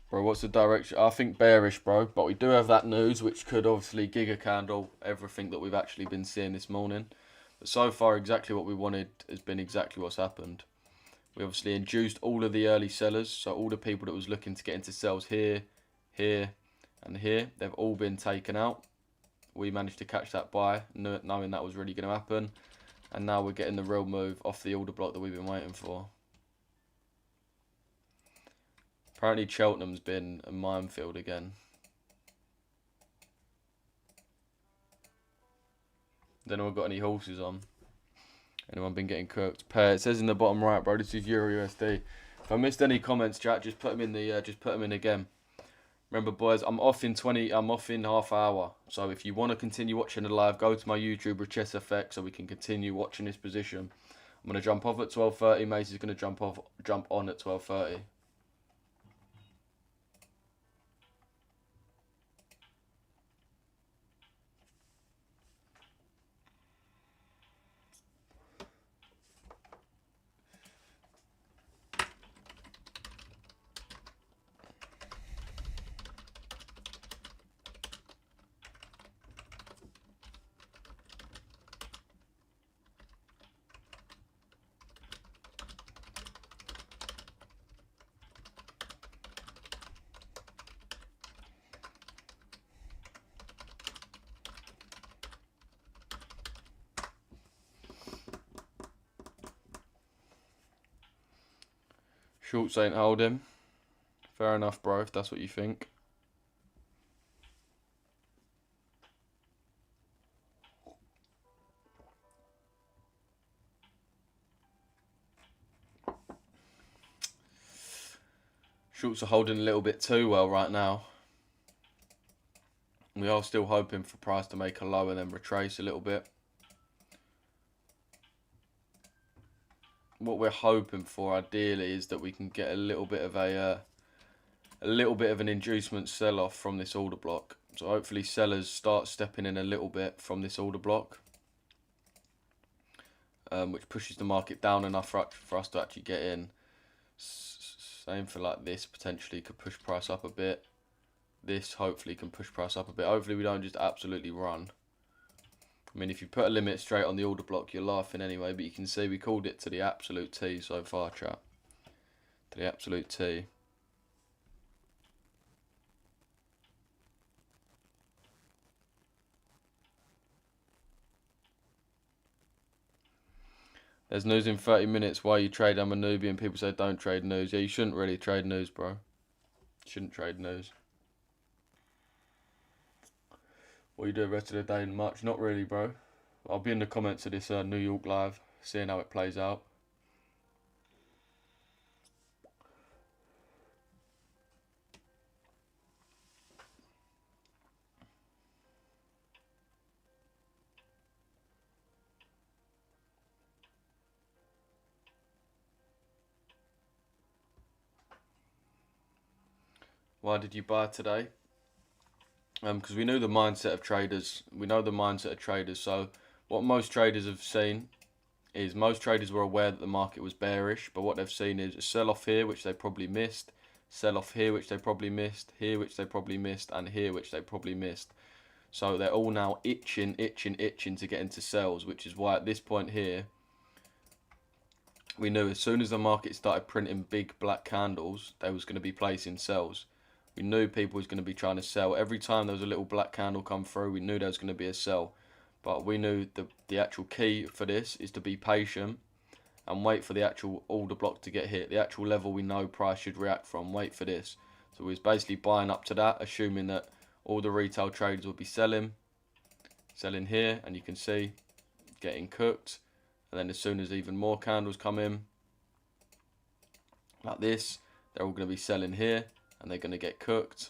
Speaker 1: Bro, what's the direction? I think bearish, bro. But we do have that news, which could obviously giga candle everything that we've actually been seeing this morning. But so far, exactly what we wanted has been exactly what's happened. We obviously induced all of the early sellers. So all the people that was looking to get into sells here, here, and here. They've all been taken out. We managed to catch that buy, knowing that was really going to happen. And now we're getting the real move off the order block that we've been waiting for. Apparently Cheltenham's been a minefield again. Don't know if I've got any horses on. Anyone been getting cooked? Pair. It says in the bottom right, bro. This is Euro USD. If I missed any comments, chat, just put them in the. Just put them in again. Remember, boys, I'm off in half hour. So if you want to continue watching the live, go to my YouTube Richesse effect so we can continue watching this position. I'm gonna jump off at 12:30. Macy's gonna jump on at 12:30. Shorts ain't holding. Fair enough, bro, if that's what you think. Shorts are holding a little bit too well right now. We are still hoping for price to make a low and then retrace a little bit. What we're hoping for ideally is that we can get a little bit of an inducement sell-off from this order block. So hopefully sellers start stepping in a little bit from this order block, which pushes the market down enough for us to actually get in. Same for like this, potentially could push price up a bit. This hopefully can push price up a bit. Hopefully we don't just absolutely run. I mean, if you put a limit straight on the order block, you're laughing anyway, but you can see we called it to the absolute T so far, chat. To the absolute T. There's news in 30 minutes. Why you trade? I'm a newbie and people say don't trade news. Yeah, you shouldn't really trade news, bro. You shouldn't trade news. What you do the rest of the day in March? Not really, bro. I'll be in the comments of this New York live, seeing how it plays out. Why did you buy today? Because we knew the mindset of traders. We know the mindset of traders. So what most traders have seen is most traders were aware that the market was bearish, but what they've seen is a sell-off here, which they probably missed, sell-off here, which they probably missed, here, which they probably missed, and here, which they probably missed. So they're all now itching to get into sells, which is why at this point here, we knew as soon as the market started printing big black candles, they was going to be placing sells. We knew people was going to be trying to sell. Every time there was a little black candle come through, we knew there was going to be a sell. But we knew the actual key for this is to be patient and wait for the actual order block to get hit. The actual level we know price should react from, wait for this. So we was basically buying up to that, assuming that all the retail traders would be selling here, and you can see getting cooked. And then as soon as even more candles come in, like this, they're all going to be selling here, and they're going to get cooked,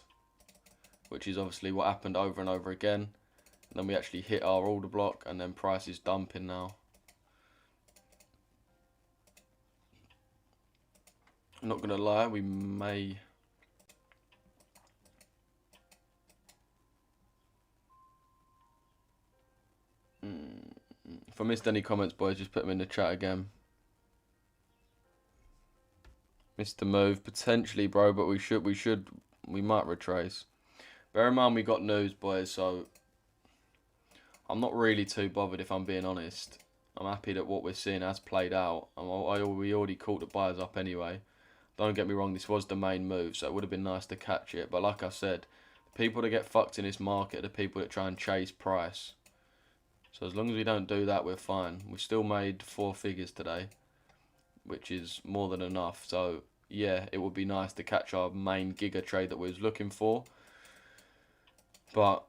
Speaker 1: which is obviously what happened over and over again. And then we actually hit our order block, and then price is dumping now. I'm not going to lie, we may... If I missed any comments, boys, just put them in the chat again. Missed the move, potentially, bro, but we might retrace. Bear in mind we got news, boys, so I'm not really too bothered if I'm being honest. I'm happy that what we're seeing has played out. We already caught the buyers up anyway. Don't get me wrong, this was the main move, so it would have been nice to catch it. But like I said, the people that get fucked in this market are the people that try and chase price. So as long as we don't do that, we're fine. We still made 4 figures today, which is more than enough. So yeah, it would be nice to catch our main giga trade that we was looking for. But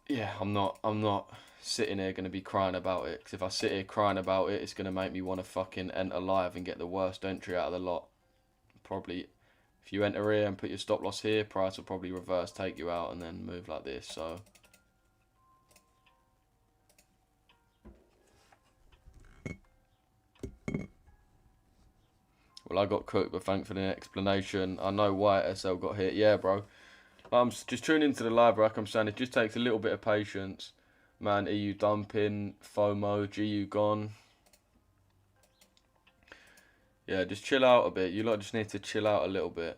Speaker 1: yeah, I'm not sitting here going to be crying about it. Because if I sit here crying about it, it's going to make me want to fucking enter live and get the worst entry out of the lot. Probably, if you enter here and put your stop loss here, price will probably reverse, take you out, and then move like this. So well, I got cooked, but thanks for the explanation. I know why SL got hit. Yeah, bro. I'm just tuning into the live, like I'm saying, it just takes a little bit of patience. Man, EU dumping, FOMO, GU gone. Yeah, just chill out a bit. You lot just need to chill out a little bit.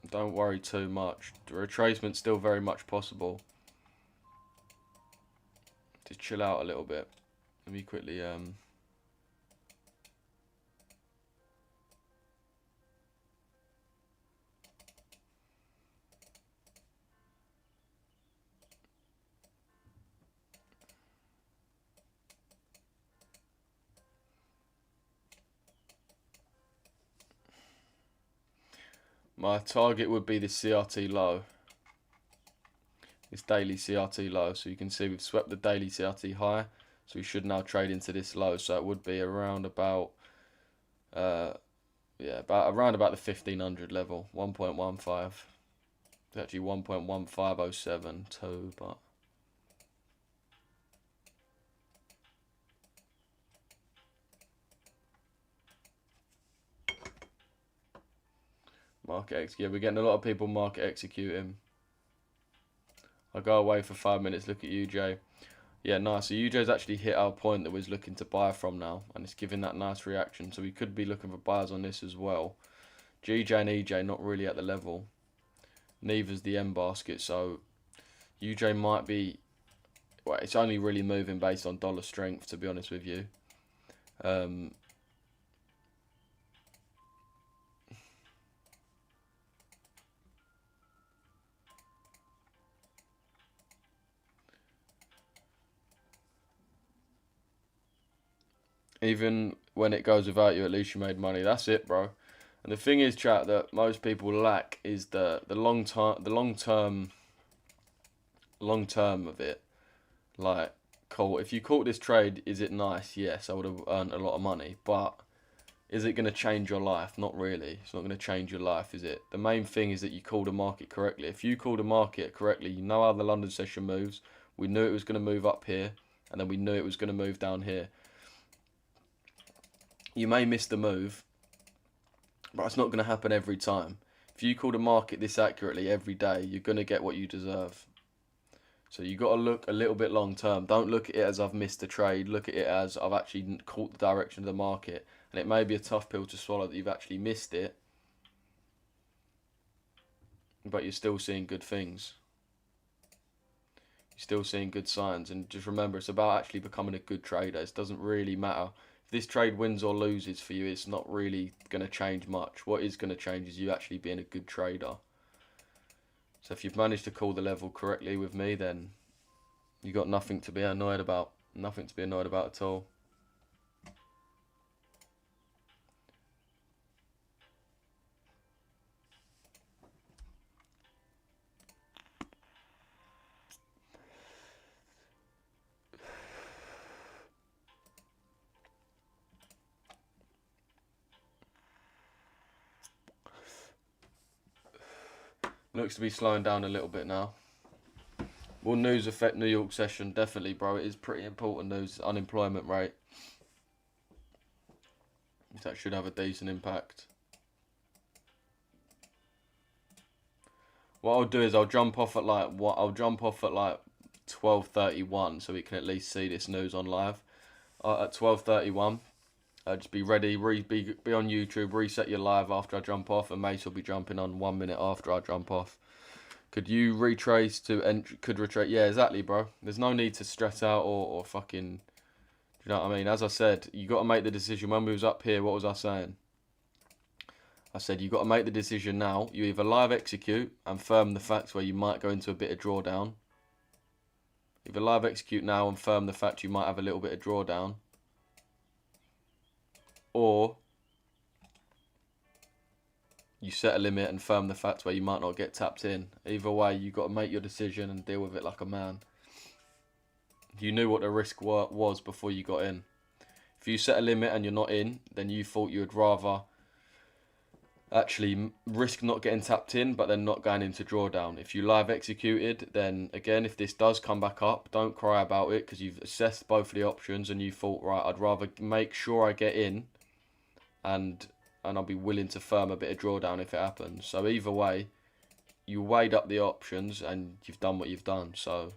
Speaker 1: Don't worry too much. The retracement's still very much possible. Just chill out a little bit. Let me quickly... My target would be the CRT low. This daily CRT low. So you can see we've swept the daily CRT high. So we should now trade into this low. So it would be around about, yeah, around about the 1500 level. 1.15. It's actually 1.15072, but market execute. Yeah, we're getting a lot of people market executing. I'll go away for 5 minutes. Look at UJ. Yeah, nice. So UJ's actually hit our point that we was looking to buy from now, and it's giving that nice reaction. So we could be looking for buyers on this as well. GJ and EJ not really at the level. Neither's the M basket, so UJ might be. Well, it's only really moving based on dollar strength, to be honest with you. Even when it goes without you, at least you made money. That's it, bro. And the thing is, chat, that most people lack is the long term of it. Like, cool. If you caught this trade, is it nice? Yes, I would have earned a lot of money. But is it going to change your life? Not really. It's not going to change your life, is it? The main thing is that you called a market correctly. If you called a market correctly, you know how the London session moves. We knew it was going to move up here, and then we knew it was going to move down here. You may miss the move, but it's not going to happen every time. If you call the market this accurately every day, you're going to get what you deserve. So you got to look a little bit long term. Don't look at it as I've missed a trade. Look at it as I've actually caught the direction of the market. And it may be a tough pill to swallow that you've actually missed it, but you're still seeing good things. You're still seeing good signs. And just remember, it's about actually becoming a good trader. It doesn't really matter. If this trade wins or loses for you, it's not really going to change much. What is going to change is you actually being a good trader. So if you've managed to call the level correctly with me, then you got nothing to be annoyed about. Nothing to be annoyed about at all. Looks to be slowing down a little bit now. Will news affect New York session? Definitely, bro. It is pretty important news. Unemployment rate. That should have a decent impact. What I'll do is I'll jump off at like 12:31 so we can at least see this news on live. At 12:31. Just be ready, be on YouTube, reset your live after I jump off, and Mace will be jumping on 1 minute after I jump off. Could you retrace to could retrace? Yeah, exactly, bro. There's no need to stress out or fucking. Do you know what I mean? As I said, you got to make the decision. When we was up here, what was I saying? I said you got to make the decision now. You either live execute and firm the facts where you might go into a bit of drawdown. Either live execute now and firm the fact you might have a little bit of drawdown. Or you set a limit and firm the fact where you might not get tapped in. Either way, you got to make your decision and deal with it like a man. You knew what the risk was before you got in. If you set a limit and you're not in, then you thought you would rather actually risk not getting tapped in, but then not going into drawdown. If you live executed, then again, if this does come back up, don't cry about it because you've assessed both of the options and you thought, right, I'd rather make sure I get in and I'll be willing to firm a bit of drawdown if it happens. So either way, you weighed up the options and you've done what you've done. So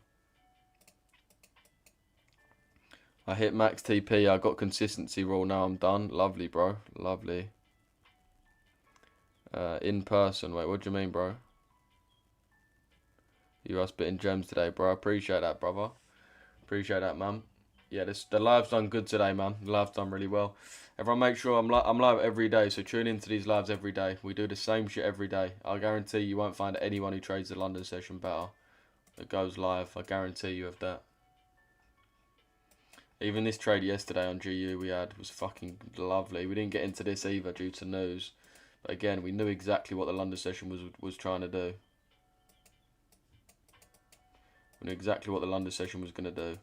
Speaker 1: I hit max TP, I got consistency rule, now I'm done. Lovely, bro. Lovely. In person, wait, what do you mean, bro? You are spitting gems today, bro. I appreciate that, brother. Appreciate that, man. Yeah, the live's done good today, man. The live's done really well. Everyone make sure I'm live every day, so tune into these lives every day. We do the same shit every day. I guarantee you won't find anyone who trades the London session better. That goes live. I guarantee you of that. Even this trade yesterday on GU we had was fucking lovely. We didn't get into this either due to news. But again, we knew exactly what the London session was trying to do. We knew exactly what the London session was going to do.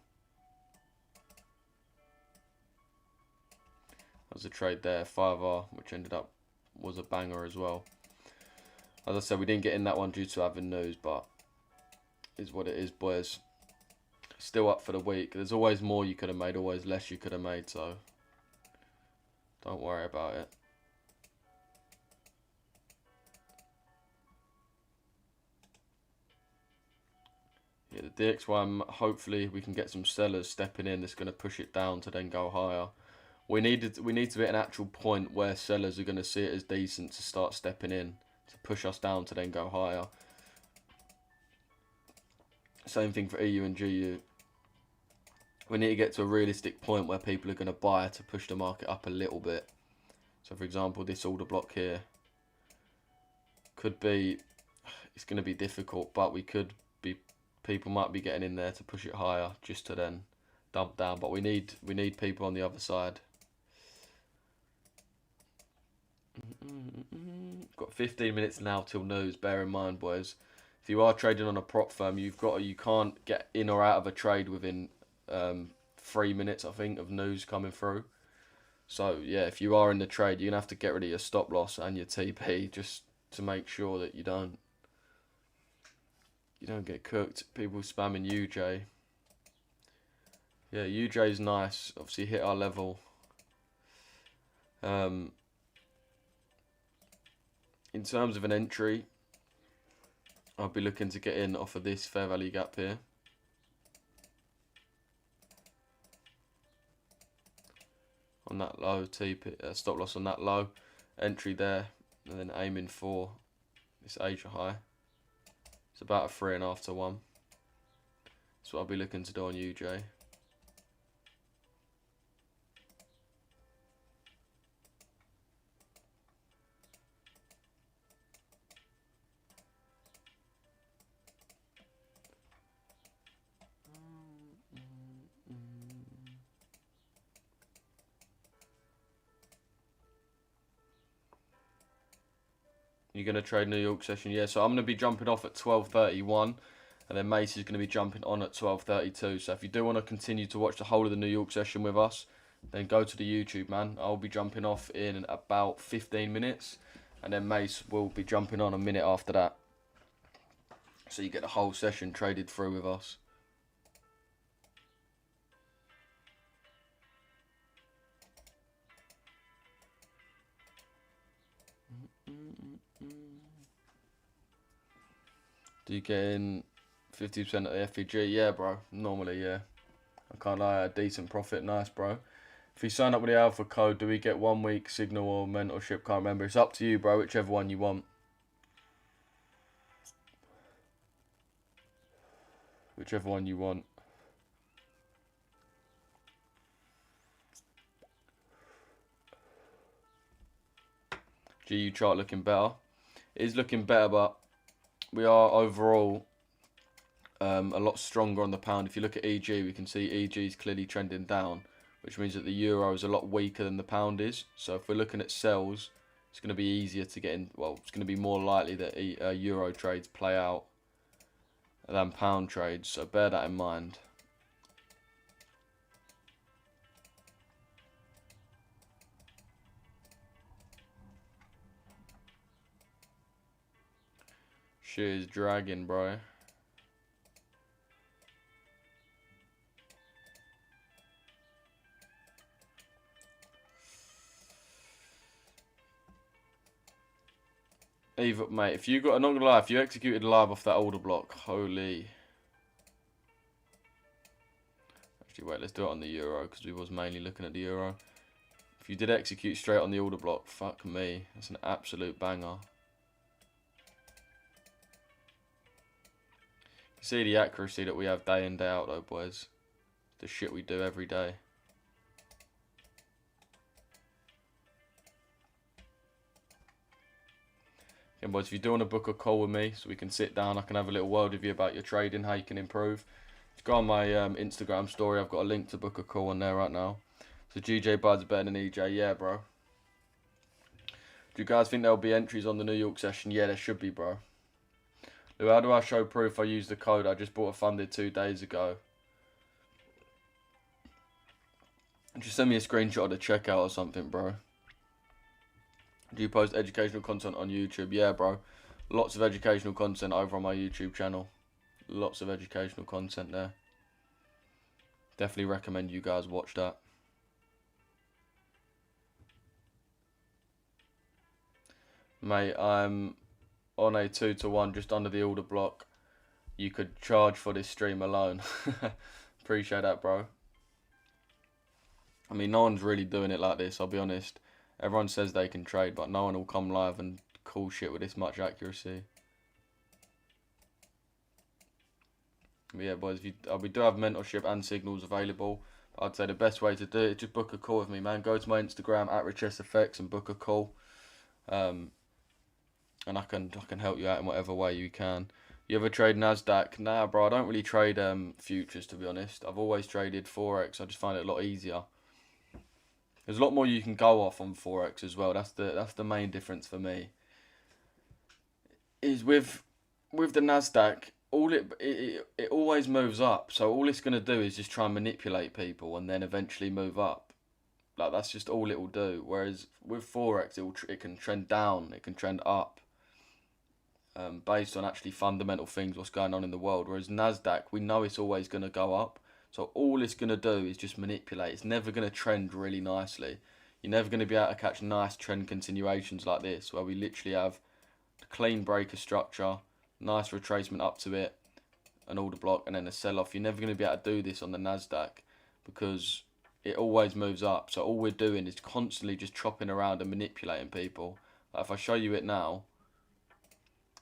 Speaker 1: That was a trade there, 5R, which ended up was a banger as well. As I said, we didn't get in that one due to having news, but is what it is, boys. Still up for the week. There's always more you could have made, always less you could have made, so don't worry about it. Yeah, the DXY, hopefully we can get some sellers stepping in that's going to push it down to then go higher. We need to be at an actual point where sellers are going to see it as decent to start stepping in, to push us down to then go higher. Same thing for EU and GU. We need to get to a realistic point where people are going to buy to push the market up a little bit. So for example, this order block here could be, it's going to be difficult, but we could be, people might be getting in there to push it higher just to then dump down. But we need people on the other side. Got 15 minutes now till news. Bear in mind, boys, if you are trading on a prop firm, you can't get in or out of a trade within 3 minutes, I think, of news coming through. So yeah, if you are in the trade, you're gonna have to get rid of your stop loss and your TP just to make sure that you don't get cooked. People spamming UJ. Yeah, UJ's nice. Obviously hit our level. In terms of an entry, I'll be looking to get in off of this fair value gap here. On that low, TP, stop loss on that low, entry there, and then aiming for this Asia high. It's about a 3.5 to 1. That's what I'll be looking to do on UJ. You're going to trade New York session? Yeah, so I'm going to be jumping off at 12:31, and then Mace is going to be jumping on at 12:32. So if you do want to continue to watch the whole of the New York session with us, then go to the YouTube, man. I'll be jumping off in about 15 minutes, and then Mace will be jumping on a minute after that. So you get the whole session traded through with us. Do you get in 50% of the FVG? Yeah, bro. Normally, yeah. I can't lie, a decent profit. Nice, bro. If you sign up with the alpha code, do we get 1 week signal or mentorship? Can't remember. It's up to you, bro. Whichever one you want. Whichever one you want. GU chart looking better. It is looking better, but we are overall a lot stronger on the pound. If you look at EG, we can see EG is clearly trending down, which means that the euro is a lot weaker than the pound is. So if we're looking at sells, it's going to be easier to get in. Well, it's going to be more likely that euro trades play out than pound trades. So bear that in mind. Shit is dragging, bro. Either, mate, if you got, I'm not gonna lie, if you executed live off that order block, holy. Actually, wait, let's do it on the euro, because we was mainly looking at the euro. If you did execute straight on the order block, fuck me, that's an absolute banger. You see the accuracy that we have day in, day out, though, boys. The shit we do every day. Again, boys, if you do want to book a call with me so we can sit down, I can have a little word with you about your trading, how you can improve. If you go on my Instagram story, I've got a link to book a call on there right now. So GJ Bud's better than EJ, yeah, bro. Do you guys think there'll be entries on the New York session? Yeah, there should be, bro. Lou, how do I show proof I used the code? I just bought a funded 2 days ago. Just send me a screenshot of the checkout or something, bro. Do you post educational content on YouTube? Yeah, bro. Lots of educational content over on my YouTube channel. Lots of educational content there. Definitely recommend you guys watch that. Mate, I'm on a 2-to-1 just under the order block. You could charge for this stream alone. Appreciate that, bro. I mean, no one's really doing it like this, I'll be honest. Everyone says they can trade, but no one will come live and call shit with this much accuracy. But yeah, boys, we do have mentorship and signals available. I'd say the best way to do it is just book a call with me, man. Go to my Instagram at RichesseFX and book a call. And I can help you out in whatever way you can. You ever trade Nasdaq? Nah, bro, I don't really trade futures, to be honest. I've always traded Forex. I just find it a lot easier. There's a lot more you can go off on Forex as well. That's the main difference for me. Is with the Nasdaq, it always moves up. So all it's gonna do is just try and manipulate people and then eventually move up. Like, that's just all it will do. Whereas with Forex, it can trend down, it can trend up, based on actually fundamental things, what's going on in the world. Whereas Nasdaq, we know it's always gonna go up. So all it's going to do is just manipulate. It's never going to trend really nicely. You're never going to be able to catch nice trend continuations like this, where we literally have a clean breaker structure, nice retracement up to it, an order block, and then a sell-off. You're never going to be able to do this on the Nasdaq because it always moves up. So all we're doing is constantly just chopping around and manipulating people. Like, if I show you it now,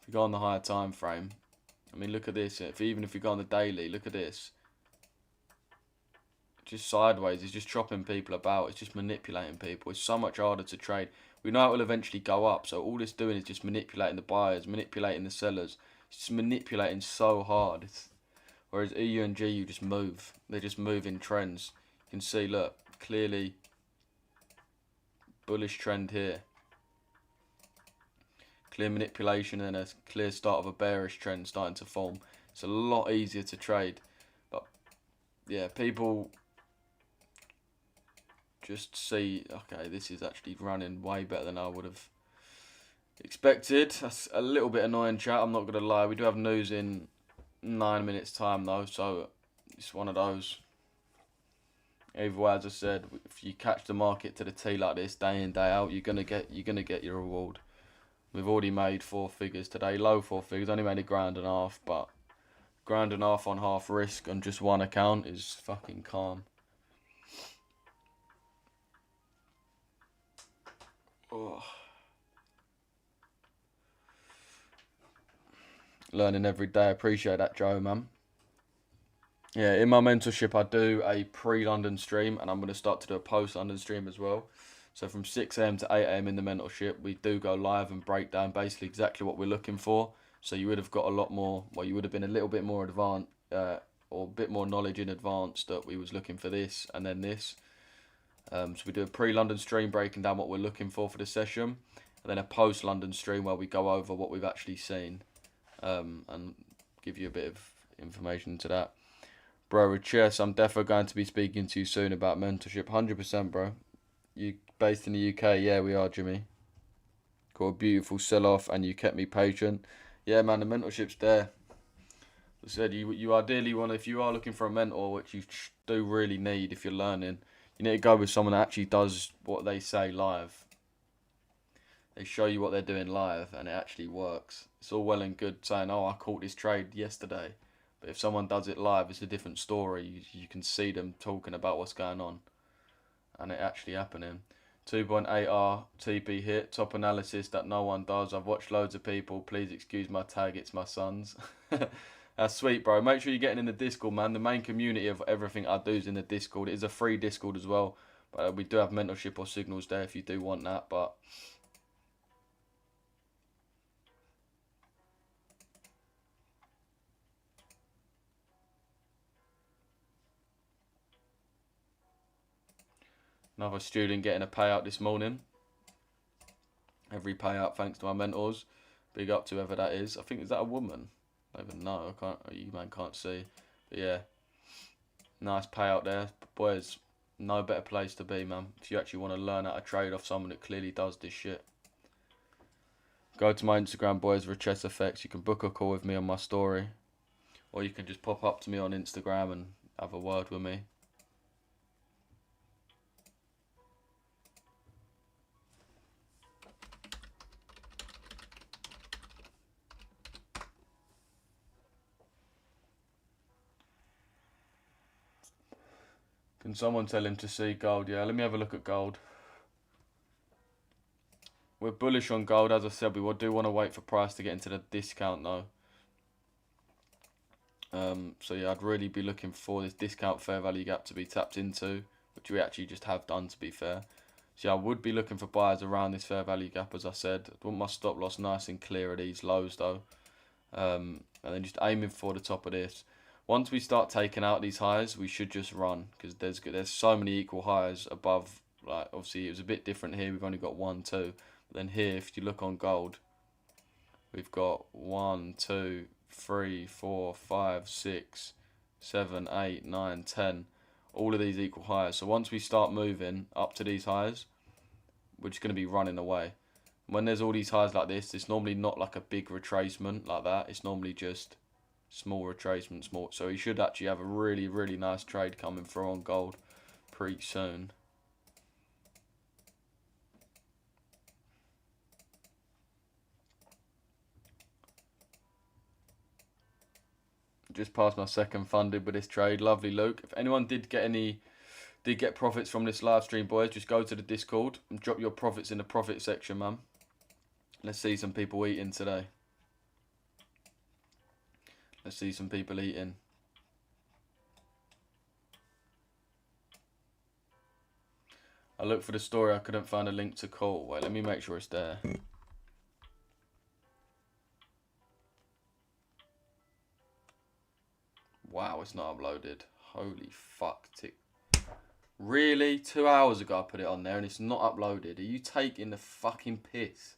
Speaker 1: if you go on the higher time frame, I mean, look at this. Even if you go on the daily, look at this. Just sideways, it's just chopping people about, it's just manipulating people. It's so much harder to trade. We know it will eventually go up, so all it's doing is just manipulating the buyers, manipulating the sellers. It's just manipulating so hard. Whereas EU and G, you just move. They just move in trends. You can see, look, clearly bullish trend here. Clear manipulation and a clear start of a bearish trend starting to form. It's a lot easier to trade. But yeah, people just see, okay, this is actually running way better than I would have expected. That's a little bit annoying, chat, I'm not going to lie. We do have news in 9 minutes time though, so it's one of those. Either way, as I said, if you catch the market to the T like this day in, day out, you're gonna get your reward. We've already made 4 figures today, low 4 figures, only made £1.5 grand, but £1.5 grand on half risk on just one account is fucking calm. Oh. Learning every day. Appreciate that, Joe, man. Yeah, in my mentorship, I do a pre-London stream, and I'm going to start to do a post-London stream as well. So from 6 AM to 8 AM in the mentorship, we do go live and break down basically exactly what we're looking for. So you would have got a lot more, well, you would have been a little bit more advanced, or a bit more knowledge in advance that we was looking for this and then this. So we do a pre-London stream breaking down what we're looking for the session, and then a post-London stream where we go over what we've actually seen, and give you a bit of information into that. Bro, Richesse, I'm definitely going to be speaking to you soon about mentorship. 100%, bro. You based in the UK? Yeah, we are, Jimmy. Got a beautiful sell-off, and you kept me patient. Yeah, man, the mentorship's there. As I said, you ideally want, if you are looking for a mentor, which you do really need if you're learning, you need to go with someone that actually does what they say live. They show you what they're doing live, and it actually works. It's all well and good saying, oh, I caught this trade yesterday. But if someone does it live, it's a different story. You can see them talking about what's going on, and it actually happening. 2.8R TP hit, top analysis that no one does. I've watched loads of people. Please excuse my tag, it's my son's. That's sweet, bro. Make sure you're getting in the Discord, man. The main community of everything I do is in the Discord. It is a free Discord as well. But we do have mentorship or signals there if you do want that. But another student getting a payout this morning. Every payout thanks to my mentors. Big up to whoever that is. I think, is that a woman? I don't even know. I can't. You man can't see. But yeah, nice payout there, boys. No better place to be, man. If you actually want to learn how to trade off someone that clearly does this shit. Go to my Instagram, boys, Richesse Effects. You can book a call with me on my story. Or you can just pop up to me on Instagram and have a word with me. Can someone tell him to see gold? Yeah, let me have a look at gold. We're bullish on gold, as I said. We do want to wait for price to get into the discount, though. So yeah, I'd really be looking for this discount fair value gap to be tapped into, which we actually just have done, to be fair. So yeah, I would be looking for buyers around this fair value gap, as I said. I want my stop loss nice and clear at these lows, though. And then just aiming for the top of this. Once we start taking out these highs, we should just run, because there's so many equal highs above. Like, obviously, it was a bit different here. We've only got 1, 2. But then here, if you look on gold, we've got 1, 2, 3, 4, 5, 6, 7, 8, 9, 10. All of these equal highs. So once we start moving up to these highs, we're just going to be running away. When there's all these highs like this, it's normally not like a big retracement like that. It's normally just small retracement, small. So you should actually have a really, really nice trade coming through on gold pretty soon. Just passed my second funded with this trade. Lovely, Luke. If anyone did get profits from this live stream, boys, just go to the Discord and drop your profits in the profit section, man. Let's see some people eating today. Let's see some people eating. I looked for the story. I couldn't find a link to call. Wait, let me make sure it's there. Wow, it's not uploaded. Holy fuck. Really? 2 hours ago I put it on there and it's not uploaded. Are you taking the fucking piss?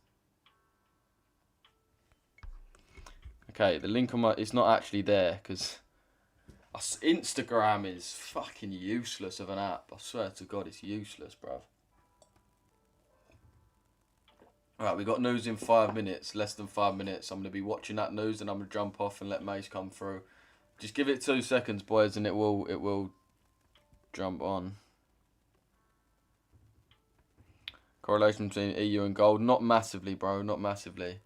Speaker 1: Okay, the link on my... It's not actually there because... Instagram is fucking useless of an app. I swear to God, it's useless, bruv. Alright, we got news in 5 minutes. Less than 5 minutes. I'm going to be watching that news and I'm going to jump off and let Mace come through. Just give it 2 seconds, boys, and it will jump on. Correlation between EU and gold. Not massively, bro. Not massively.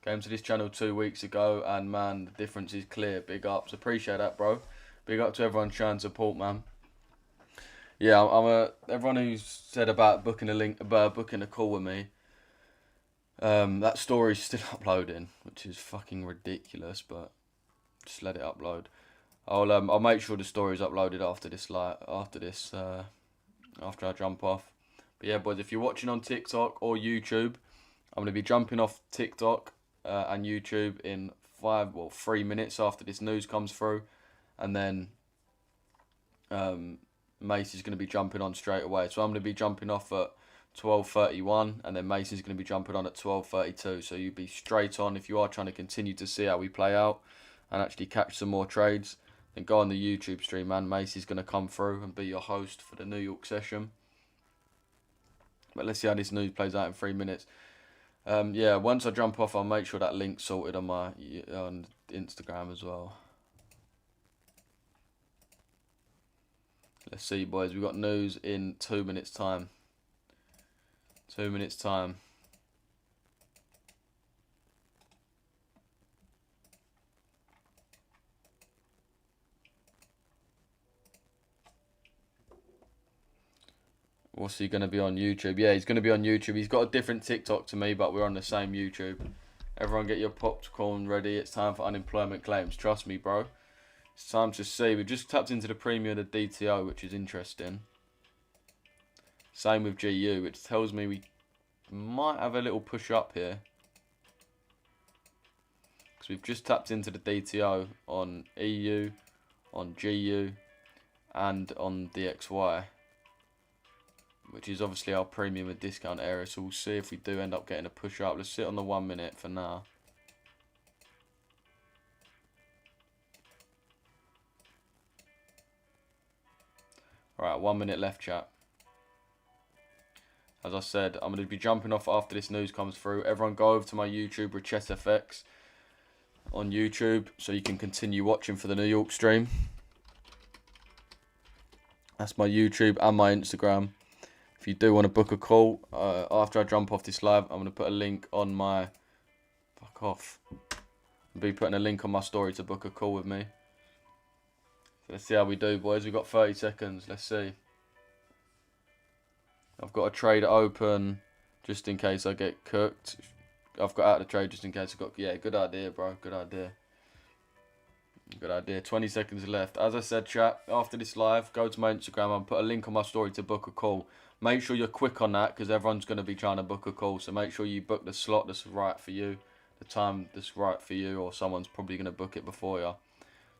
Speaker 1: Came to this channel 2 weeks ago, and man, the difference is clear. Big ups. Appreciate that, bro. Big up to everyone showing support, man. Yeah, everyone who's said about booking a call with me. That story's still uploading, which is fucking ridiculous, but just let it upload. I'll make sure the story's uploaded after I jump off. But yeah, boys, if you're watching on TikTok or YouTube, I'm gonna be jumping off TikTok and YouTube in 3 minutes after this news comes through, and then Mace is gonna be jumping on straight away. So I'm gonna be jumping off at 12:31, and then Mason's going to be jumping on at 12:32. So you'll be straight on if you are trying to continue to see how we play out and actually catch some more trades. Then go on the YouTube stream, man. Macy's going to come through and be your host for the New York session. But let's see how this news plays out in 3 minutes. Yeah, once I jump off, I'll make sure that link's sorted on my Instagram as well. Let's see, boys. We've got news in 2 minutes' time. 2 minutes' time. What's he going to be on YouTube? Yeah, he's going to be on YouTube. He's got a different TikTok to me, but we're on the same YouTube. Everyone get your popcorn ready. It's time for unemployment claims. Trust me, bro. It's time to see. We've just tapped into the premium of the DTO, which is interesting. Same with GU, which tells me we might have a little push up here. Because we've just tapped into the DTO on EU, on GU, and on DXY. which is obviously our premium and discount area. So we'll see if we do end up getting a push up. Let's sit on the 1 minute for now. Alright, 1 minute left, chat. As I said, I'm going to be jumping off after this news comes through. Everyone go over to my YouTube, Richesse on YouTube, so you can continue watching for the New York stream. That's my YouTube and my Instagram. If you do want to book a call, after I jump off this live, I'm going to put a link on my... Fuck off. I'll be putting a link on my story to book a call with me. So let's see how we do, boys. We've got 30 seconds. Let's see. I've got a trade open just in case I get cooked. I've got out of the trade just in case I got... Yeah, good idea, bro. Good idea. Good idea. 20 seconds left. As I said, chat, after this live, go to my Instagram and put a link on my story to book a call. Make sure you're quick on that because everyone's going to be trying to book a call. So make sure you book the slot that's right for you, the time that's right for you, or someone's probably going to book it before you.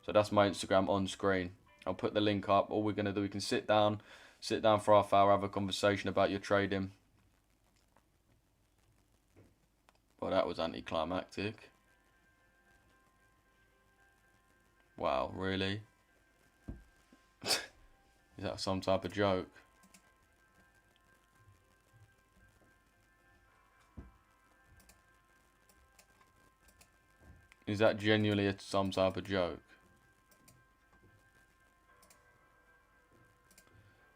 Speaker 1: So that's my Instagram on screen. I'll put the link up. All we're going to do, we can sit down for half hour, have a conversation about your trading. Well, that was anticlimactic. Wow, really? Is that some type of joke? Is that genuinely some type of joke?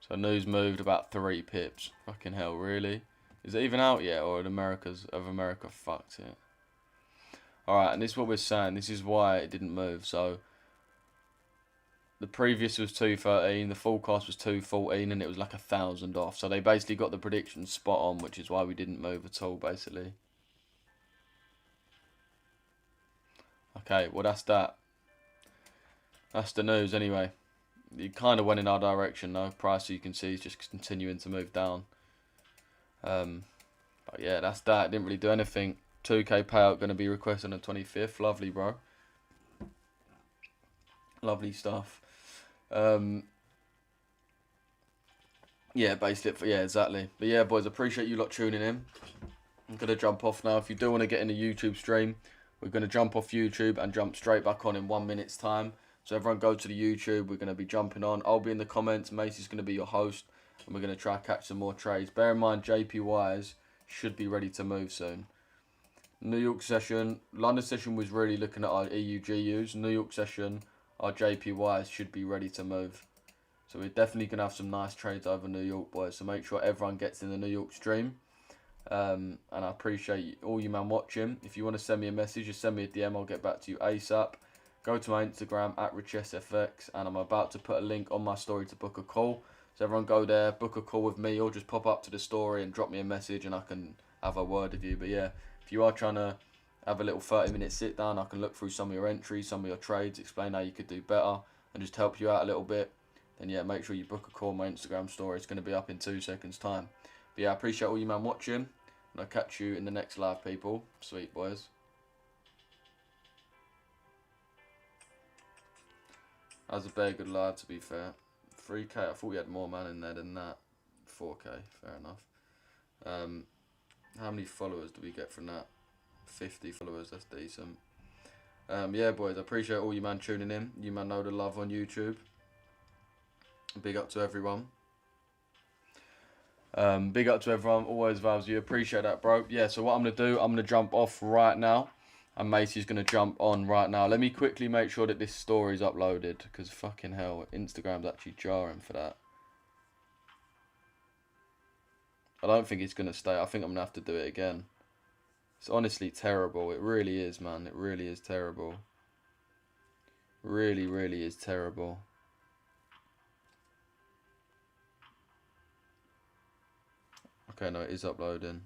Speaker 1: So news moved about 3 pips. Fucking hell, really? Is it even out yet, or have America fucked it? Alright, and this is what we're saying. This is why it didn't move. So the previous was 213, the forecast was 214, and it was like 1,000 off. So they basically got the prediction spot on, which is why we didn't move at all, basically. Okay, well that's that. That's the news anyway. It kind of went in our direction though. Price, you can see, is just continuing to move down. But yeah, that's that. It didn't really do anything. 2k payout going to be requested on the 25th. Lovely, bro. Lovely stuff. Yeah, basically, yeah, exactly. But yeah, boys, appreciate you lot tuning in. I'm going to jump off now. If you do want to get in the YouTube stream, we're going to jump off YouTube and jump straight back on in 1 minute's time. So everyone go to the YouTube. We're going to be jumping on. I'll be in the comments. Macy's going to be your host. And we're going to try to catch some more trades. Bear in mind, JPYs should be ready to move soon. New York session. London session was really looking at our EUGUs. New York session, our JPYs should be ready to move. So we're definitely going to have some nice trades over New York, boys. So make sure everyone gets in the New York stream. And I appreciate all you man watching. If you want to send me a message, just send me a DM. I'll get back to you ASAP. Go to my Instagram at RichesseFX, and I'm about to put a link on my story to book a call. So everyone go there, book a call with me, or just pop up to the story and drop me a message and I can have a word with you. But yeah, if you are trying to have a little 30-minute sit down, I can look through some of your entries, some of your trades, explain how you could do better and just help you out a little bit. Then yeah, make sure you book a call on my Instagram story. It's going to be up in 2 seconds time. But yeah, I appreciate all you man watching, and I'll catch you in the next live, people. Sweet, boys. That was a very good live, to be fair. 3k, I thought we had more man in there than that. 4k, fair enough. How many followers do we get from that? 50 followers, that's decent. Yeah, boys, I appreciate all you man tuning in. You man know the love on YouTube. Big up to everyone. Big up to everyone. Always vibes you. Appreciate that, bro. Yeah, so what I'm going to do, I'm going to jump off right now. And Macy's going to jump on right now. Let me quickly make sure that this story's uploaded. Because fucking hell, Instagram's actually jarring for that. I don't think it's going to stay. I think I'm going to have to do it again. It's honestly terrible. It really is, man. It really is terrible. Really, really is terrible. Okay, no, it is uploading.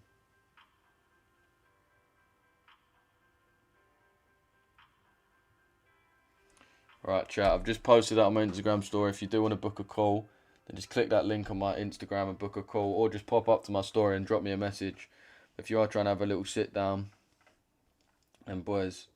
Speaker 1: Right, chat, I've just posted that on my Instagram story. If you do want to book a call, then just click that link on my Instagram and book a call. Or just pop up to my story and drop me a message. If you are trying to have a little sit down. And boys,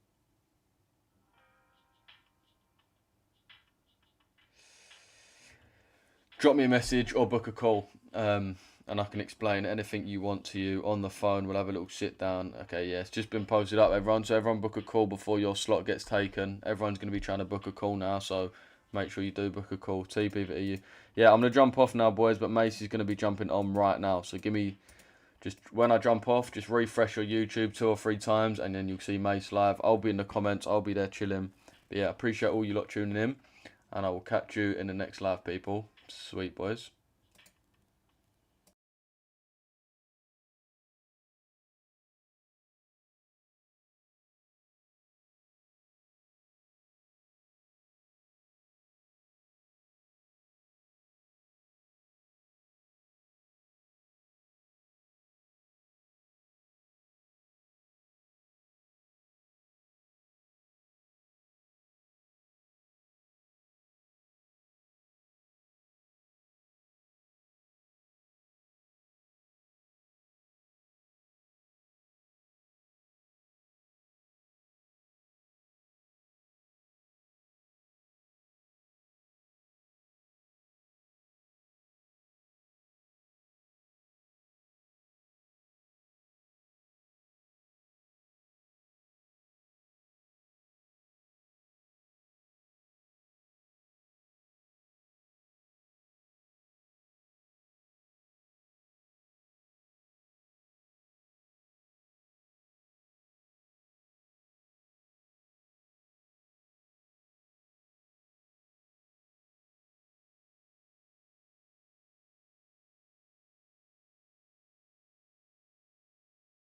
Speaker 1: drop me a message or book a call. And and I can explain anything you want to you on the phone. We'll have a little sit down. Okay, yeah, it's just been posted up, everyone. So everyone book a call before your slot gets taken. Everyone's going to be trying to book a call now, so make sure you do book a call. TP for you. Yeah, I'm going to jump off now, boys, but Macy's going to be jumping on right now. So give me, just when I jump off, just refresh your YouTube 2 or 3 times, and then you'll see Mace live. I'll be in the comments. I'll be there chilling. But yeah, appreciate all you lot tuning in, and I will catch you in the next live, people. Sweet, boys.